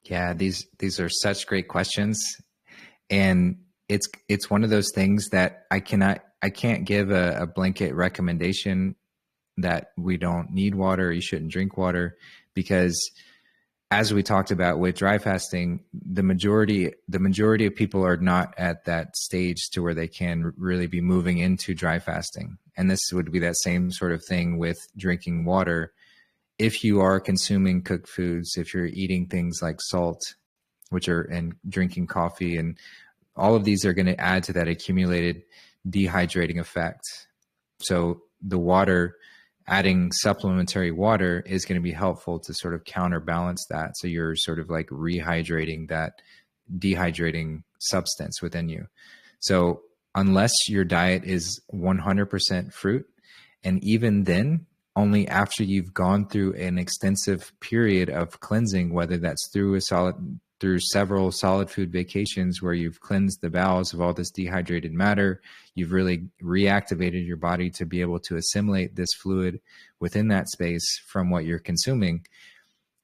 Yeah, these are such great questions. And it's one of those things that I can't give a blanket recommendation that we don't need water or you shouldn't drink water, because as we talked about with dry fasting, the majority of people are not at that stage to where they can really be moving into dry fasting. And this would be that same sort of thing with drinking water. If you are consuming cooked foods, if you're eating things like salt, and drinking coffee, and all of these are going to add to that accumulated dehydrating effect. So the water, adding supplementary water is going to be helpful to sort of counterbalance that. So you're sort of like rehydrating that dehydrating substance within you. So unless your diet is 100% fruit, and even then, only after you've gone through an extensive period of cleansing, whether that's through several solid food vacations where you've cleansed the bowels of all this dehydrated matter, you've really reactivated your body to be able to assimilate this fluid within that space from what you're consuming,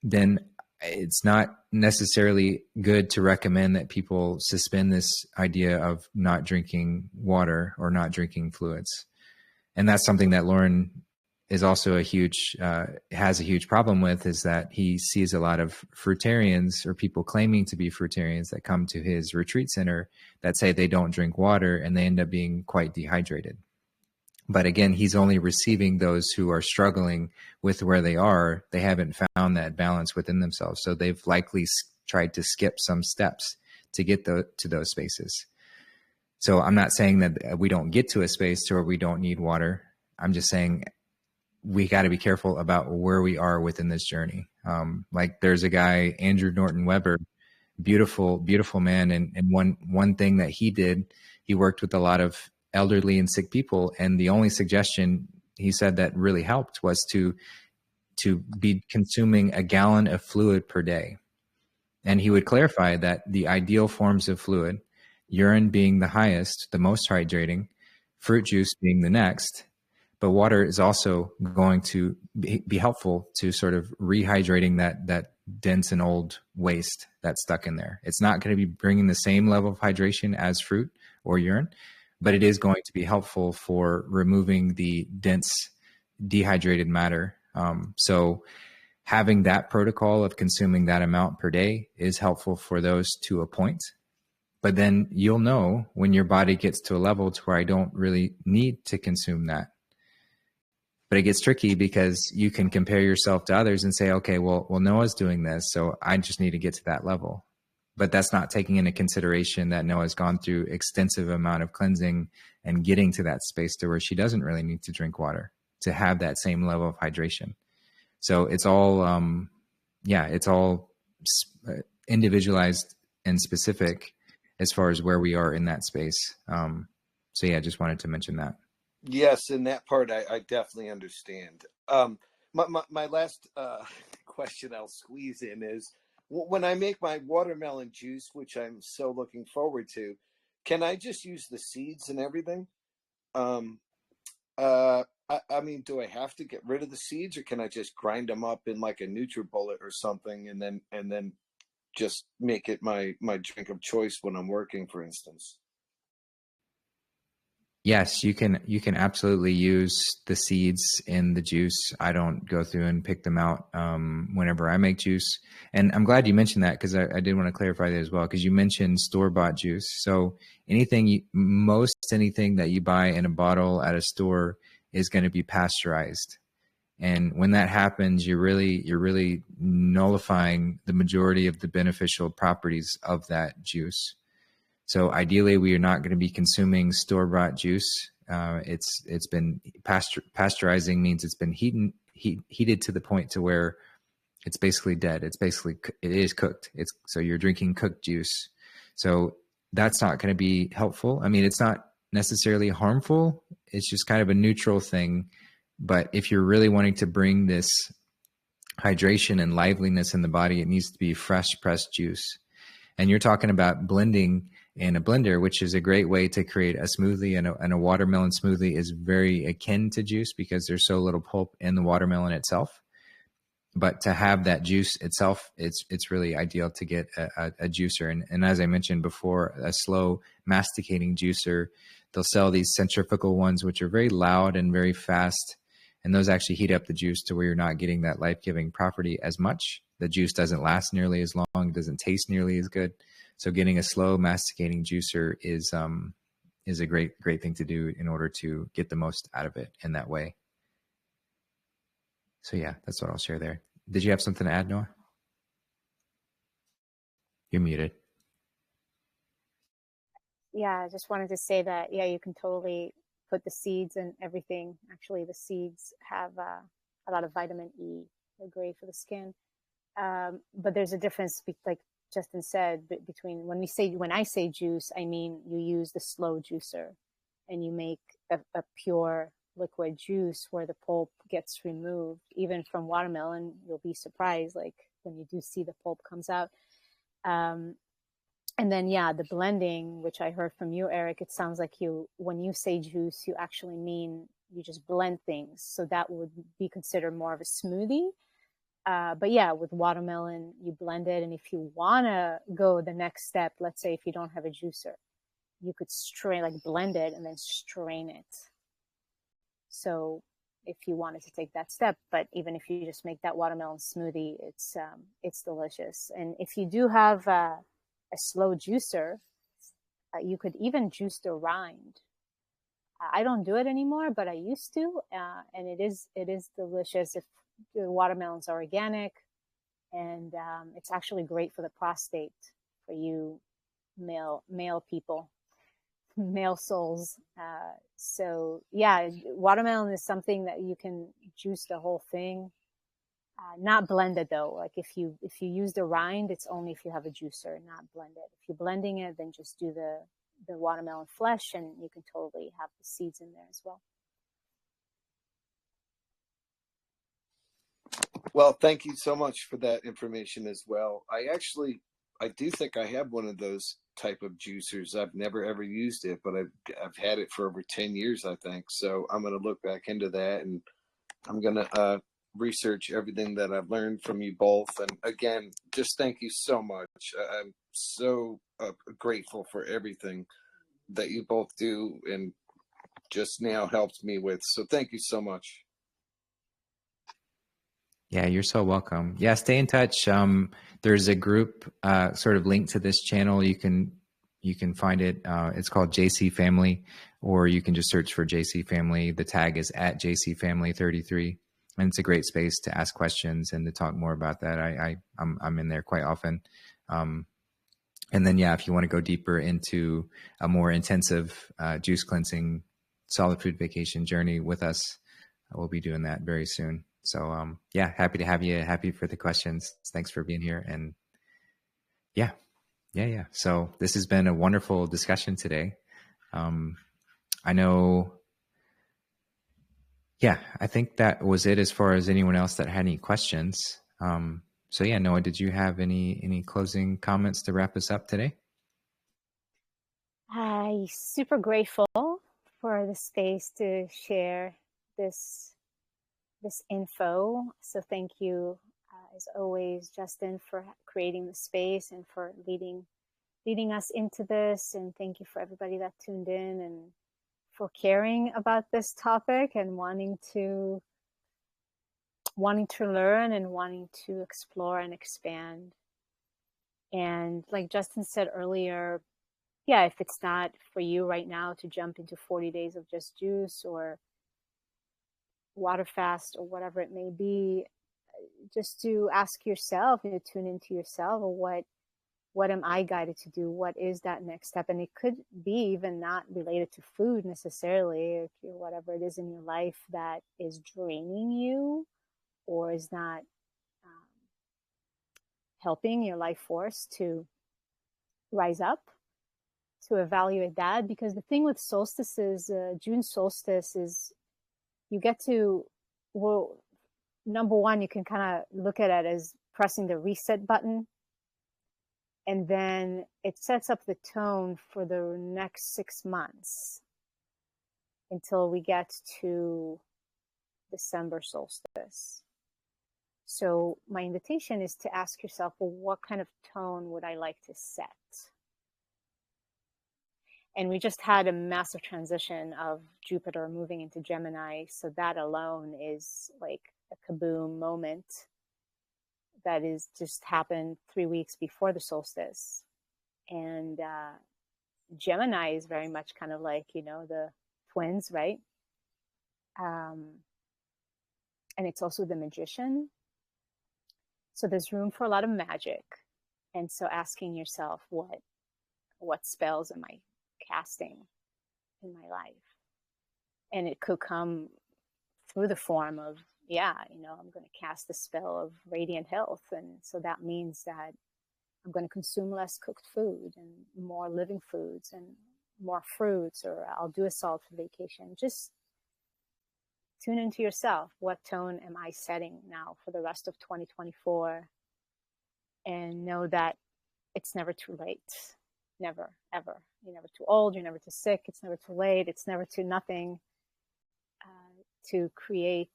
then it's not necessarily good to recommend that people suspend this idea of not drinking water or not drinking fluids. And that's something that Lauren is also has a huge problem with, is that he sees a lot of fruitarians or people claiming to be fruitarians that come to his retreat center that say they don't drink water, and they end up being quite dehydrated. But again, he's only receiving those who are struggling with where they are. They haven't found that balance within themselves. So they've likely tried to skip some steps to get to those spaces. So I'm not saying that we don't get to a space where we don't need water. I'm just saying we got to be careful about where we are within this journey. Like there's a guy, Andrew Norton Weber, beautiful, beautiful man. And one thing that he did, he worked with a lot of elderly and sick people. And the only suggestion he said that really helped was to be consuming a gallon of fluid per day. And he would clarify that the ideal forms of fluid, urine being the highest, the most hydrating, fruit juice being the next, but water is also going to be helpful to sort of rehydrating that dense and old waste that's stuck in there. It's not going to be bringing the same level of hydration as fruit or urine, but it is going to be helpful for removing the dense dehydrated matter. So having that protocol of consuming that amount per day is helpful for those to a point. But then you'll know when your body gets to a level to where I don't really need to consume that. But it gets tricky because you can compare yourself to others and say, okay, well, Noah's doing this, so I just need to get to that level. But that's not taking into consideration that Noah's gone through extensive amount of cleansing and getting to that space to where she doesn't really need to drink water to have that same level of hydration. So it's all, it's all individualized and specific as far as where we are in that space. So yeah, I just wanted to mention that. Yes, in that part, I definitely understand. My last question I'll squeeze in is, when I make my watermelon juice, which I'm so looking forward to, can I just use the seeds and everything? I mean, do I have to get rid of the seeds, or can I just grind them up in like a NutriBullet or something, and then just make it my drink of choice when I'm working, for instance? Yes, you can absolutely use the seeds in the juice. I don't go through and pick them out whenever I make juice. And I'm glad you mentioned that, because I did want to clarify that as well, because you mentioned store-bought juice. So most anything that you buy in a bottle at a store is going to be pasteurized. And when that happens, you're really nullifying the majority of the beneficial properties of that juice. So ideally, we are not going to be consuming store-bought juice. It's been pasteurizing means it's been heated to the point to where it's basically dead. It is cooked. So you're drinking cooked juice. So that's not going to be helpful. I mean, it's not necessarily harmful. It's just kind of a neutral thing. But if you're really wanting to bring this hydration and liveliness in the body, it needs to be fresh pressed juice. And you're talking about blending in a blender, which is a great way to create a smoothie. And a watermelon smoothie is very akin to juice because there's so little pulp in the watermelon itself. But to have that juice itself, it's really ideal to get a juicer. And as I mentioned before, a slow masticating juicer. They'll sell these centrifugal ones, which are very loud and very fast. And those actually heat up the juice to where you're not getting that life-giving property as much. The juice doesn't last nearly as long, doesn't taste nearly as good. So getting a slow masticating juicer is a great thing to do in order to get the most out of it in that way. So yeah, that's what I'll share there. Did you have something to add, Noah? You're muted. Yeah, I just wanted to say that, yeah, you can totally put the seeds and everything. Actually, the seeds have a lot of vitamin E. They're great for the skin. But there's a difference, like Justin said, between when I say juice, I mean you use the slow juicer and you make a pure liquid juice where the pulp gets removed. Even from watermelon, you'll be surprised, like when you do see the pulp comes out. And then, yeah, the blending, which I heard from you, Eric, it sounds like when you say juice, you actually mean you just blend things. So that would be considered more of a smoothie. But yeah, with watermelon, you blend it. And if you want to go the next step, let's say if you don't have a juicer, you could blend it and then strain it. So if you wanted to take that step, but even if you just make that watermelon smoothie, it's delicious. And if you do have a slow juicer, you could even juice the rind. I don't do it anymore, but I used to, and it is delicious if the watermelons are organic, and it's actually great for the prostate for you male people, male souls. So yeah, watermelon is something that you can juice the whole thing. Not blended though. Like if you use the rind, it's only if you have a juicer, not blended. If you're blending it, then just do the watermelon flesh, and you can totally have the seeds in there as well. Well, thank you so much for that information as well. I do think I have one of those type of juicers. I've never ever used it, but I've had it for over 10 years, I think. So I'm going to look back into that, and I'm going to research everything that I've learned from you both. And again, just thank you so much. I'm so grateful for everything that you both do and just now helped me with. So thank you so much. Yeah, you're so welcome. Yeah, stay in touch. There's a group sort of linked to this channel. You can find it. It's called JC Family, or you can just search for JC Family. The tag is at JC Family 33, and it's a great space to ask questions and to talk more about that. I'm in there quite often. And then, yeah, if you want to go deeper into a more intensive juice cleansing, solid food vacation journey with us, we'll be doing that very soon. So, yeah, happy to have you. Happy for the questions. Thanks for being here. And yeah. So this has been a wonderful discussion today. I know, yeah, I think that was it as far as anyone else that had any questions. So yeah, Noah, did you have any closing comments to wrap us up today? I'm super grateful for the space to share this info. So thank you, as always, Justin, for creating the space and for leading us into this. And thank you for everybody that tuned in and for caring about this topic and wanting to learn and wanting to explore and expand. And like Justin said earlier, yeah, if it's not for you right now to jump into 40 days of just juice or water fast or whatever it may be, just to ask yourself, tune into yourself, what am I guided to do? What is that next step? And it could be even not related to food necessarily, or whatever it is in your life that is draining you or is not helping your life force to rise up, to evaluate that. Because the thing with solstices, June solstice, is you get to, well, number one, you can kind of look at it as pressing the reset button. And then it sets up the tone for the next 6 months until we get to December solstice. So my invitation is to ask yourself, well, what kind of tone would I like to set? And we just had a massive transition of Jupiter moving into Gemini. So that alone is like a kaboom moment that is just happened 3 weeks before the solstice. And Gemini is very much kind of like, the twins, right? And it's also the magician. So there's room for a lot of magic. And so asking yourself, what spells am I casting in my life? And it could come through the form of, I'm going to cast the spell of radiant health. And so that means that I'm going to consume less cooked food and more living foods and more fruits, or I'll do a solid food vacation. Just tune into yourself. What tone am I setting now for the rest of 2024? And know that it's never too late. Never, ever. You're never too old. You're never too sick. It's never too late. It's never too nothing to create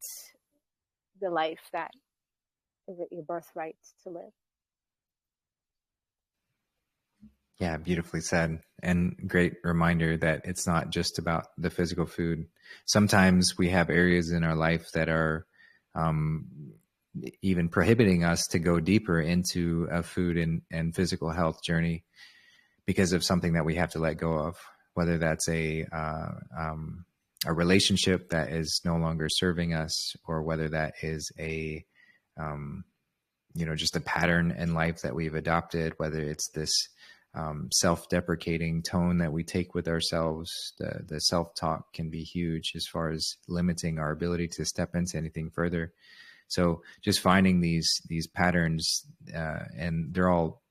the life that is your birthright to live. Yeah, beautifully said. And great reminder that it's not just about the physical food. Sometimes we have areas in our life that are even prohibiting us to go deeper into a food and physical health journey because of something that we have to let go of, whether that's a relationship that is no longer serving us, or whether that is just a pattern in life that we've adopted, whether it's this self-deprecating tone that we take with ourselves. The self-talk can be huge as far as limiting our ability to step into anything further. So just finding these patterns, and they're all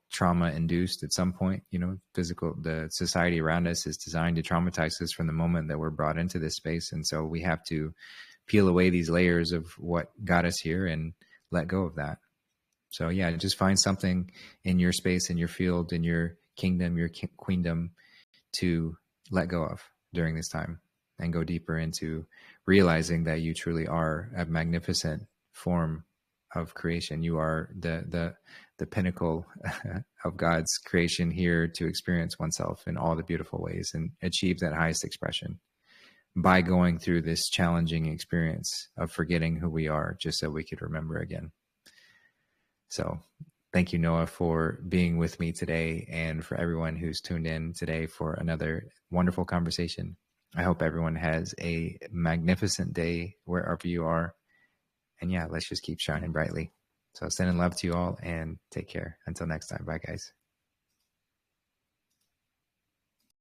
trauma induced at some point. The society around us is designed to traumatize us from the moment that we're brought into this space. And so we have to peel away these layers of what got us here and let go of that. So yeah, just find something in your space, in your field, in your kingdom, your queendom, to let go of during this time, and go deeper into realizing that you truly are a magnificent form of creation. You are the pinnacle of God's creation here to experience oneself in all the beautiful ways and achieve that highest expression by going through this challenging experience of forgetting who we are, just so we could remember again. So thank you, Noa, for being with me today, and for everyone who's tuned in today for another wonderful conversation. I hope everyone has a magnificent day wherever you are. And yeah, let's just keep shining brightly. So sending love to you all, and take care. Until next time. Bye, guys.